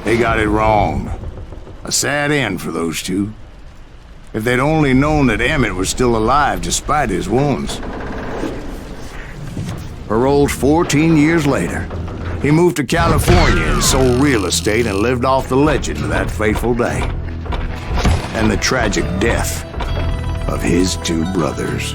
They got it wrong. A sad end for those two. If they'd only known that Emmett was still alive despite his wounds. Paroled 14 years later, he moved to California and sold real estate and lived off the legend of that fateful day. And the tragic death of his two brothers.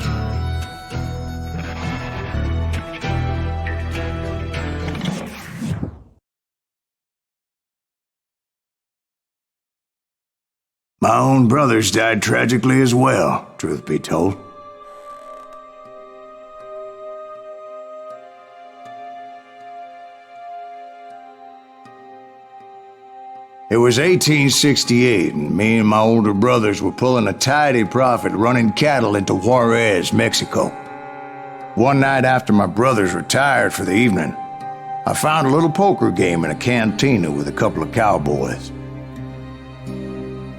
My own brothers died tragically as well, truth be told. It was 1868, and me and my older brothers were pulling a tidy profit running cattle into Juarez, Mexico. One night after my brothers retired for the evening, I found a little poker game in a cantina with a couple of cowboys.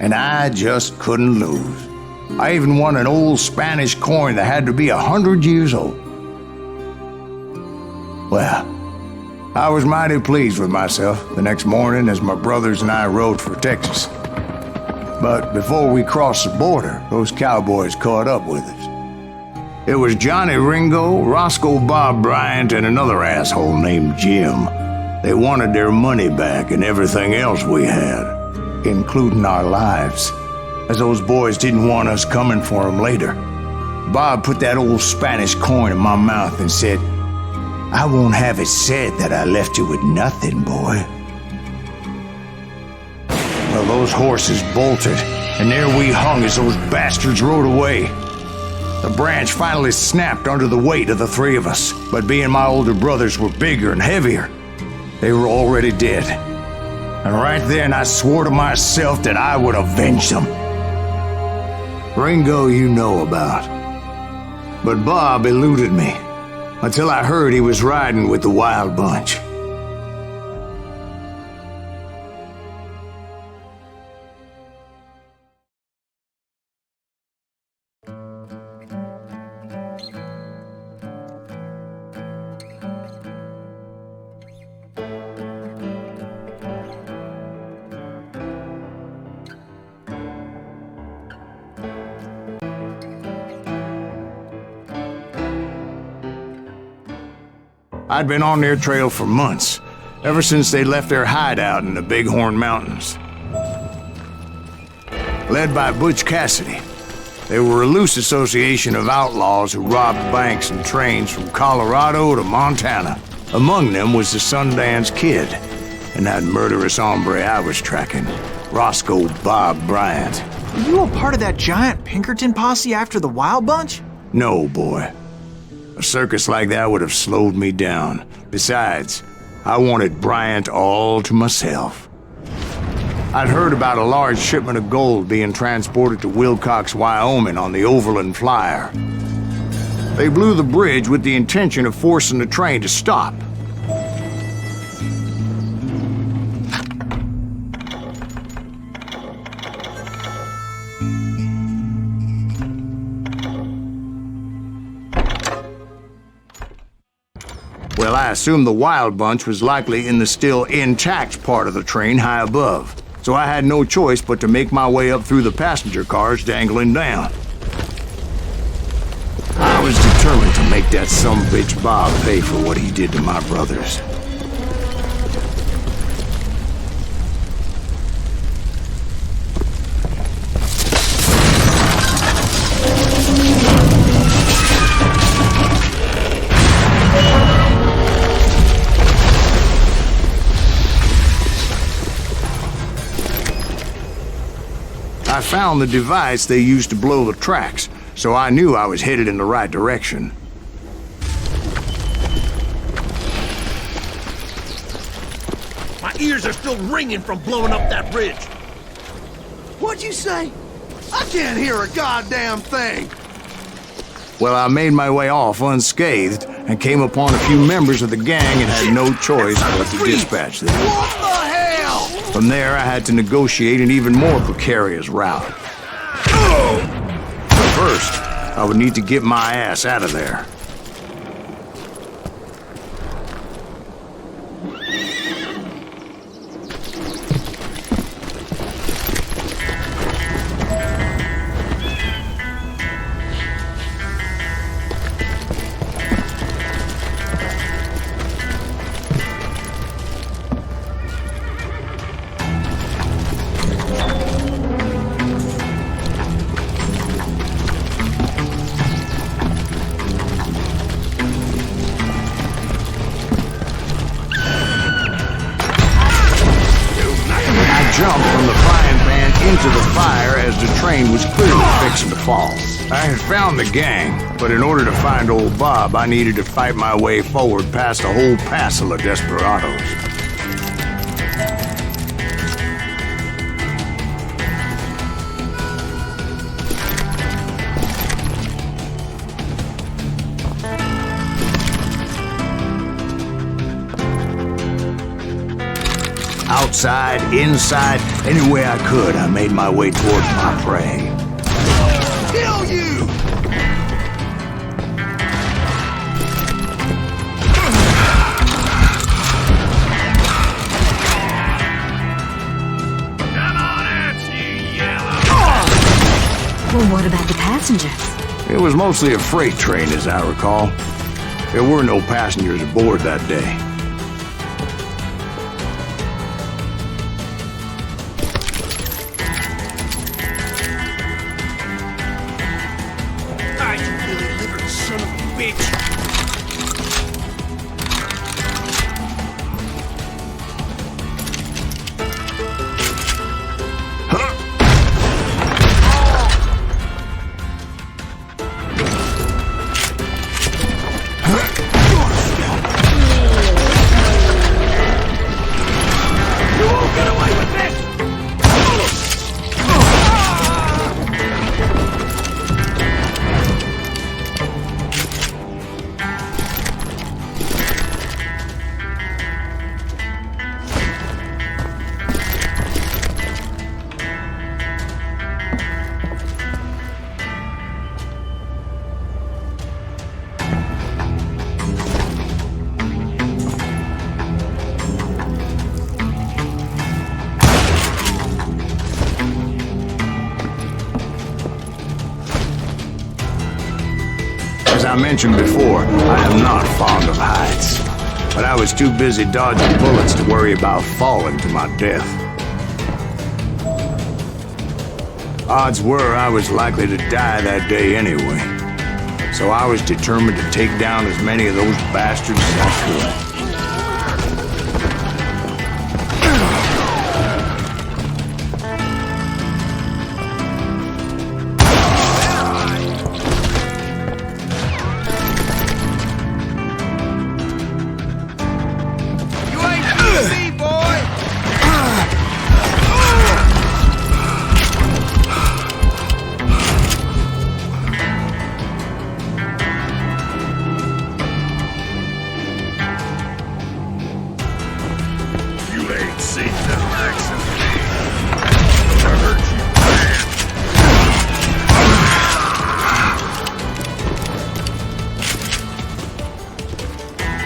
And I just couldn't lose. I even won an old Spanish coin that had to be 100 years old. Well, I was mighty pleased with myself the next morning as my brothers and I rode for Texas. But before we crossed the border, those cowboys caught up with us. It was Johnny Ringo, Roscoe Bob Bryant, and another asshole named Jim. They wanted their money back and everything else we had, including our lives, as those boys didn't want us coming for them later. Bob put that old Spanish coin in my mouth and said, "I won't have it said that I left you with nothing, boy." Well, those horses bolted, and there we hung as those bastards rode away. The branch finally snapped under the weight of the three of us, but being my older brothers were bigger and heavier, they were already dead. And right then I swore to myself that I would avenge them. Ringo you know about. But Bob eluded me until I heard he was riding with the Wild Bunch. I'd been on their trail for months, ever since they left their hideout in the Bighorn Mountains. Led by Butch Cassidy, they were a loose association of outlaws who robbed banks and trains from Colorado to Montana. Among them was the Sundance Kid, and that murderous hombre I was tracking, Roscoe Bob Bryant. Were you a part of that giant Pinkerton posse after the Wild Bunch? No, boy. A circus like that would have slowed me down. Besides, I wanted Bryant all to myself. I'd heard about a large shipment of gold being transported to Wilcox, Wyoming on the Overland Flyer. They blew the bridge with the intention of forcing the train to stop. Well, I assumed the Wild Bunch was likely in the still intact part of the train high above, so I had no choice but to make my way up through the passenger cars dangling down. I was determined to make that sumbitch Bob pay for what he did to my brothers. I found the device they used to blow the tracks, so I knew I was headed in the right direction. ears are still ringing from blowing up that bridge. What'd you say? I can't hear a goddamn thing. Well, I made my way off unscathed and came upon a few members of the gang and had no choice but to dispatch them. What the hell? From there, I had to negotiate an even more precarious route. But first, I would need to get my ass out of there. Jumped from the frying pan into the fire as the train was clearly fixing to fall. I had found the gang, but in order to find old Bob, I needed to fight my way forward past a whole passel of desperados. Outside, inside, anywhere I could, I made my way towards my prey. Kill you! Come on out, you yellow! Well, what about the passengers? It was mostly a freight train, as I recall. There were no passengers aboard that day. As I mentioned before, I am not fond of heights, but I was too busy dodging bullets to worry about falling to my death. Odds were I was likely to die that day anyway, so I was determined to take down as many of those bastards as I could.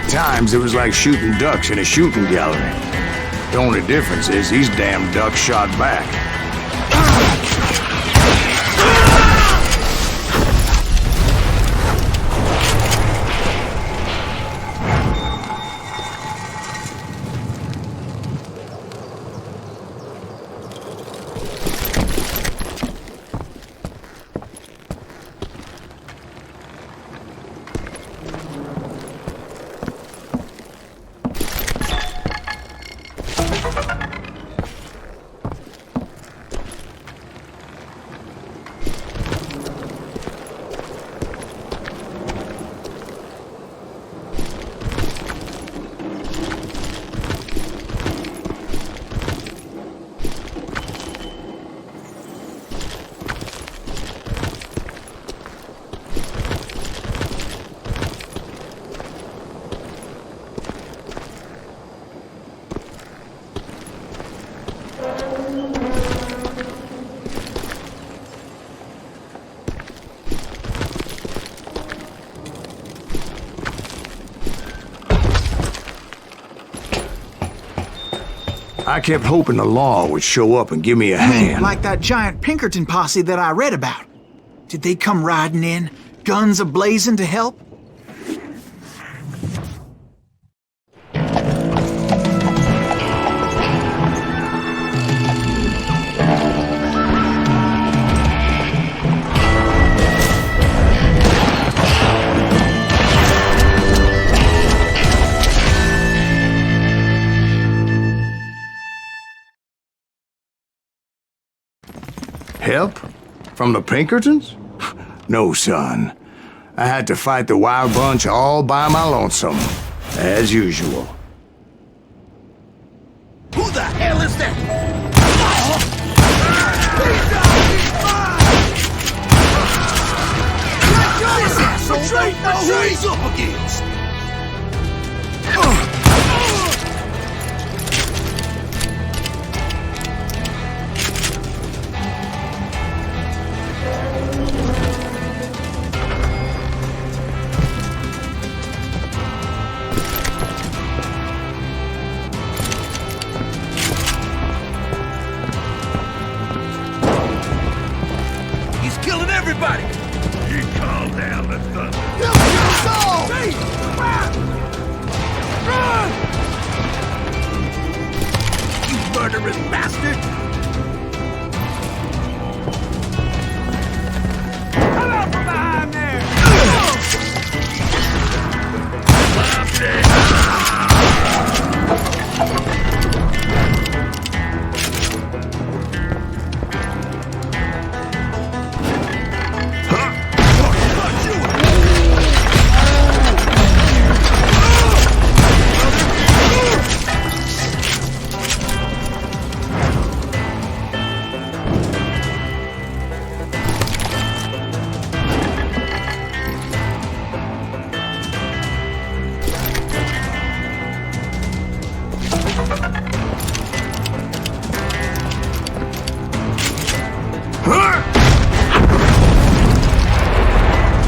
Times it was like shooting ducks in a shooting gallery. The only difference is these damn ducks shot back. I kept hoping the law would show up and give me a hand. Like that giant Pinkerton posse that I read about. Did they come riding in, guns a-blazing to help? Help? From the Pinkertons? No, son. I had to fight the wild bunch all by my lonesome, as usual. Who the hell is that? This asshole don't know who he's up against! Killing everybody! He called down the thunder. Run! You murderous bastard! Come out from behind there!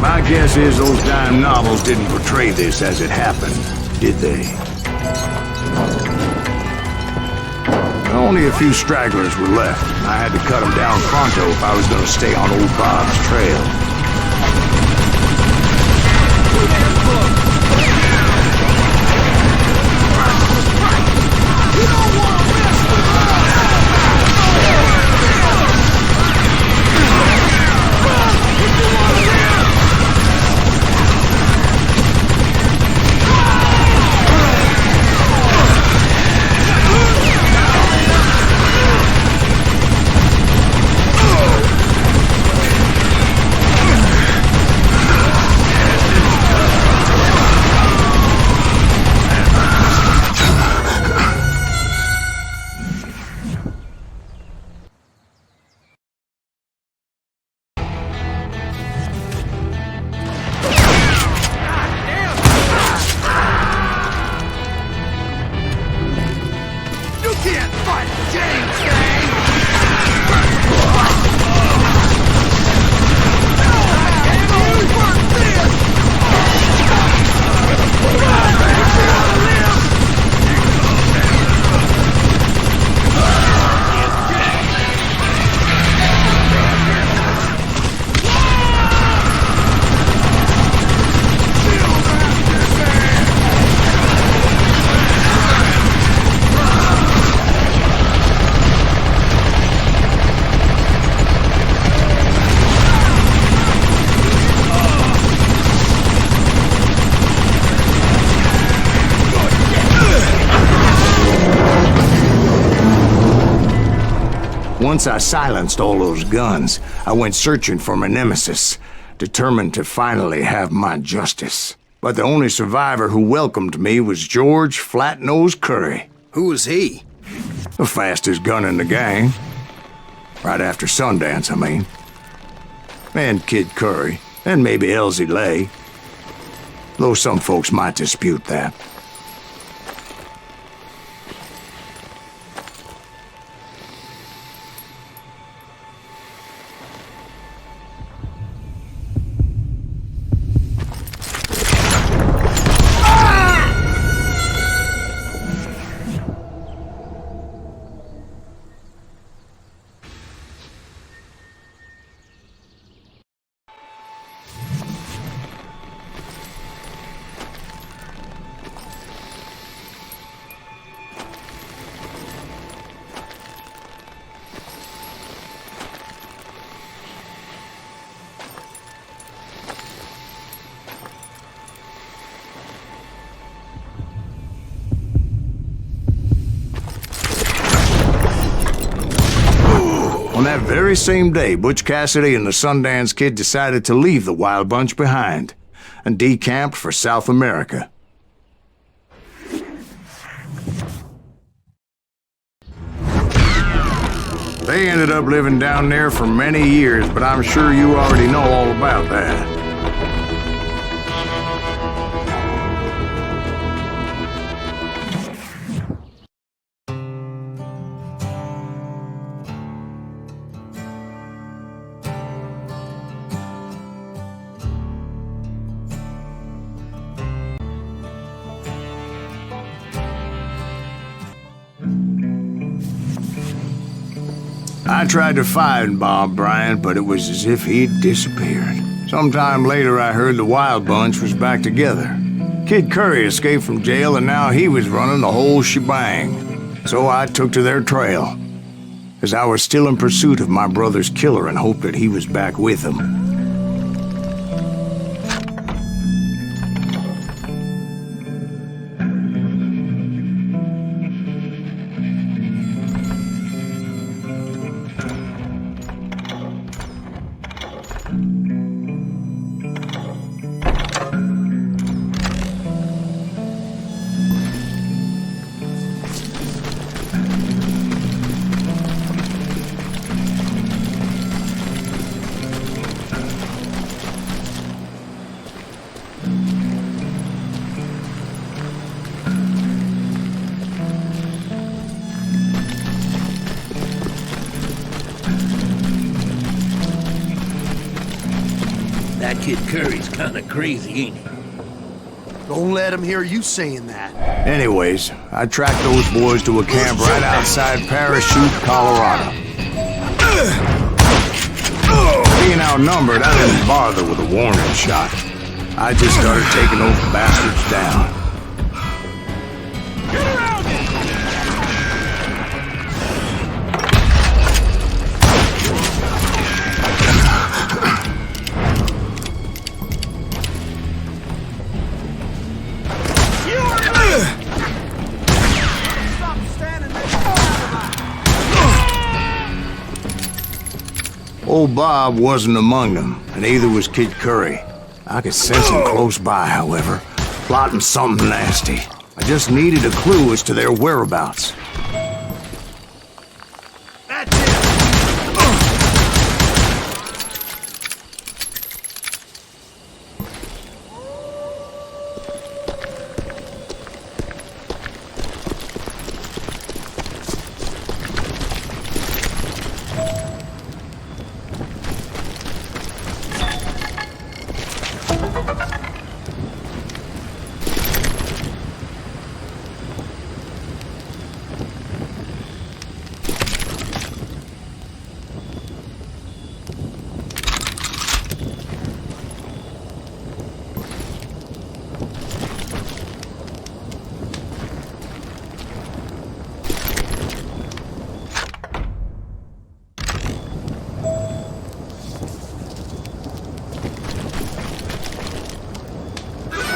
My guess is those dime novels didn't portray this as it happened, did they? Only a few stragglers were left. I had to cut them down pronto if I was going to stay on old Bob's trail. Once I silenced all those guns, I went searching for my nemesis, determined to finally have my justice. But the only survivor who welcomed me was George Flat-Nosed Curry. Who was he? The fastest gun in the gang. Right after Sundance, I mean. And Kid Curry, and maybe Elsie Lay. Though some folks might dispute that. that very same day, Butch Cassidy and the Sundance Kid decided to leave the Wild Bunch behind and decamped for South America. They ended up living down there for many years, but I'm sure you already know all about that. I tried to find Bob Bryant, but it was as if he'd disappeared. Sometime later, I heard the Wild Bunch was back together. Kid Curry escaped from jail, and now he was running the whole shebang. So I took to their trail, as I was still in pursuit of my brother's killer and hoped that he was back with him. That Kid Curry's kinda crazy, ain't he? Don't let him hear you saying that. Anyways, I tracked those boys to a camp right outside Parachute, Colorado. Being outnumbered, I didn't bother with a warning shot. I just started taking those bastards down. Old Bob wasn't among them, and neither was Kid Curry. I could sense him close by, however, plotting something nasty. I just needed a clue as to their whereabouts.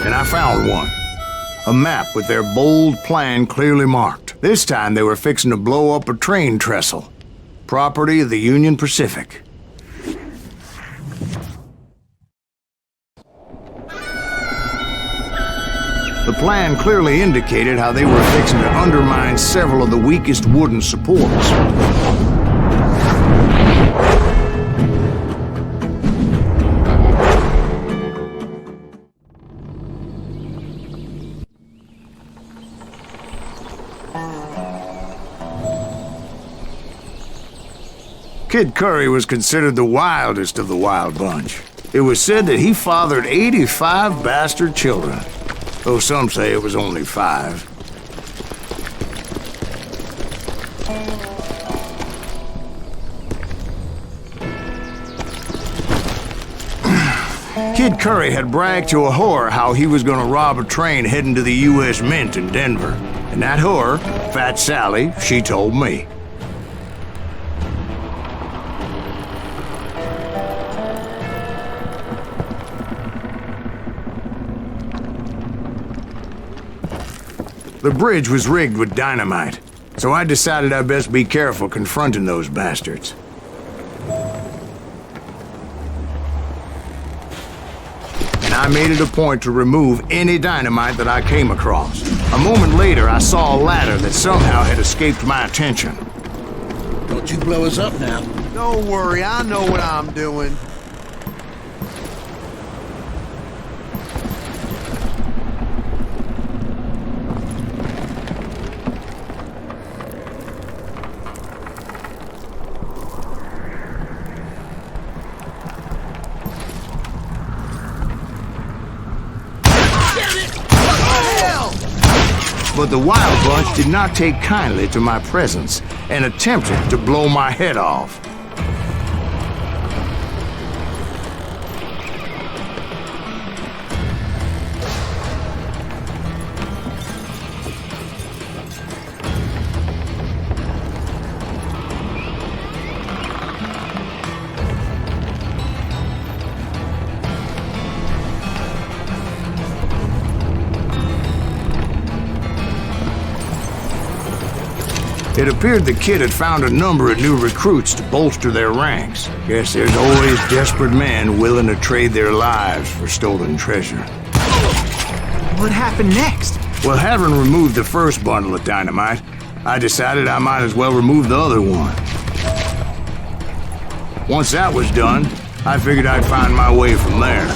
And I found one. A map with their bold plan clearly marked. This time they were fixing to blow up a train trestle. Property of the Union Pacific. The plan clearly indicated how they were fixing to undermine several of the weakest wooden supports. Kid Curry was considered the wildest of the Wild Bunch. It was said that he fathered 85 bastard children, though some say it was only 5. Kid Curry had bragged to a whore how he was gonna rob a train heading to the U.S. Mint in Denver. And that whore, Fat Sally, she told me. The bridge was rigged with dynamite, so I decided I'd best be careful confronting those bastards. made it a point to remove any dynamite that I came across. A moment later, I saw a ladder that somehow had escaped my attention. Don't you blow us up now. Don't worry, I know what I'm doing. But the Wild Bunch did not take kindly to my presence and attempted to blow my head off. It appeared the kid had found a number of new recruits to bolster their ranks. Guess there's always desperate men willing to trade their lives for stolen treasure. What happened next? Well, having removed the first bundle of dynamite, I decided I might as well remove the other one. Once that was done, I figured I'd find my way from there.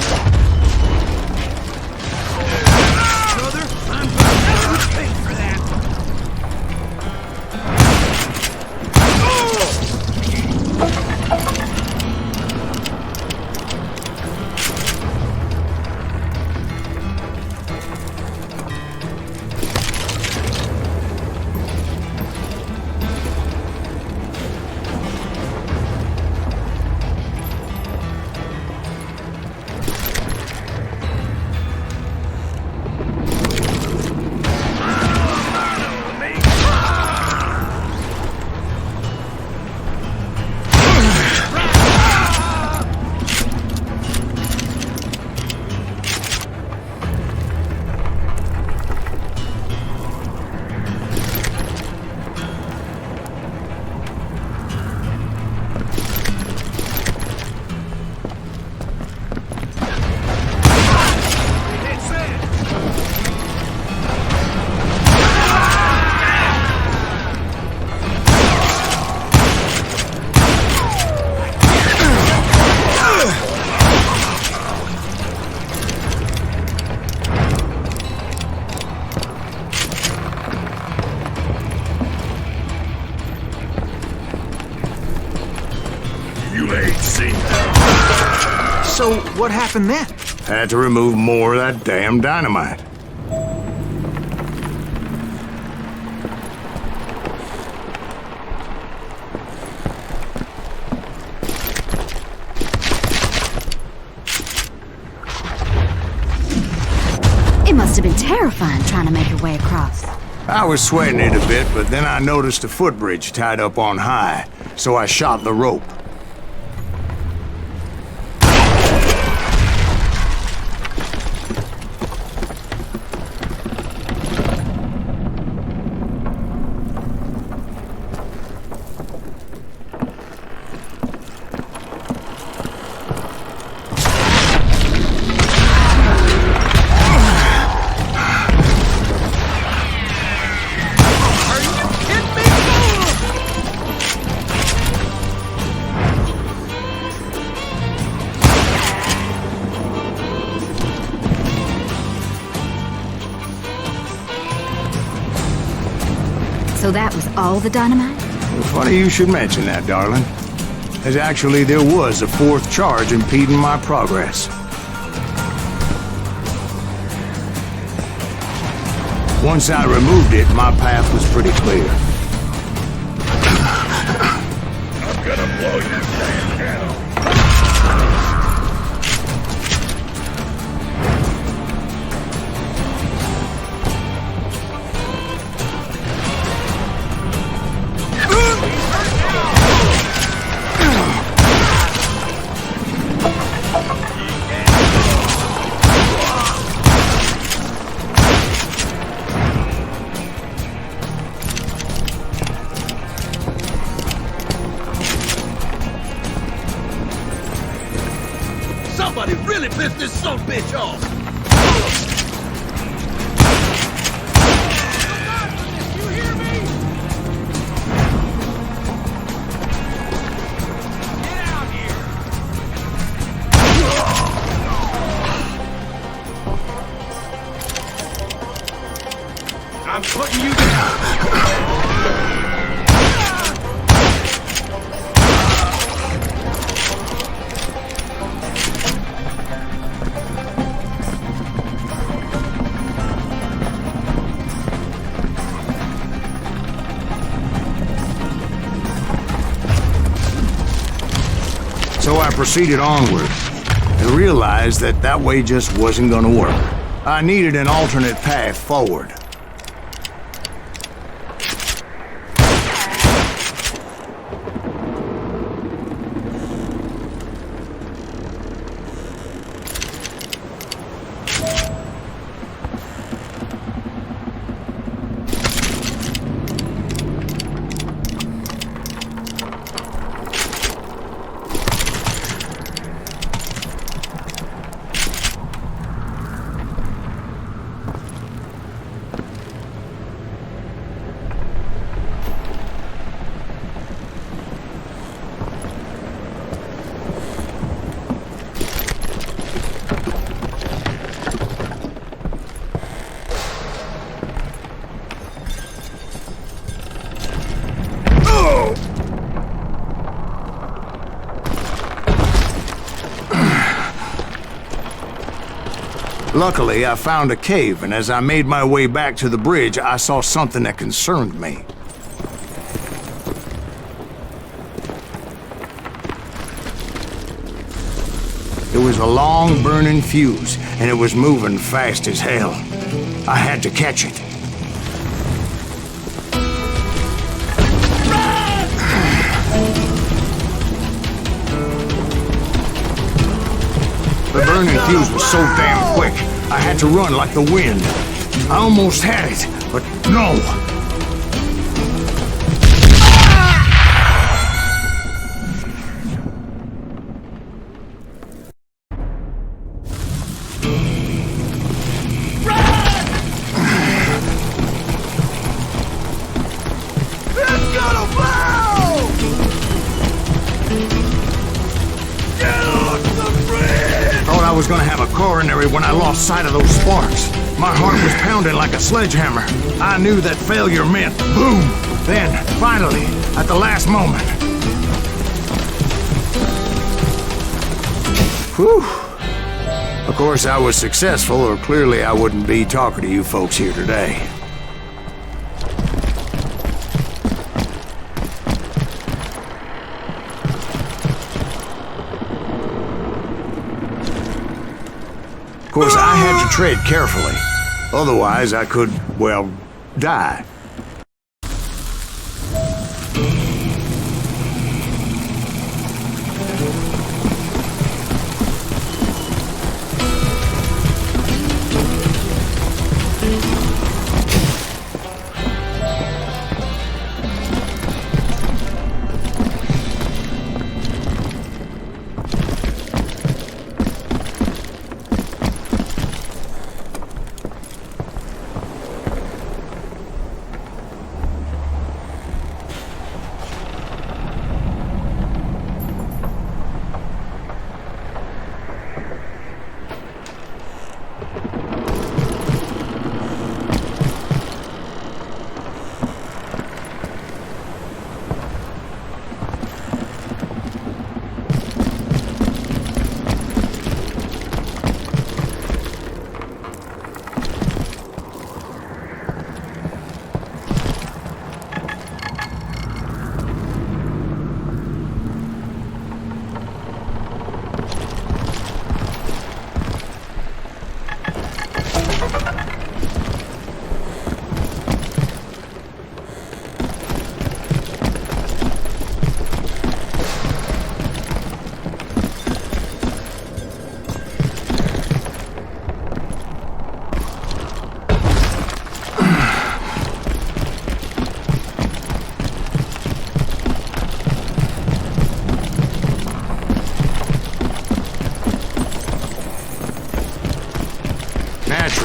So, what happened then? Had to remove more of that damn dynamite. It must have been terrifying trying to make your way across. I was sweating it a bit, but then I noticed a footbridge tied up on high, so I shot the rope. So that was all the dynamite? Funny you should mention that, darling. As actually, there was a fourth charge impeding my progress. Once I removed it, my path was pretty clear. I'm gonna blow you damn down. lift this son of a bitch off! You hear me? Get out here! I'm putting you down! So I proceeded onward and realized that that way just wasn't gonna work. I needed an alternate path forward. Luckily, I found a cave, and as I made my way back to the bridge, I saw something that concerned me. It was a long burning fuse, and it was moving fast as hell. I had to catch it. The burning fuse was so damn quick, I had to run like the wind. I almost had it, but no. I was gonna have a coronary when I lost sight of those sparks. My heart was pounding like a sledgehammer. I knew that failure meant boom. Then, finally, at the last moment. Whew. Of course, I was successful, or clearly I wouldn't be talking to you folks here today. Of course, I had to tread carefully. Otherwise, I could, well, die.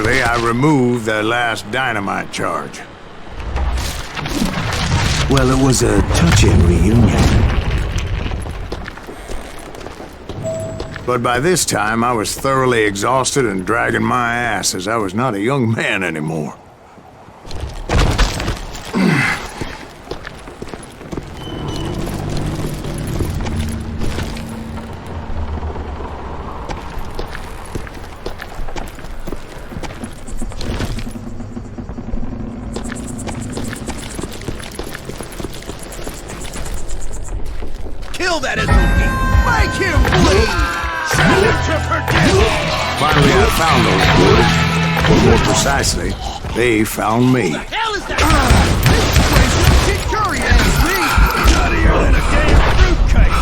Eventually, I removed the last dynamite charge. Well, it was a touching reunion. But by this time, I was thoroughly exhausted and dragging my ass as I was not a young man anymore. Kill that SOB! Make him bleed! Send him to perdition! Finally, I found those boys. Or more precisely, they found me. What the hell is that? This place is Kid Curry ass me! Nuttier than a damn fruitcake!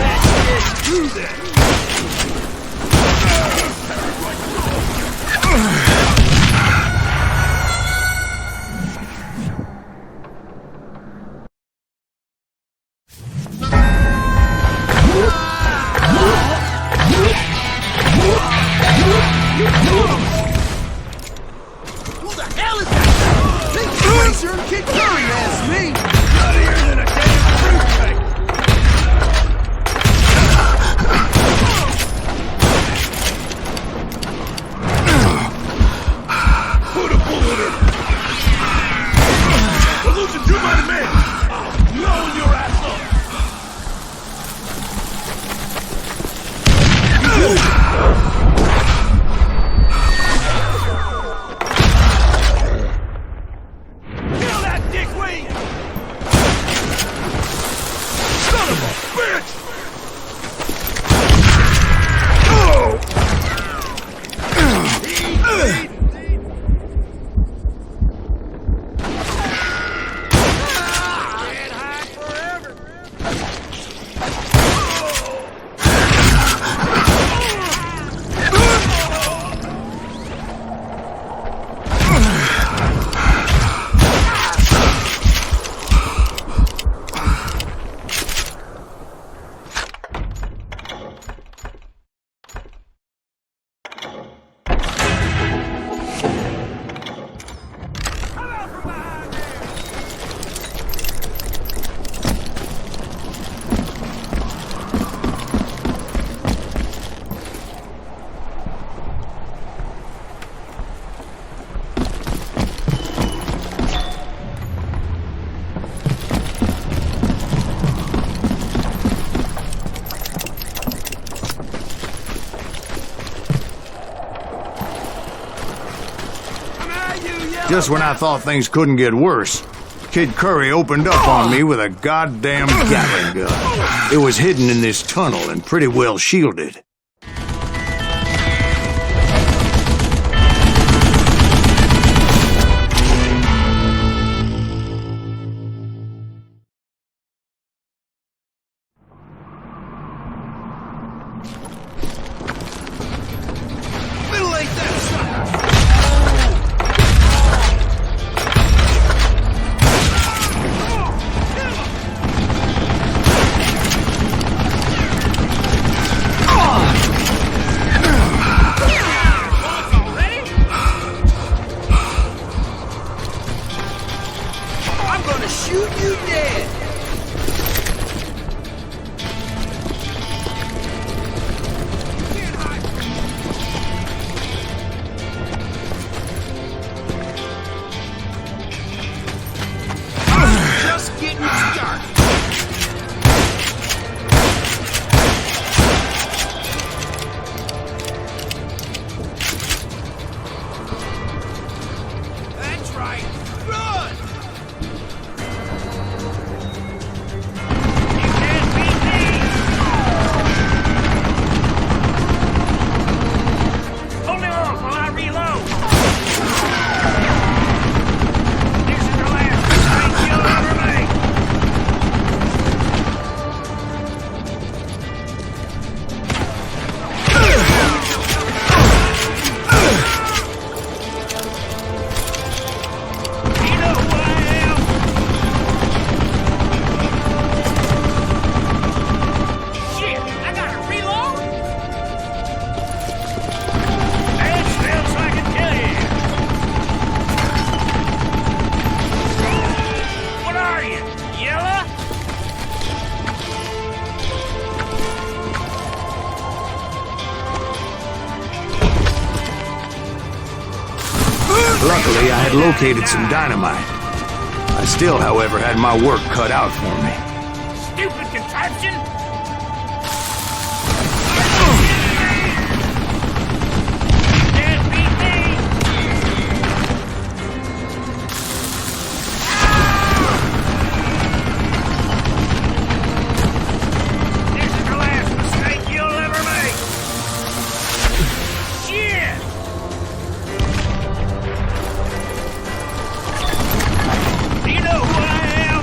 Let's get through that! Who the hell is that? Big Tracer and Kid Curry ass me! Nuttier than a damn fruitcake! Put a bullet in! We're losing too many men! Blowing your ass up! Kill that dickwing! Son of a bitch! Can't hide forever! Just when I thought things couldn't get worse, Kid Curry opened up on me with a goddamn Gatling gun. It was hidden in this tunnel and pretty well shielded. Middle-aged that sucker! Luckily, I had located some dynamite. I still, however, had my work cut out for me. Stupid contraption! Can't beat me! This is the last mistake you'll ever make! Shit! Do you know who I am?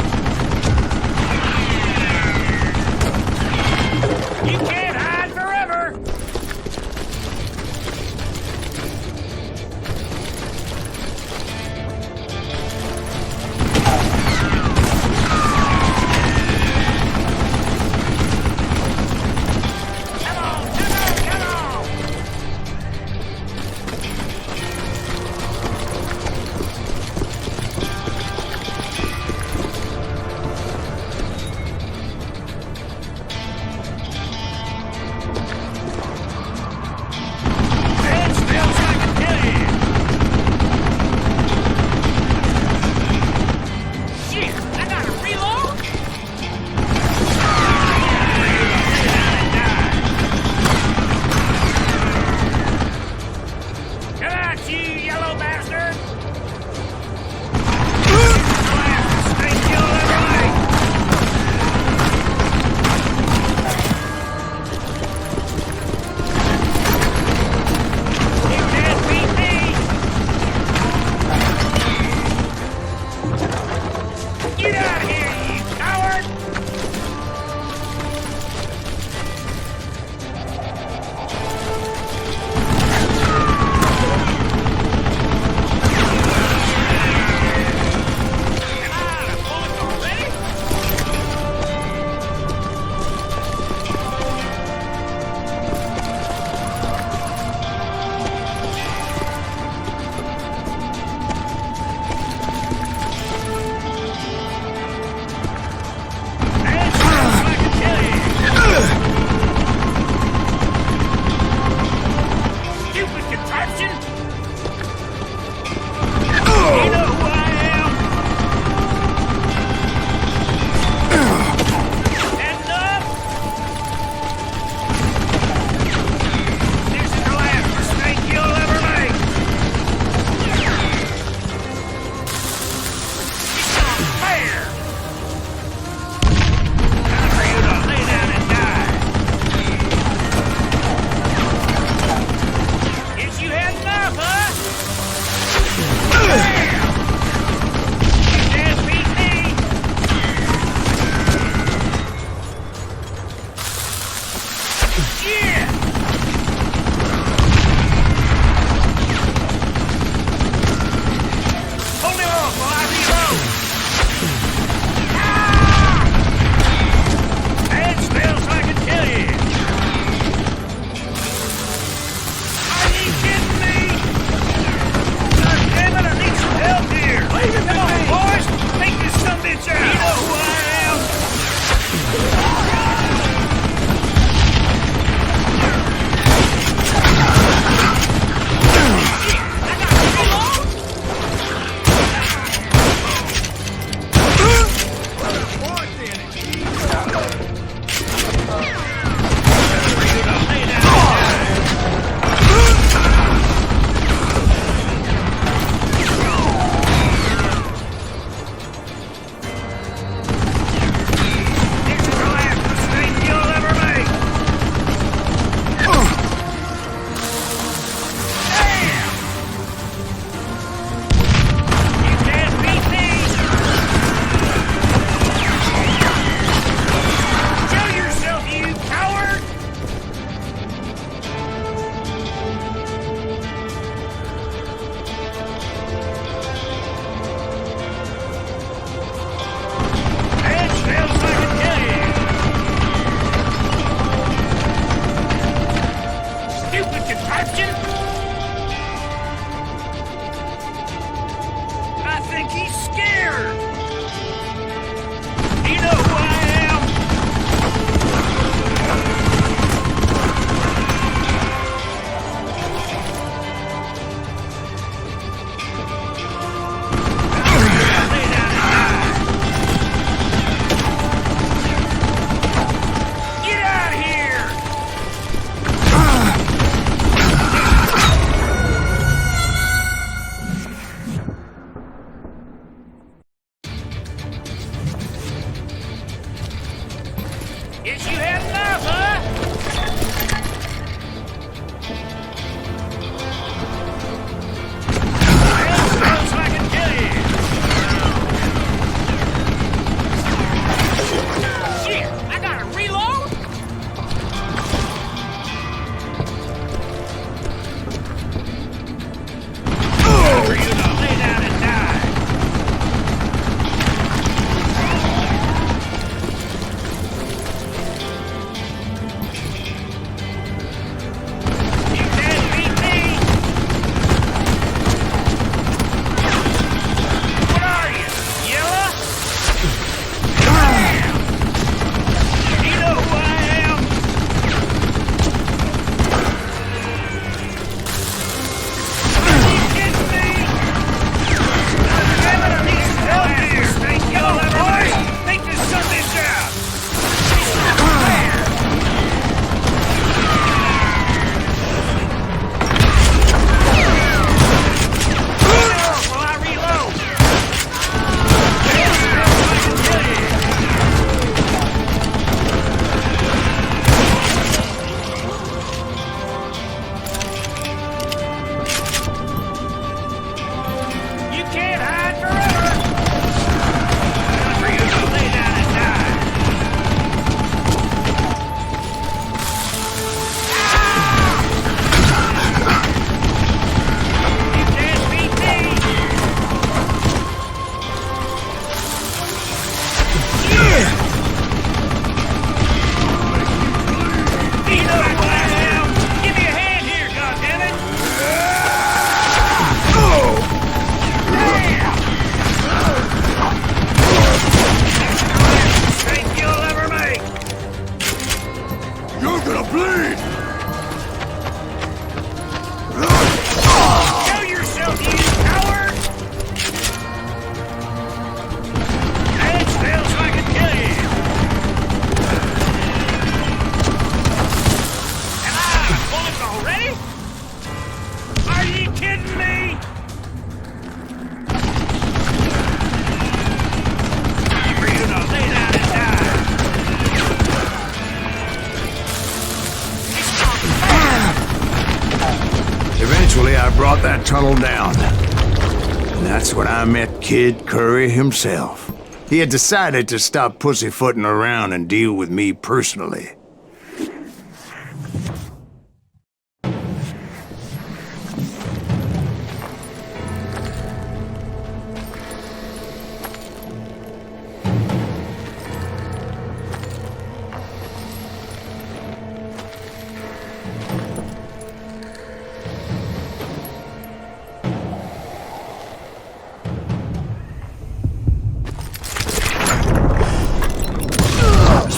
Eventually, I brought that tunnel down. And that's when I met Kid Curry himself. He had decided to stop pussyfooting around and deal with me personally.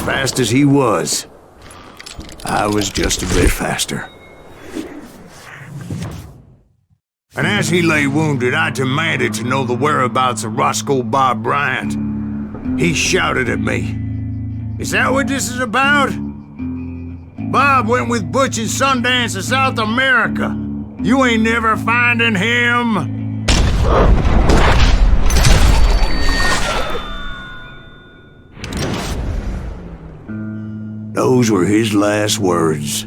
Fast as he was, I was just a bit faster. And as he lay wounded, I demanded to know the whereabouts of Roscoe Bob Bryant. He shouted at me, "Is that what this is about? Bob went with Butch and Sundance to South America. You ain't never finding him." Those were his last words.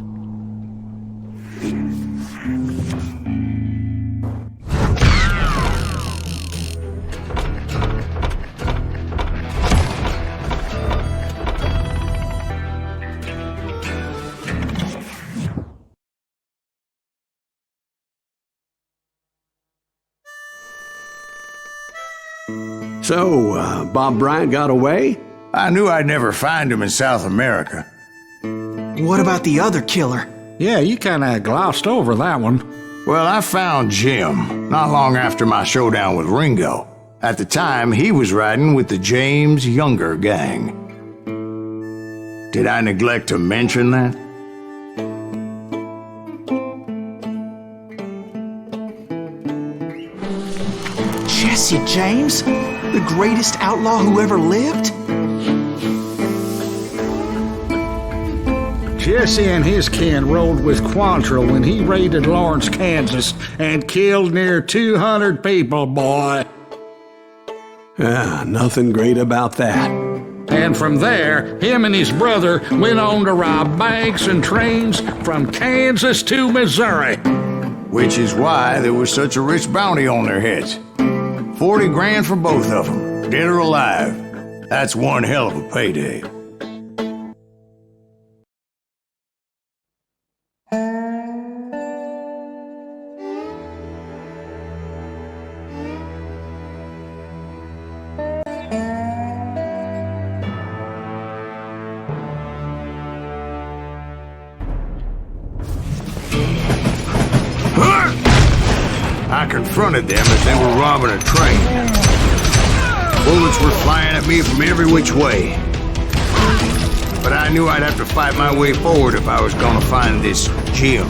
So, Bob Bryant got away? I knew I'd never find him in South America. What about the other killer? Yeah, you kinda glossed over that one. Well, I found Jim not long after my showdown with Ringo. At the time, he was riding with the James Younger gang. Did I neglect to mention that? Jesse James? The greatest outlaw who ever lived? Jesse and his kin rode with Quantrill when he raided Lawrence, Kansas, and killed near 200 people, boy. Nothing great about that. And from there, him and his brother went on to rob banks and trains from Kansas to Missouri. Which is why there was such a rich bounty on their heads. 40 grand for both of them, dead or alive. That's one hell of a payday. I confronted them as they were robbing a train. Bullets were flying at me from every which way. But I knew I'd have to fight my way forward if I was gonna find this Jim.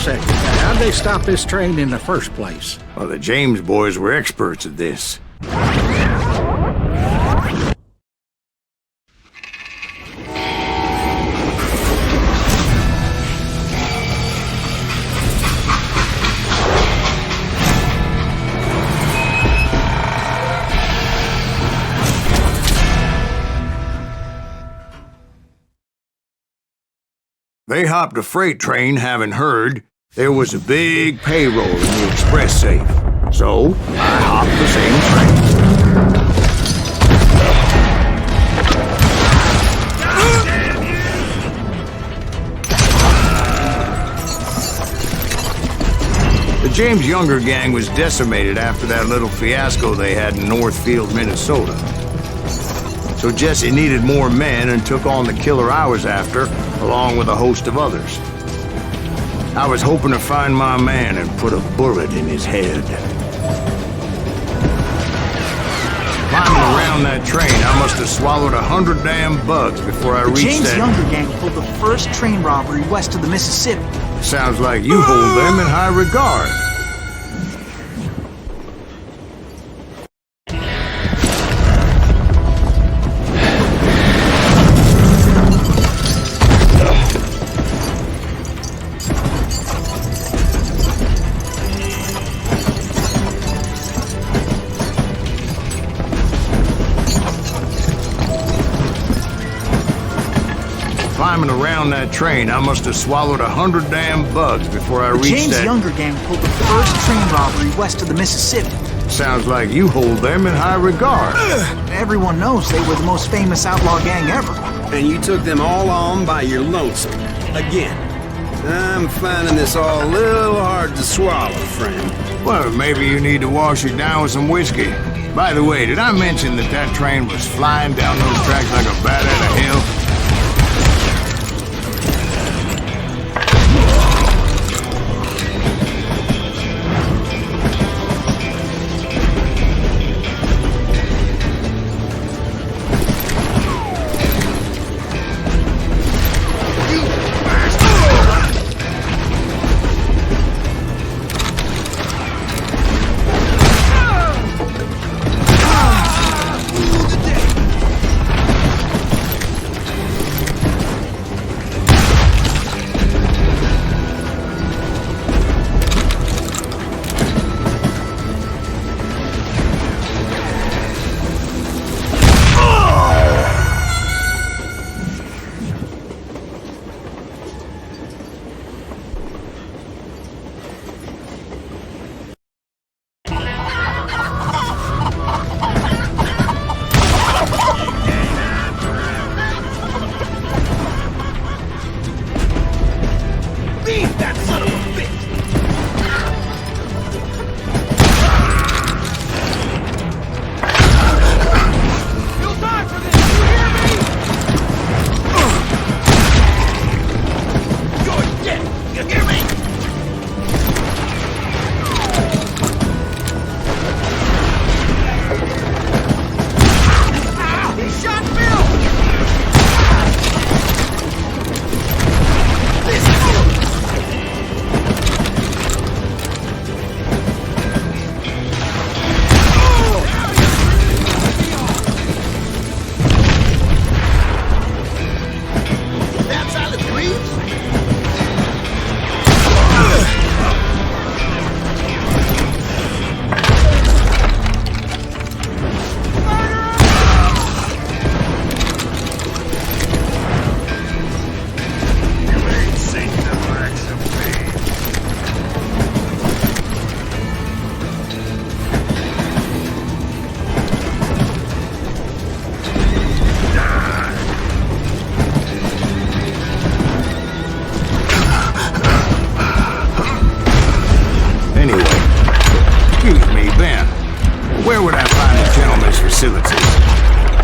second. How'd they stop this train in the first place? Well, the James boys were experts at this. They hopped a freight train having heard there was a big payroll in the express safe. So, I hopped the same train. The James Younger gang was decimated after that little fiasco they had in Northfield, Minnesota. So Jesse needed more men and took on the killer I was after, along with a host of others. I was hoping to find my man and put a bullet in his head. Climbing around that train, I must have swallowed 100 damn bugs before I reached James that... Younger gang pulled the first train robbery west of the Mississippi. Sounds like you hold them in high regard. Climbing around that train, I must have swallowed 100 damn bugs before I reached James that... Younger gang pulled the first train robbery west of the Mississippi. Sounds like you hold them in high regard. Everyone knows they were the most famous outlaw gang ever. And you took them all on by your lonesome. Again. I'm finding this all a little hard to swallow, friend. Well, maybe you need to wash it down with some whiskey. By the way, did I mention that that train was flying down those tracks like a bat out of hell?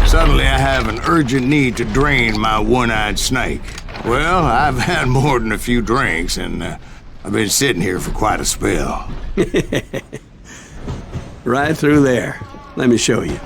Suddenly I have an urgent need to drain my one-eyed snake. Well, I've had more than a few drinks, and I've been sitting here for quite a spell. Right through there. Let me show you.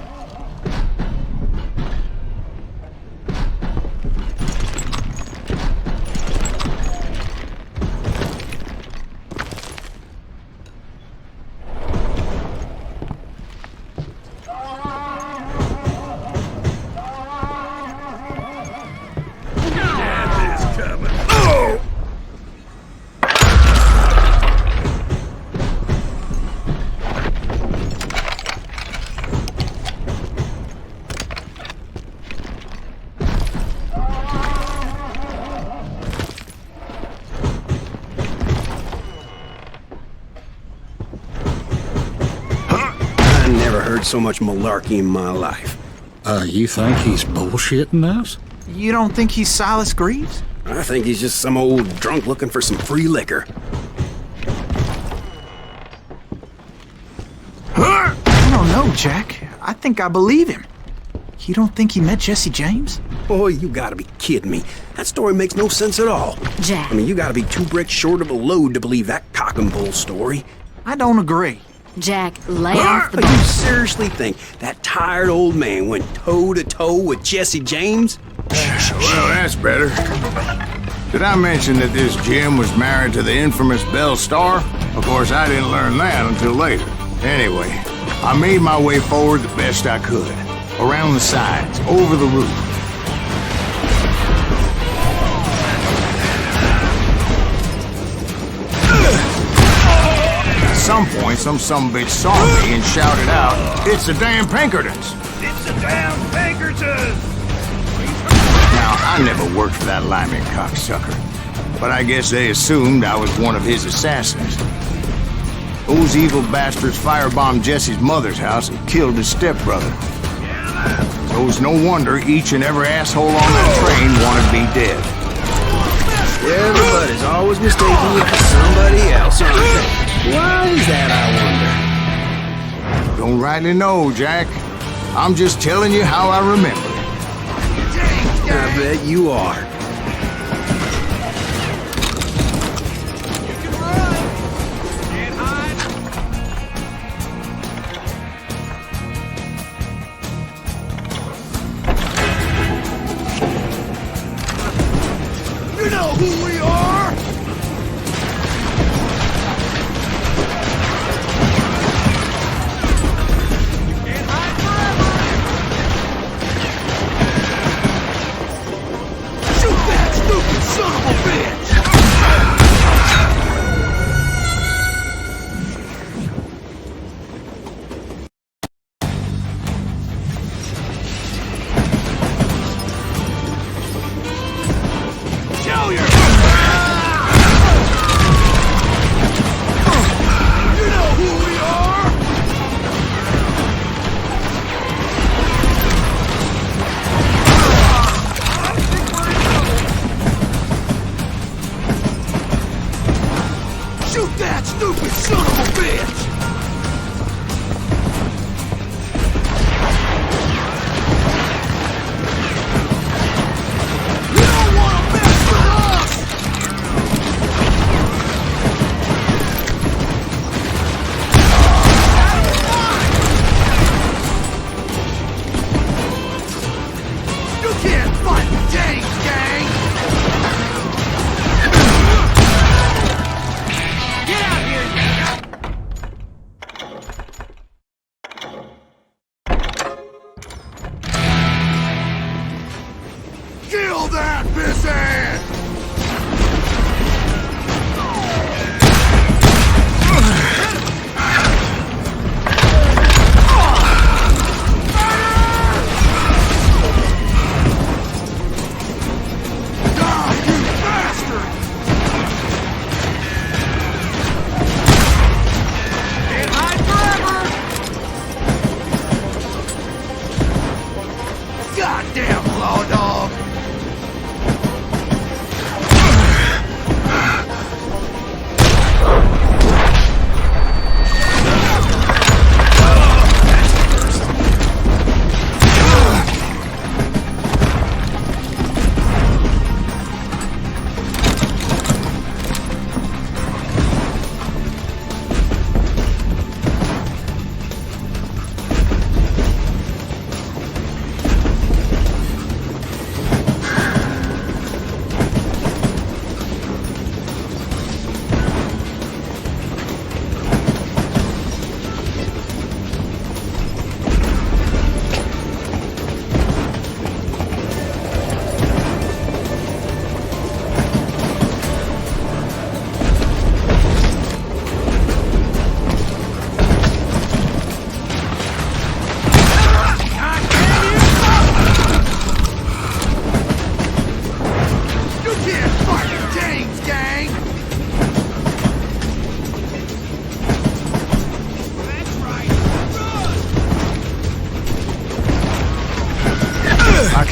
heard so much malarkey in my life. You think he's bullshitting us? You don't think he's Silas Greaves? I think he's just some old drunk looking for some free liquor. I don't know, Jack. I think I believe him. You don't think he met Jesse James? Boy, you gotta be kidding me. That story makes no sense at all. Jack. I mean, you gotta be 2 bricks short of a load to believe that cock and bull story. I don't agree. Jack, lay off the You bull. seriously think that tired old man went toe-to-toe with Jesse James? Well, that's better. Did I mention that this Jim was married to the infamous Belle Starr? Of course, I didn't learn that until later. Anyway, I made my way forward the best I could. Around the sides, over the roof. At some point, some sumbitch saw me and shouted out, "It's the damn Pinkertons!" It's the damn Pinkertons! Now, I never worked for that limey cocksucker, but I guess they assumed I was one of his assassins. Those evil bastards firebombed Jesse's mother's house and killed his stepbrother. So it's no wonder each and every asshole on that train wanted me dead. Everybody's always mistaking you for somebody else, aren't they? Why is that, I wonder? Don't rightly know, Jack. I'm just telling you how I remember it. I bet you are. You know who we are? You can't hide forever! Shoot that stupid son of a bitch! Show your... You know who we are? Shoot that stupid son of a bitch! You don't want to mess with us! You can't fight the James gang! Get out here, you... Kill that pissant! Die, you bastard! Can't hide forever! Goddamn law dog!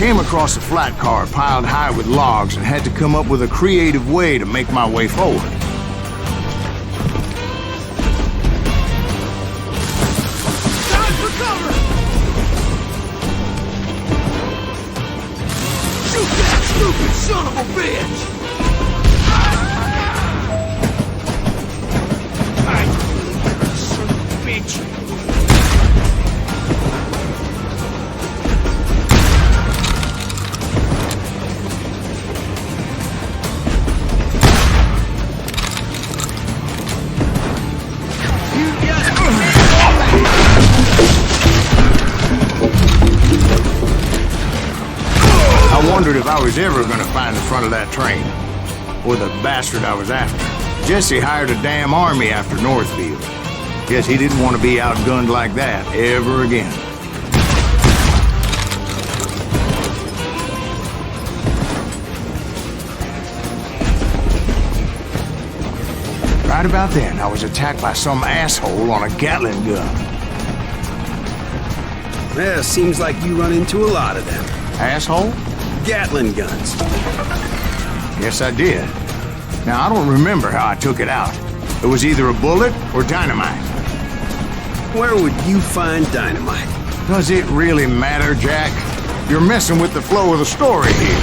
came across a flat car piled high with logs and had to come up with a creative way to make my way forward. Time for cover! Shoot that stupid son of a bitch! Son of a bitch! I wondered if I was ever gonna find the front of that train, or the bastard I was after. Jesse hired a damn army after Northfield. Guess he didn't want to be outgunned like that ever again. Right about then, I was attacked by some asshole on a Gatling gun. Yeah, seems like you run into a lot of them. Asshole? Gatling guns. Yes, I did. Now, I don't remember how I took it out. It was either a bullet or dynamite. Where would you find dynamite? Does it really matter, Jack? You're messing with the flow of the story here.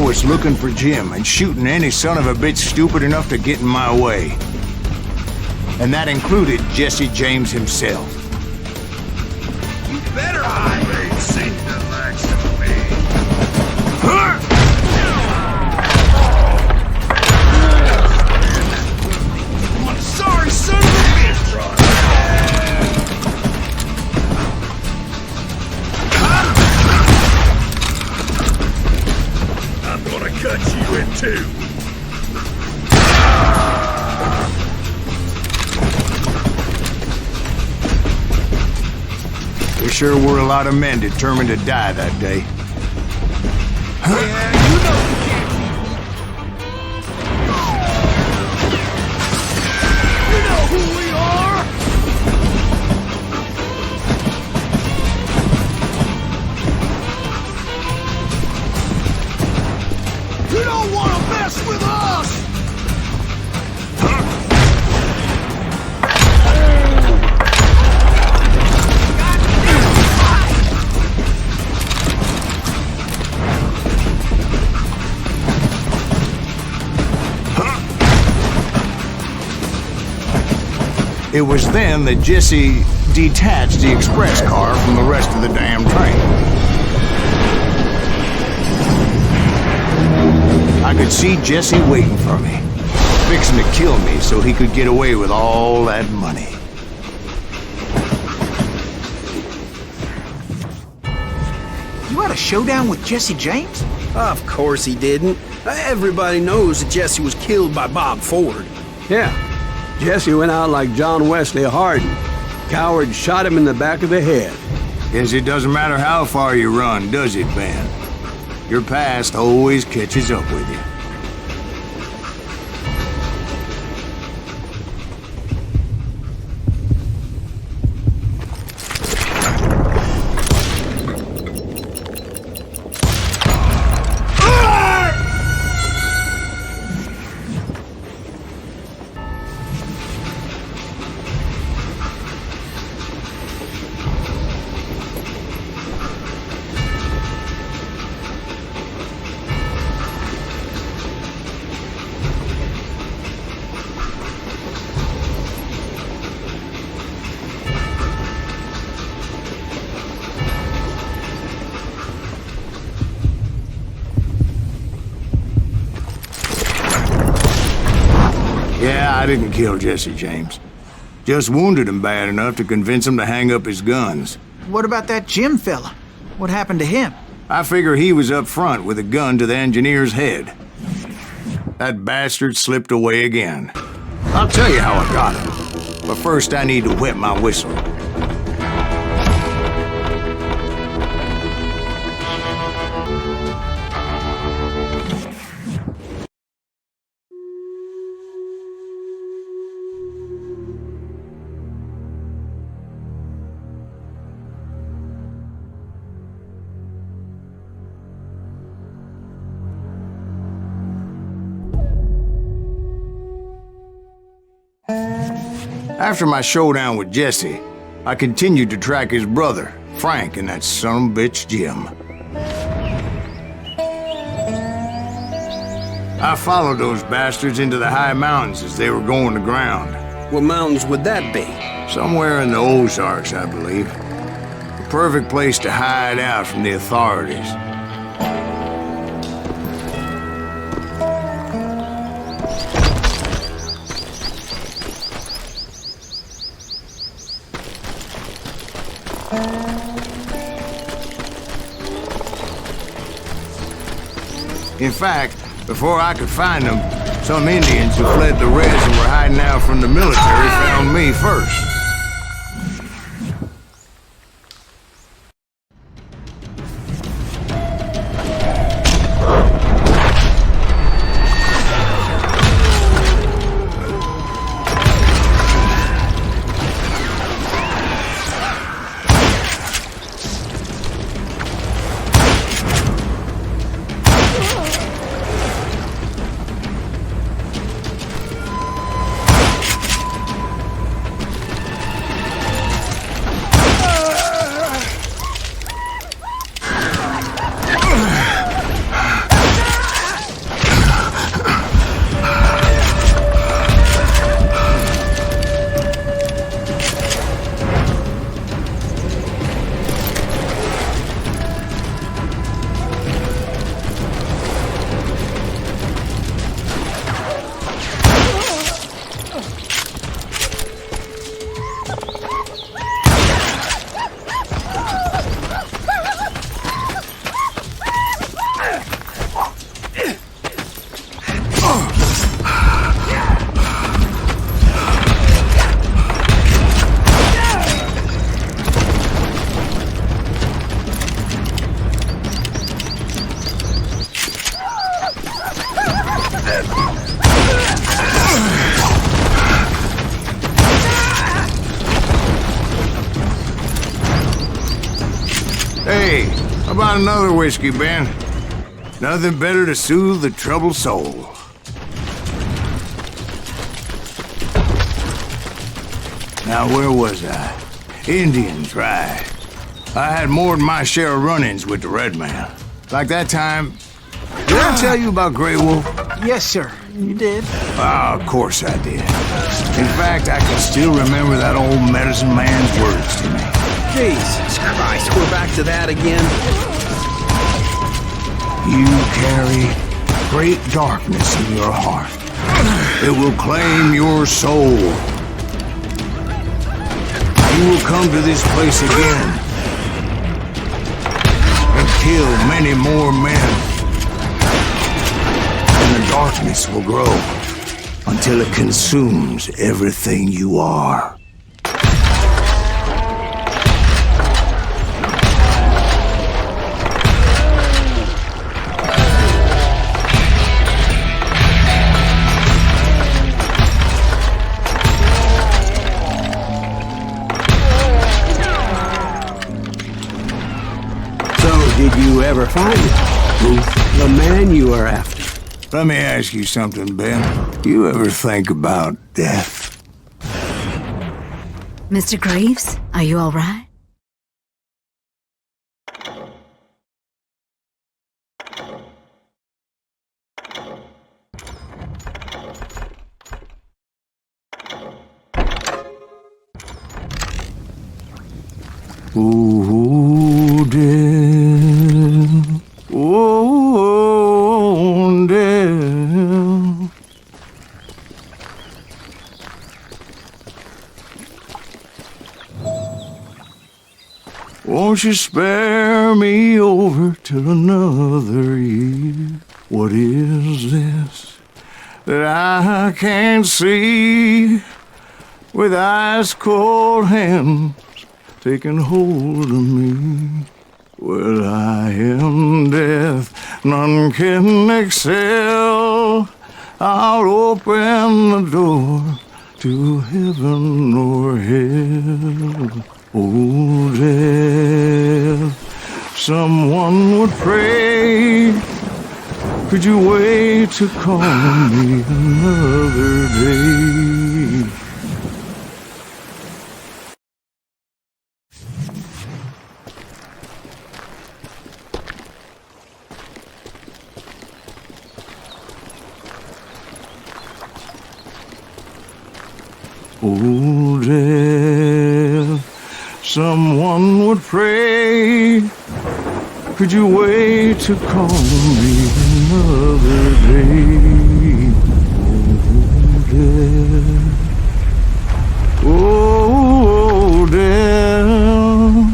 was looking for Jim and shooting any son of a bitch stupid enough to get in my way. And that included Jesse James himself. You better hide. Ain't seen the likes of me. I'm sorry, son of a bitch. I'm gonna cut you in two. There sure were a lot of men determined to die that day. Yeah, you know you can't. You know who we are? You don't want to mess with us! It was then that Jesse detached the express car from the rest of the damn train. I could see Jesse waiting for me, fixing to kill me so he could get away with all that money. You had a showdown with Jesse James? Of course he didn't. Everybody knows that Jesse was killed by Bob Ford. Yeah, Jesse went out like John Wesley Hardin. Coward shot him in the back of the head. Guess it doesn't matter how far you run, does it, Ben? Your past always catches up with you. Yeah, I didn't kill Jesse James. Just wounded him bad enough to convince him to hang up his guns. What about that Jim fella? What happened to him? I figure he was up front with a gun to the engineer's head. That bastard slipped away again. I'll tell you how I got him. But first I need to wet my whistle. After my showdown with Jesse, I continued to track his brother, Frank, and that son of a bitch, Jim. I followed those bastards into the high mountains as they were going to ground. What mountains would that be? Somewhere in the Ozarks, I believe. The perfect place to hide out from the authorities. In fact, before I could find them, some Indians who fled the Reds and were hiding out from the military found me first. Hey, how about another whiskey, Ben? Nothing better to soothe the troubled soul. Now, where was I? Indians, right. I had more than my share of run-ins with the red man. Like that time... Did I tell you about Grey Wolf? Yes, sir. You did. Ah, of course I did. In fact, I can still remember that old medicine man's words to me. Jesus Christ, we're back to that again? You carry great darkness in your heart. It will claim your soul. You will come to this place again and kill many more men. And the darkness will grow until it consumes everything you are. Did you ever find it? Who? The man you are after. Let me ask you something, Ben. You ever think about death? Mr. Graves, are you all right? Ooh, death. Oh, death. Won't you spare me over till another year? What is this that I can't see with ice cold hands taking hold of me? Well, I am death, none can excel. I'll open the door to heaven or hell. Oh, death, someone would pray. Could you wait to call me another day? Oh, death, someone would pray. Could you wait to call me another day? Oh, death,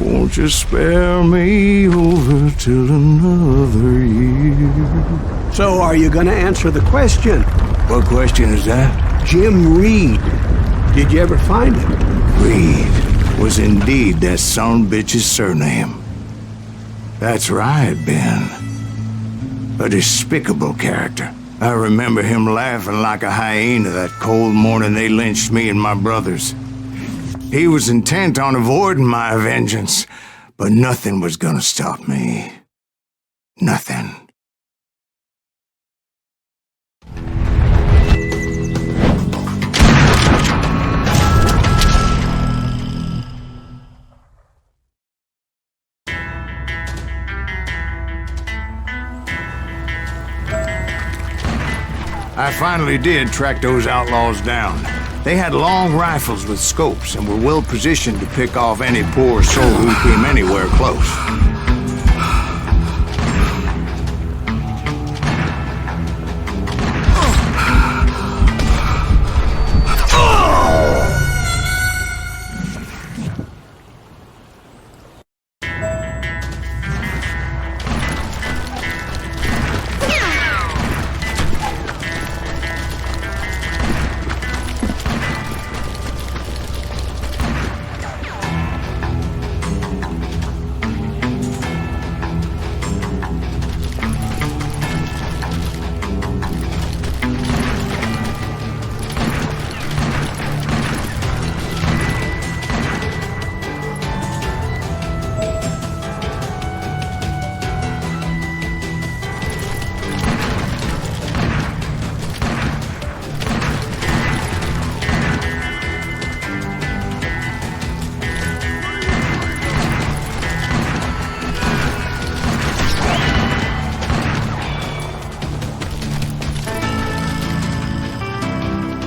won't you spare me over till another year? So are you gonna answer the question? What question is that? Jim Reed. Did you ever find him? Reed was indeed that son-bitch's surname. That's right, Ben. A despicable character. I remember him laughing like a hyena that cold morning they lynched me and my brothers. He was intent on avoiding my vengeance, but nothing was gonna stop me. Nothing. I finally did track those outlaws down. They had long rifles with scopes and were well positioned to pick off any poor soul who came anywhere close.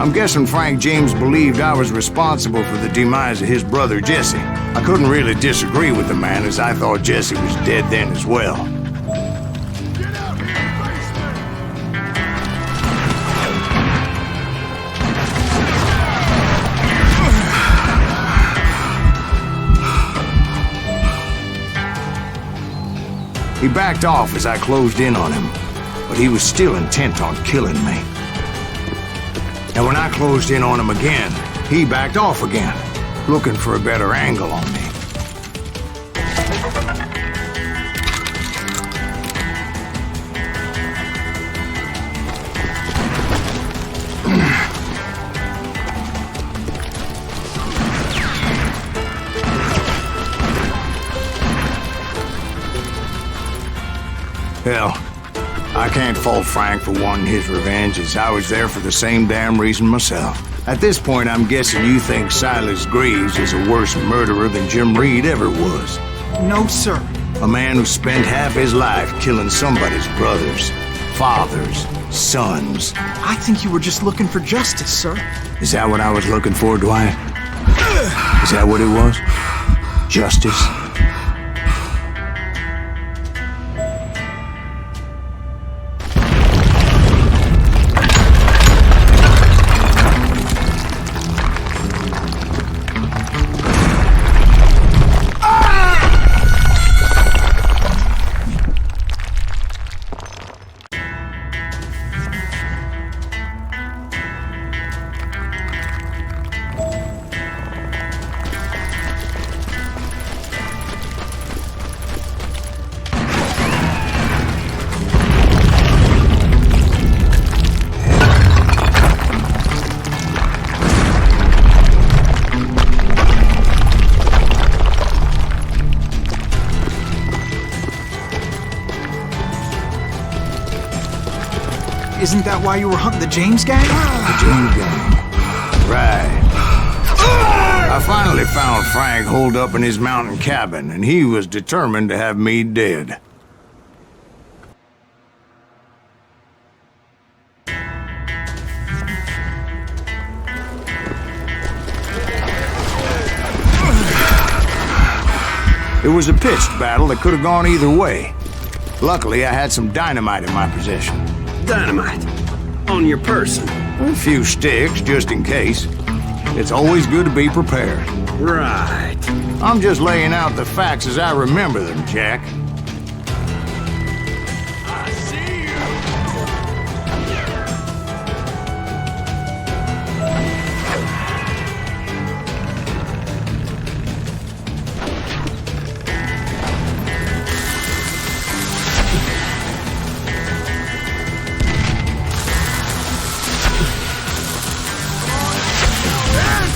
I'm guessing Frank James believed I was responsible for the demise of his brother Jesse. I couldn't really disagree with the man, as I thought Jesse was dead then as well. Get out here, face He backed off as I closed in on him, but he was still intent on killing me. And when I closed in on him again, he backed off again, looking for a better angle on me. Hell, I can't fault Frank for wanting his revenge, as I was there for the same damn reason myself. At this point, I'm guessing you think Silas Greaves is a worse murderer than Jim Reed ever was. No, sir. A man who spent half his life killing somebody's brothers, fathers, sons. I think you were just looking for justice, sir. Is that what I was looking for, Dwight? Is that what it was? Justice? Isn't that why you were hunting the James gang? The James gang. Right. I finally found Frank holed up in his mountain cabin, and he was determined to have me dead. It was a pitched battle that could have gone either way. Luckily, I had some dynamite in my possession. Dynamite? On your person? A few sticks, just in case. It's always good to be prepared. Right. I'm just laying out the facts as I remember them, Jack. I see you!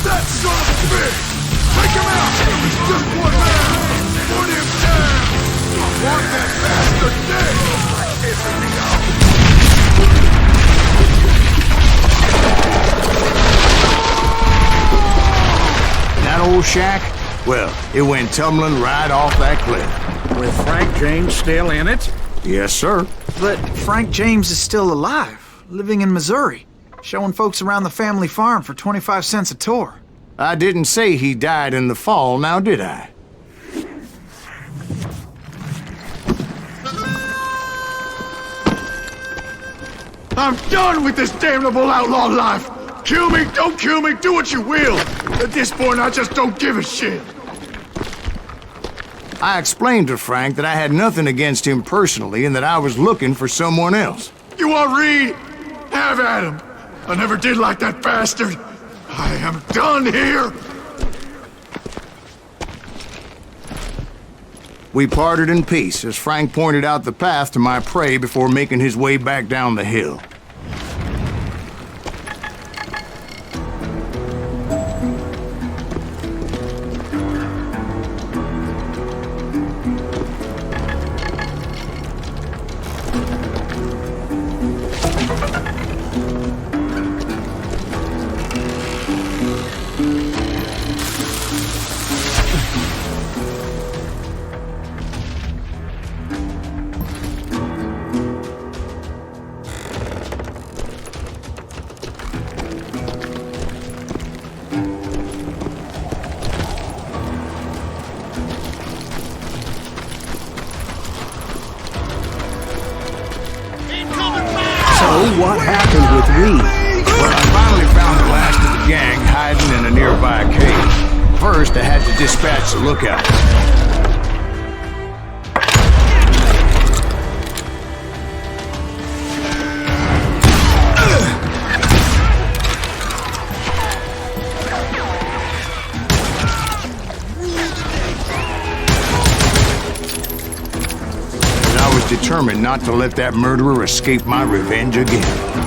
That son of a bitch! Take him out! It was just one man! Put him down! I want that bastard dead! That old shack? Well, it went tumbling right off that cliff. With Frank James still in it? Yes, sir. But Frank James is still alive, living in Missouri, showing folks around the family farm for 25 cents a tour. I didn't say he died in the fall, now did I? I'm done with this damnable outlaw life! Kill me, don't kill me, do what you will! At this point, I just don't give a shit! I explained to Frank that I had nothing against him personally and that I was looking for someone else. You want Reed? Have at him! I never did like that bastard! I am done here! We parted in peace as Frank pointed out the path to my prey before making his way back down the hill. first, I had to dispatch the lookout. And I was determined not to let that murderer escape my revenge again.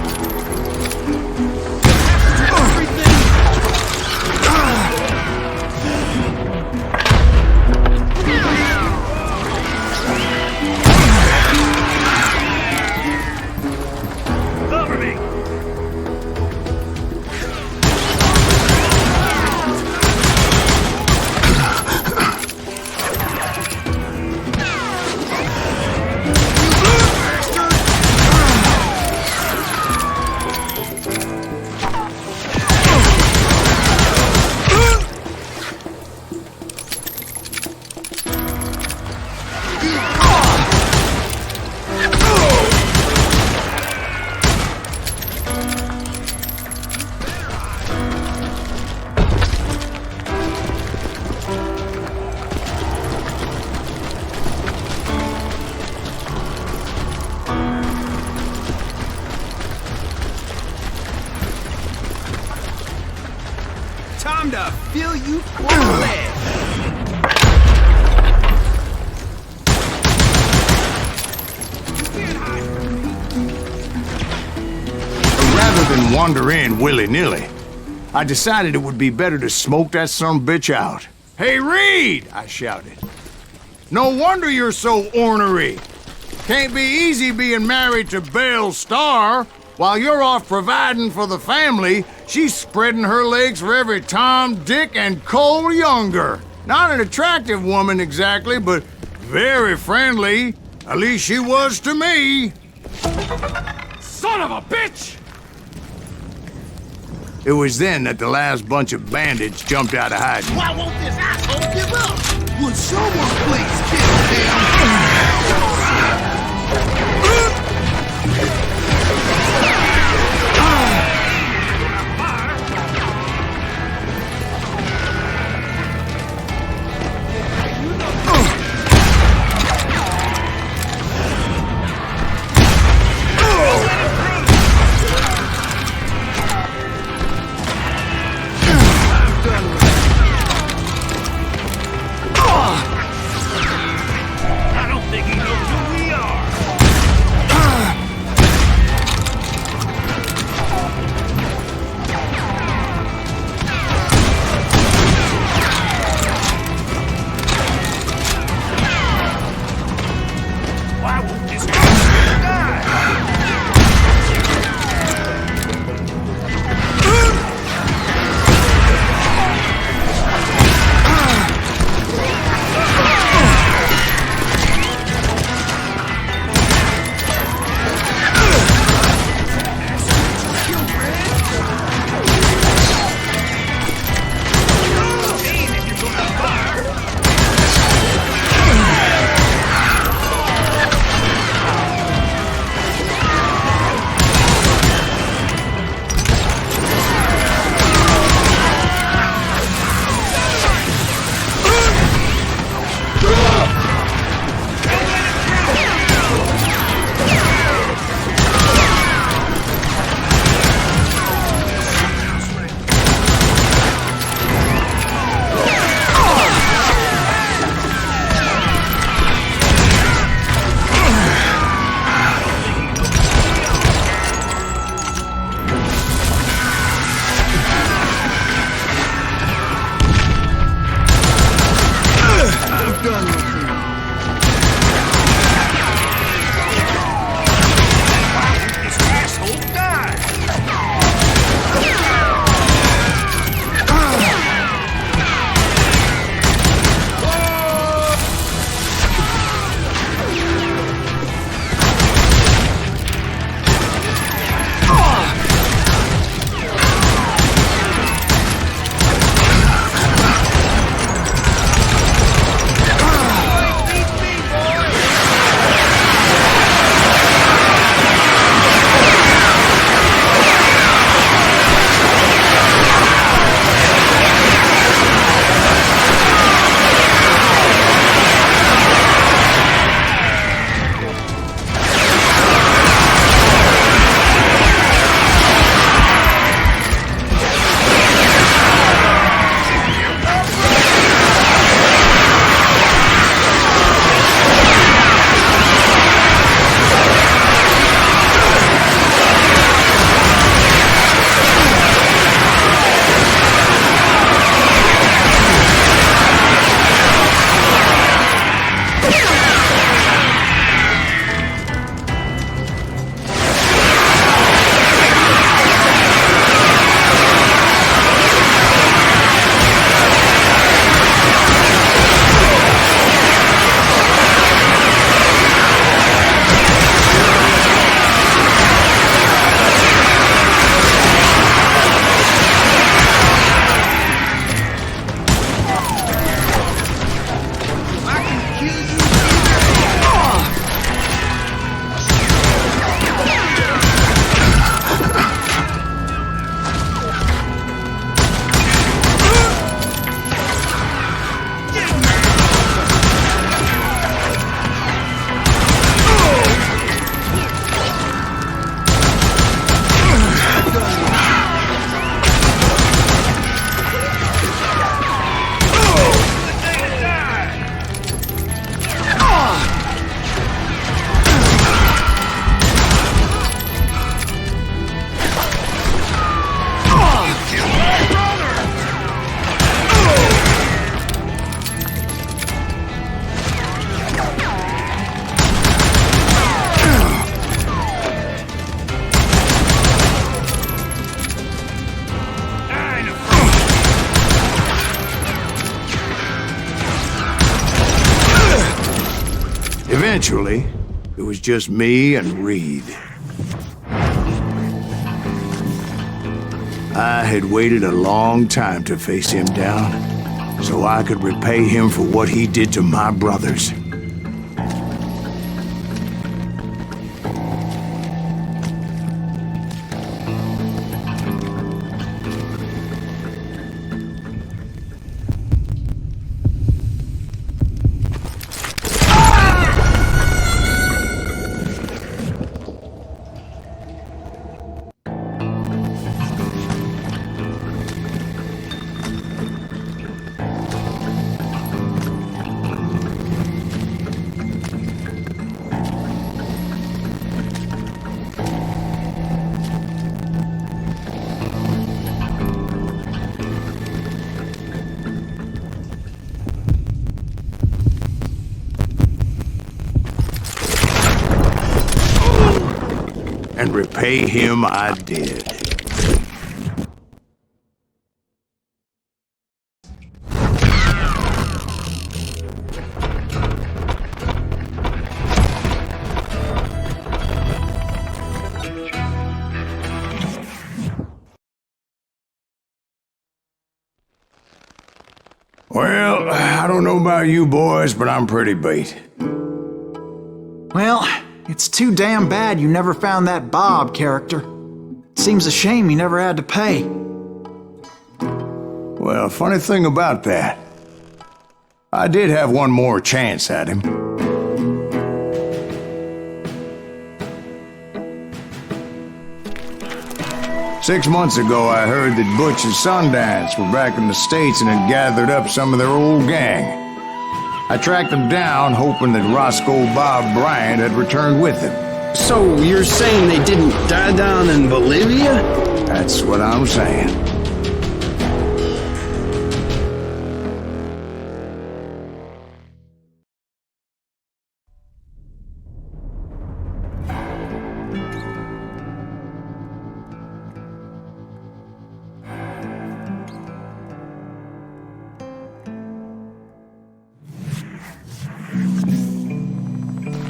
Time to fill you full of lead. Rather than wander in willy-nilly, I decided it would be better to smoke that sumbitch out. "Hey, Reed!" I shouted. "No wonder you're so ornery. Can't be easy being married to Belle Starr. While you're off providing for the family, she's spreading her legs for every Tom, Dick, and Cole Younger. Not an attractive woman exactly, but very friendly. At least she was to me." Son of a bitch! It was then that the last bunch of bandits jumped out of hiding. Why won't this asshole give up? Would someone please kill him? I don't think he knows who we are. Eventually, it was just me and Reed. I had waited a long time to face him down, so I could repay him for what he did to my brothers. And repay him I did. Well, I don't know about you boys, but I'm pretty beat. Well, it's too damn bad you never found that Bob character. Seems a shame you never had to pay. Well, funny thing about that, I did have one more chance at him. Six months ago, I heard that Butch and Sundance were back in the States and had gathered up some of their old gang. I tracked them down, hoping that Roscoe Bob Bryant had returned with them. So you're saying they didn't die down in Bolivia? That's what I'm saying.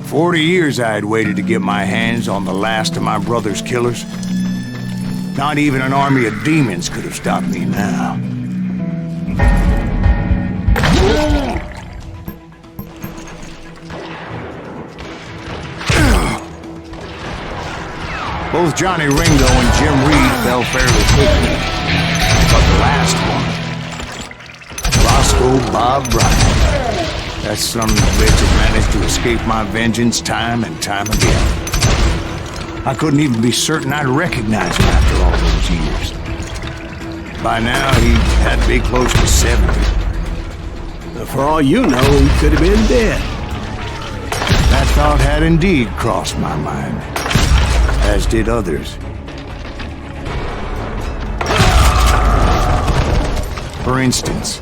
For 40 years I had waited to get my hands on the last of my brother's killers. Not even an army of demons could have stopped me now. Both Johnny Ringo and Jim Reed fell fairly quickly. But the last one, Roscoe Bob Bryant. That son of a bitch had managed to escape my vengeance time and time again. I couldn't even be certain I'd recognize him after all those years. By now, he had to be close to 70. For all you know, he could have been dead. That thought had indeed crossed my mind, as did others. For instance,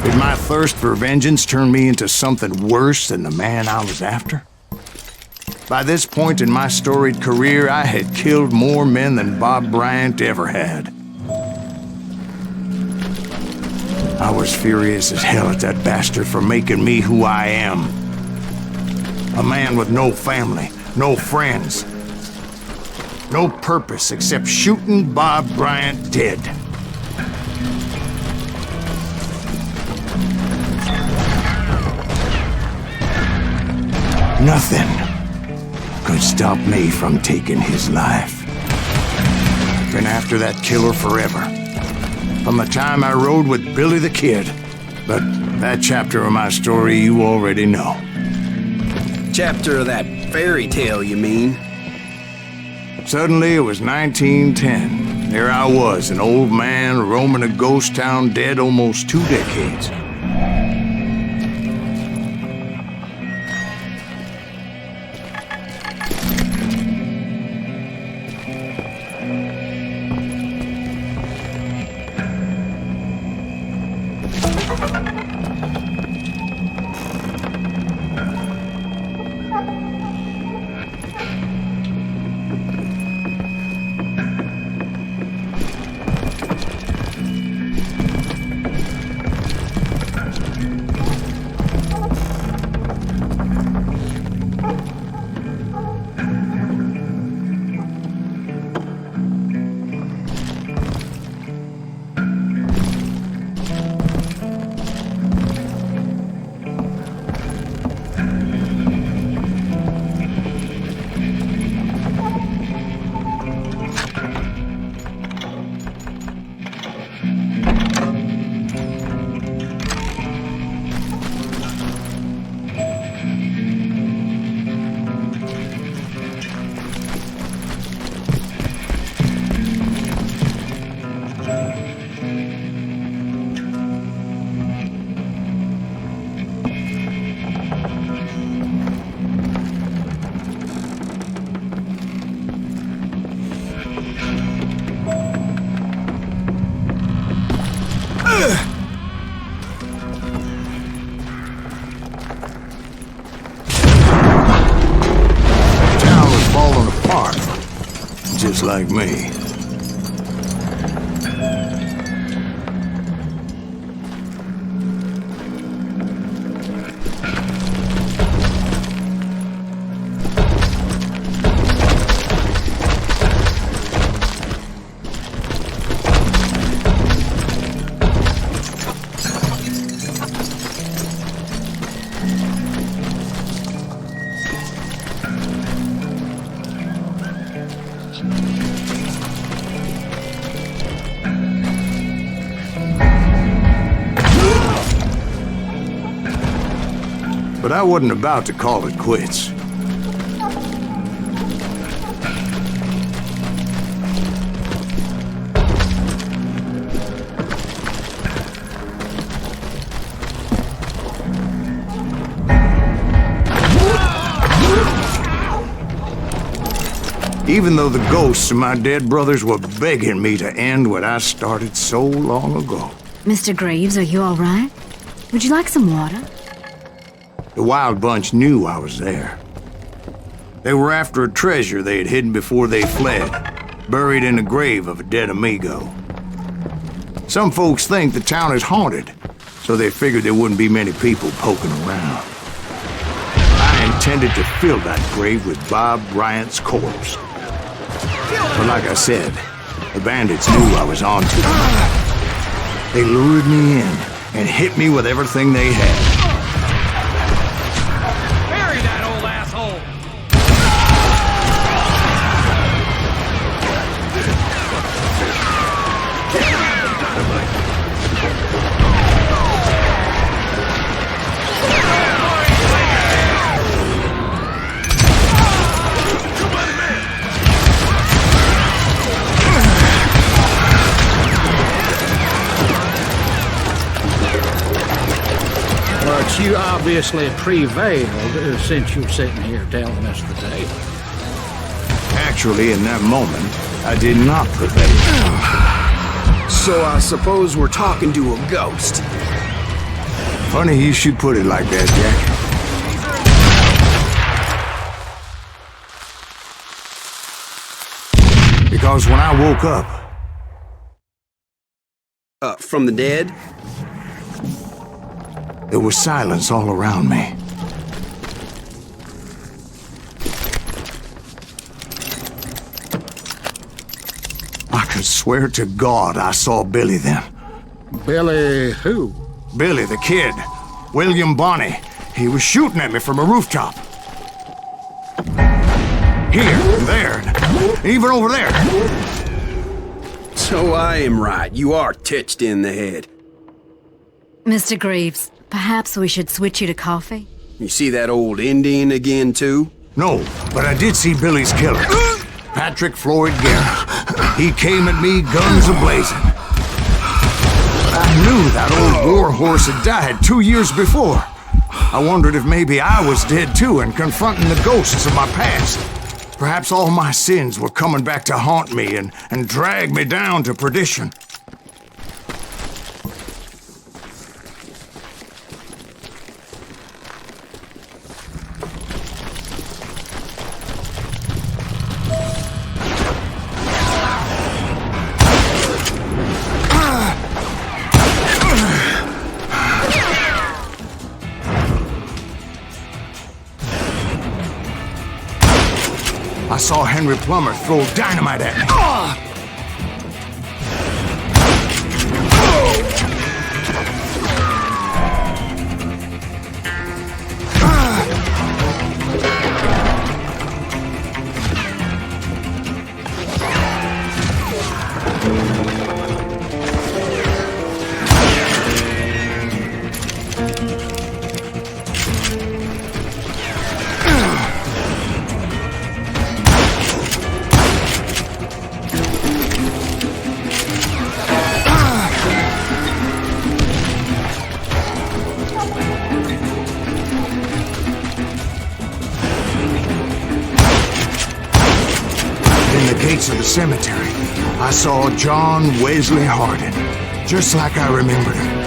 did my thirst for vengeance turn me into something worse than the man I was after? By this point in my storied career, I had killed more men than Bob Bryant ever had. I was furious as hell at that bastard for making me who I am. A man with no family, no friends, no purpose except shooting Bob Bryant dead. Nothing could stop me from taking his life. Been after that killer forever. From the time I rode with Billy the Kid. But that chapter of my story you already know. Chapter of that fairy tale, you mean? Suddenly it was 1910. There I was, an old man roaming a ghost town dead almost 2 decades. just like me. But I wasn't about to call it quits. Even though the ghosts of my dead brothers were begging me to end what I started so long ago. Mr. Graves, are you all right? Would you like some water? The Wild Bunch knew I was there. They were after a treasure they had hidden before they fled, buried in the grave of a dead amigo. Some folks think the town is haunted, so they figured there wouldn't be many people poking around. I intended to fill that grave with Bob Bryant's corpse. But like I said, the bandits knew I was on to them. They lured me in and hit me with everything they had. But you obviously prevailed since you're sitting here telling us the tale. Actually, in that moment, I did not prevail. So I suppose we're talking to a ghost. Funny you should put it like that, Jack. Because when I woke up... From the dead? There was silence all around me. I could swear to God I saw Billy then. Billy who? Billy, the kid. William Bonney. He was shooting at me from a rooftop. Here, and there, and even over there. So I am right. You are titched in the head. Mr. Graves, perhaps we should switch you to coffee? You see that old Indian again, too? No, but I did see Billy's killer. Patrick Floyd Garrett. He came at me, guns a-blazing. I knew that old war horse had died 2 years before. I wondered if maybe I was dead too and confronting the ghosts of my past. Perhaps all my sins were coming back to haunt me and drag me down to perdition. I saw Henry Plummer throw dynamite at me. Of the cemetery, I saw John Wesley Hardin, just like I remembered him.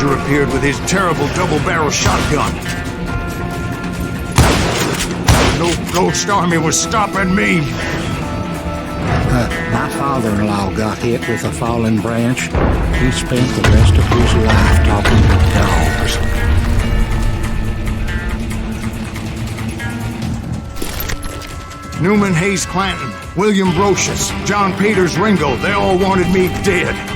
soldier appeared with his terrible double-barrel shotgun. No ghost army was stopping me. My father-in-law got hit with a fallen branch. He spent the rest of his life talking with dogs. Newman Hayes Clanton, William Brocious, John Peters Ringo, they all wanted me dead.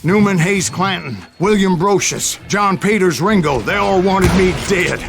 Newman Hayes Clanton, William Brocious, John Peters Ringo, they all wanted me dead.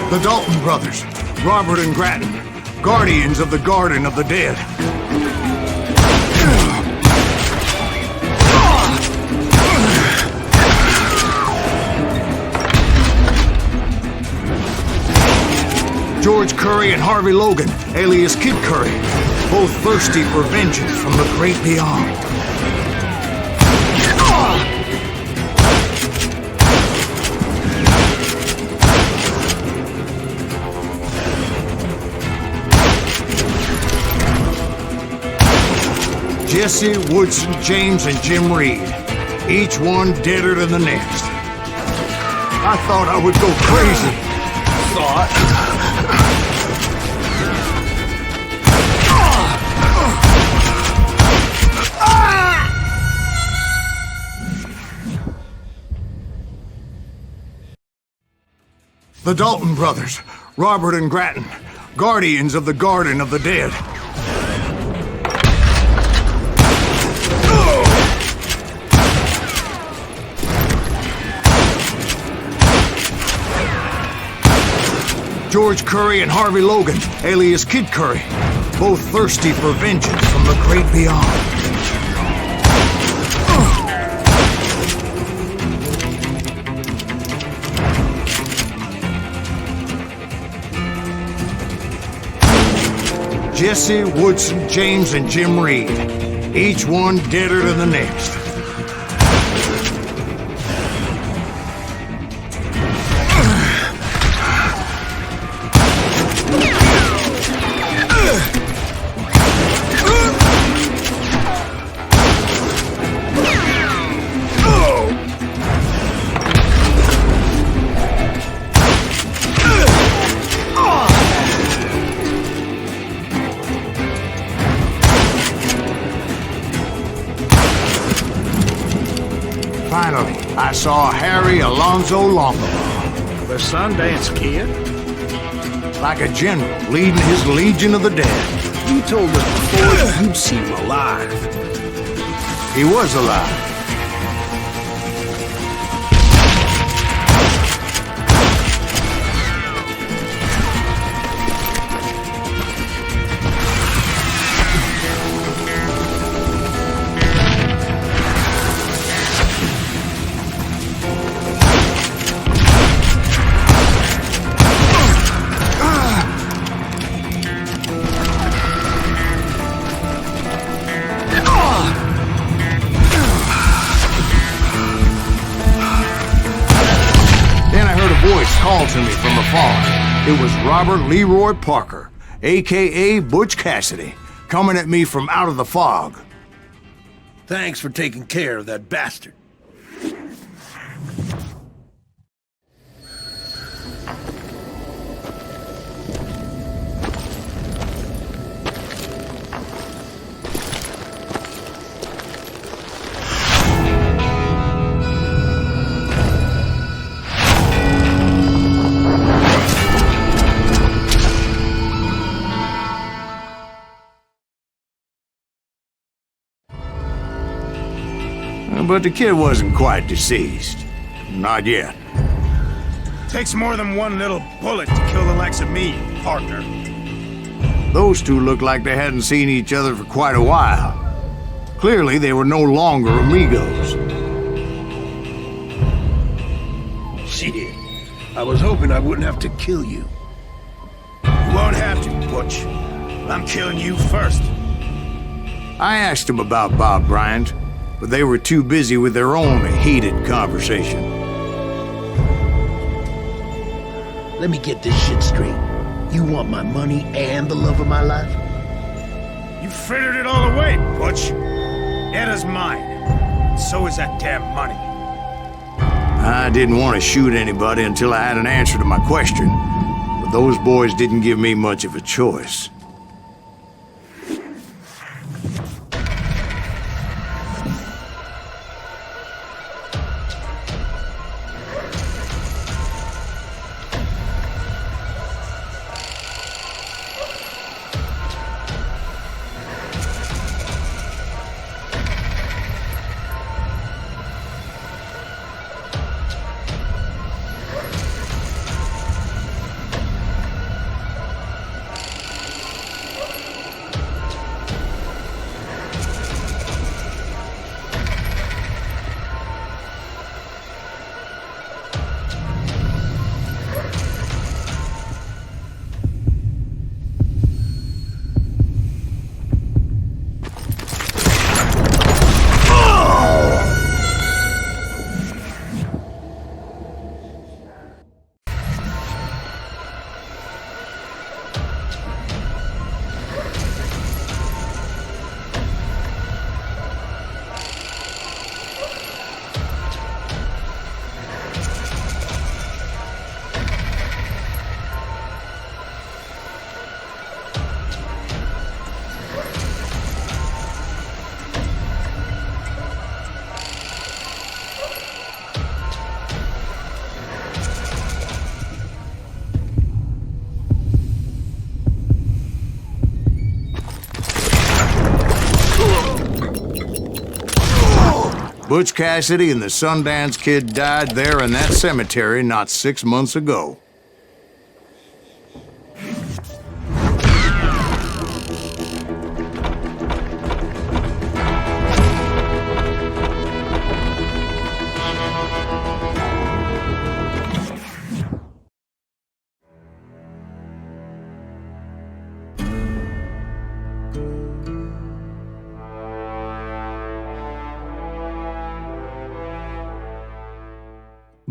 The Dalton brothers, Robert and Grattan, guardians of the Garden of the Dead. George Curry and Harvey Logan, alias Kid Curry, both thirsty for vengeance from the great beyond. Jesse, Woodson, James, and Jim Reed. Each one deader than the next. I thought I would go crazy. The Dalton brothers, Robert and Grattan, guardians of the Garden of the Dead. George Curry and Harvey Logan, alias Kid Curry, both thirsty for vengeance from the great beyond. Jesse, Woodson, James, and Jim Reed, each one deader than the next. Finally, I saw Harry Alonzo Longabaugh. The Sundance Kid? Like a general leading his legion of the dead. You told us before you'd seen him alive. He was alive. Called to me from afar. It was Robert Leroy Parker, a.k.a. Butch Cassidy, coming at me from out of the fog. Thanks for taking care of that bastard. But the kid wasn't quite deceased. Not yet. Takes more than one little bullet to kill the likes of me, partner. Those two looked like they hadn't seen each other for quite a while. Clearly, they were no longer amigos. Shit. I was hoping I wouldn't have to kill you. You won't have to, Butch. I'm killing you first. I asked him about Bob Bryant, but they were too busy with their own heated conversation. Let me get this shit straight. You want my money and the love of my life? You frittered it all away, Butch. Etta's mine. So is that damn money. I didn't want to shoot anybody until I had an answer to my question, but those boys didn't give me much of a choice. Butch Cassidy and the Sundance Kid died there in that cemetery not 6 months ago.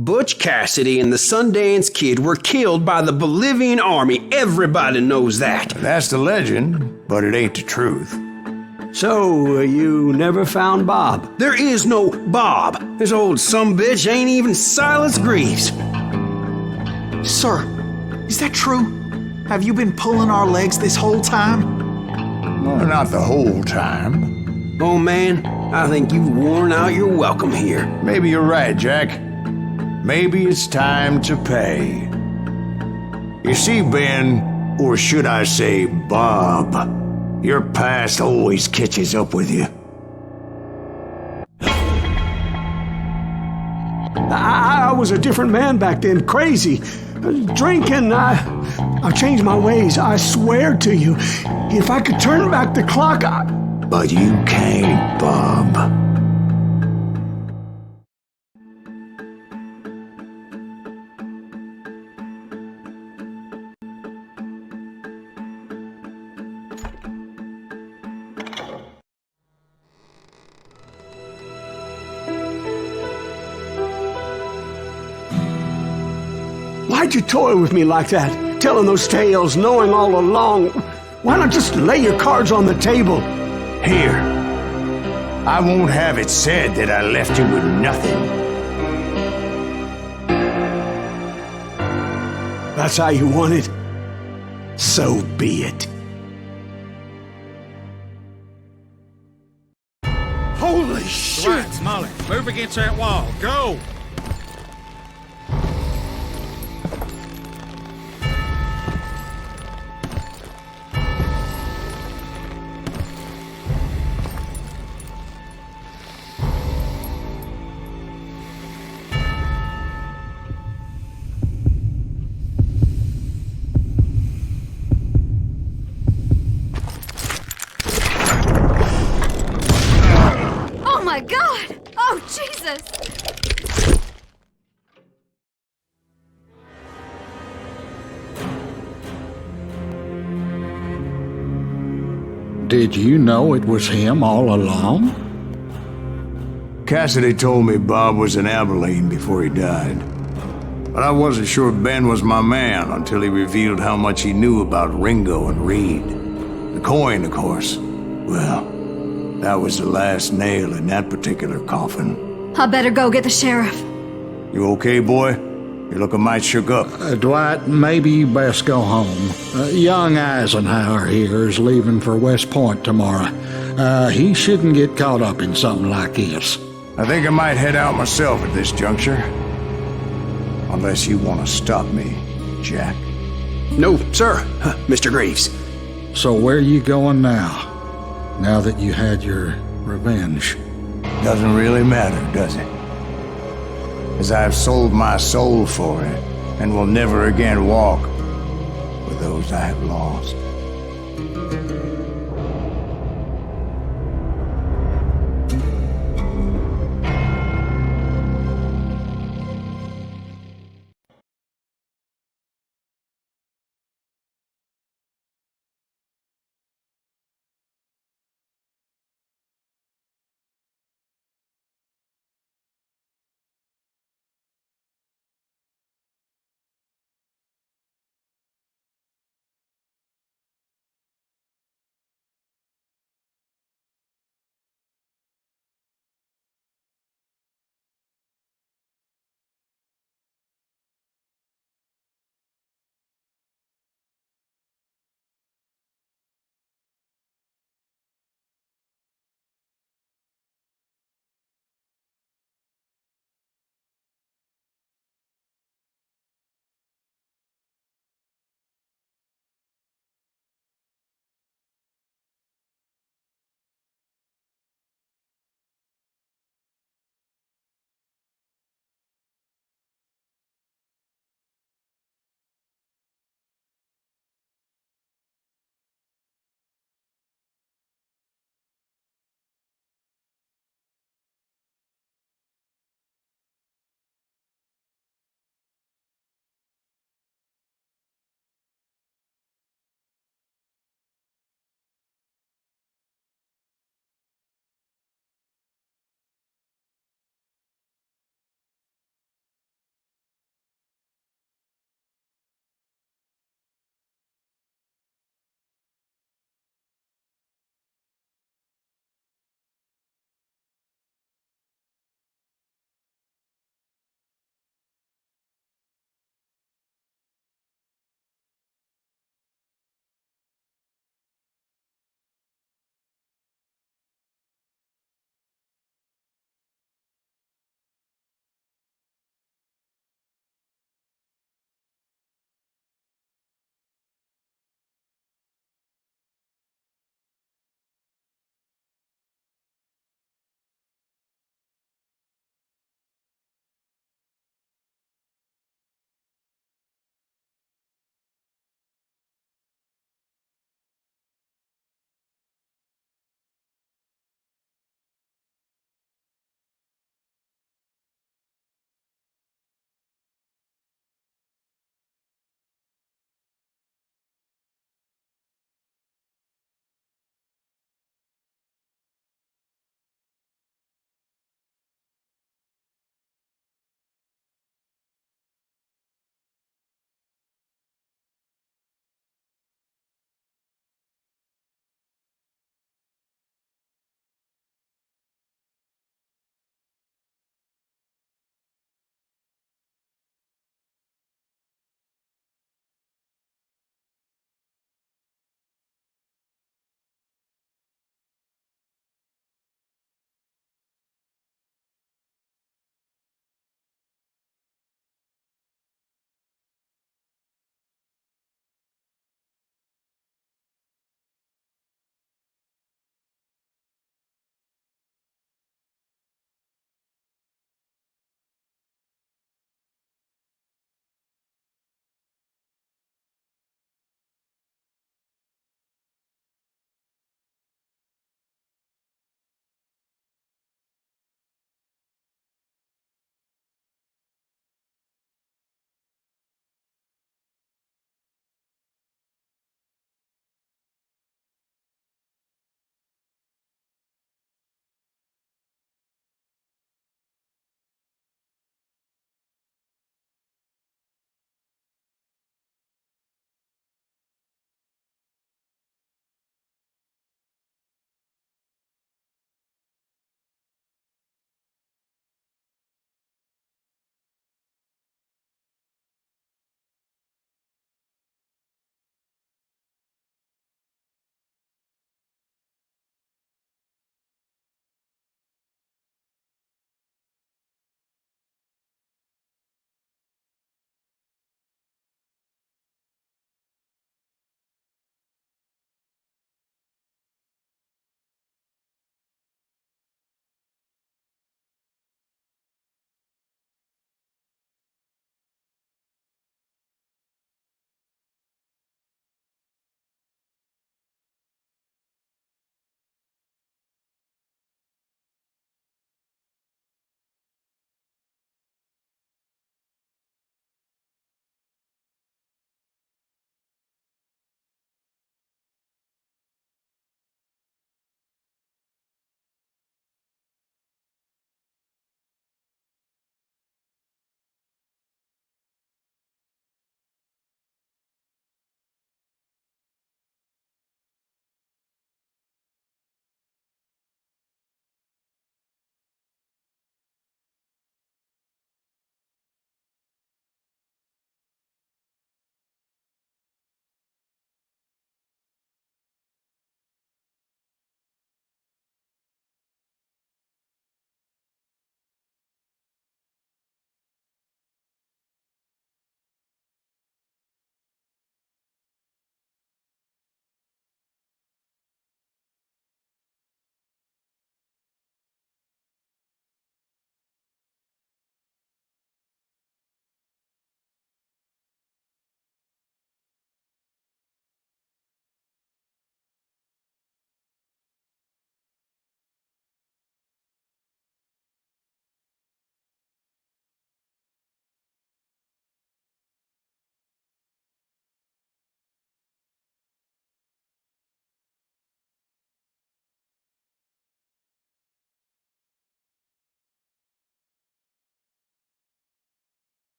Butch Cassidy and the Sundance Kid were killed by the Bolivian army. Everybody knows that. That's the legend, but it ain't the truth. So, you never found Bob? There is no Bob. This old sumbitch ain't even Silas Greaves. Sir, is that true? Have you been pulling our legs this whole time? Well, not the whole time. Oh man, I think you've worn out your welcome here. Maybe you're right, Jack. Maybe it's time to pay. You see, Ben, or should I say Bob, your past always catches up with you. I was a different man back then, crazy. Drinking, I changed my ways, I swear to you. If I could turn back the clock, But you can't, Bob. Why'd you toy with me like that? Telling those tales, knowing all along. Why not just lay your cards on the table? Here. I won't have it said that I left you with nothing. That's how you want it? So be it. Holy shit! Right, Molly, move against that wall. Go! Oh my God! Oh, Jesus! Did you know it was him all along? Cassidy told me Bob was in Abilene before he died. But I wasn't sure Ben was my man until he revealed how much he knew about Ringo and Reed. The coin, of course. Well, that was the last nail in that particular coffin. I better go get the sheriff. You okay, boy? You're looking mighty shook up. Dwight, maybe you best go home. Young Eisenhower here is leaving for West Point tomorrow. He shouldn't get caught up in something like this. I think I might head out myself at this juncture. Unless you want to stop me, Jack. No, sir, Mr. Greaves. So where you going now? Now that you had your revenge? Doesn't really matter, does it? As I've sold my soul for it, and will never again walk with those I have lost.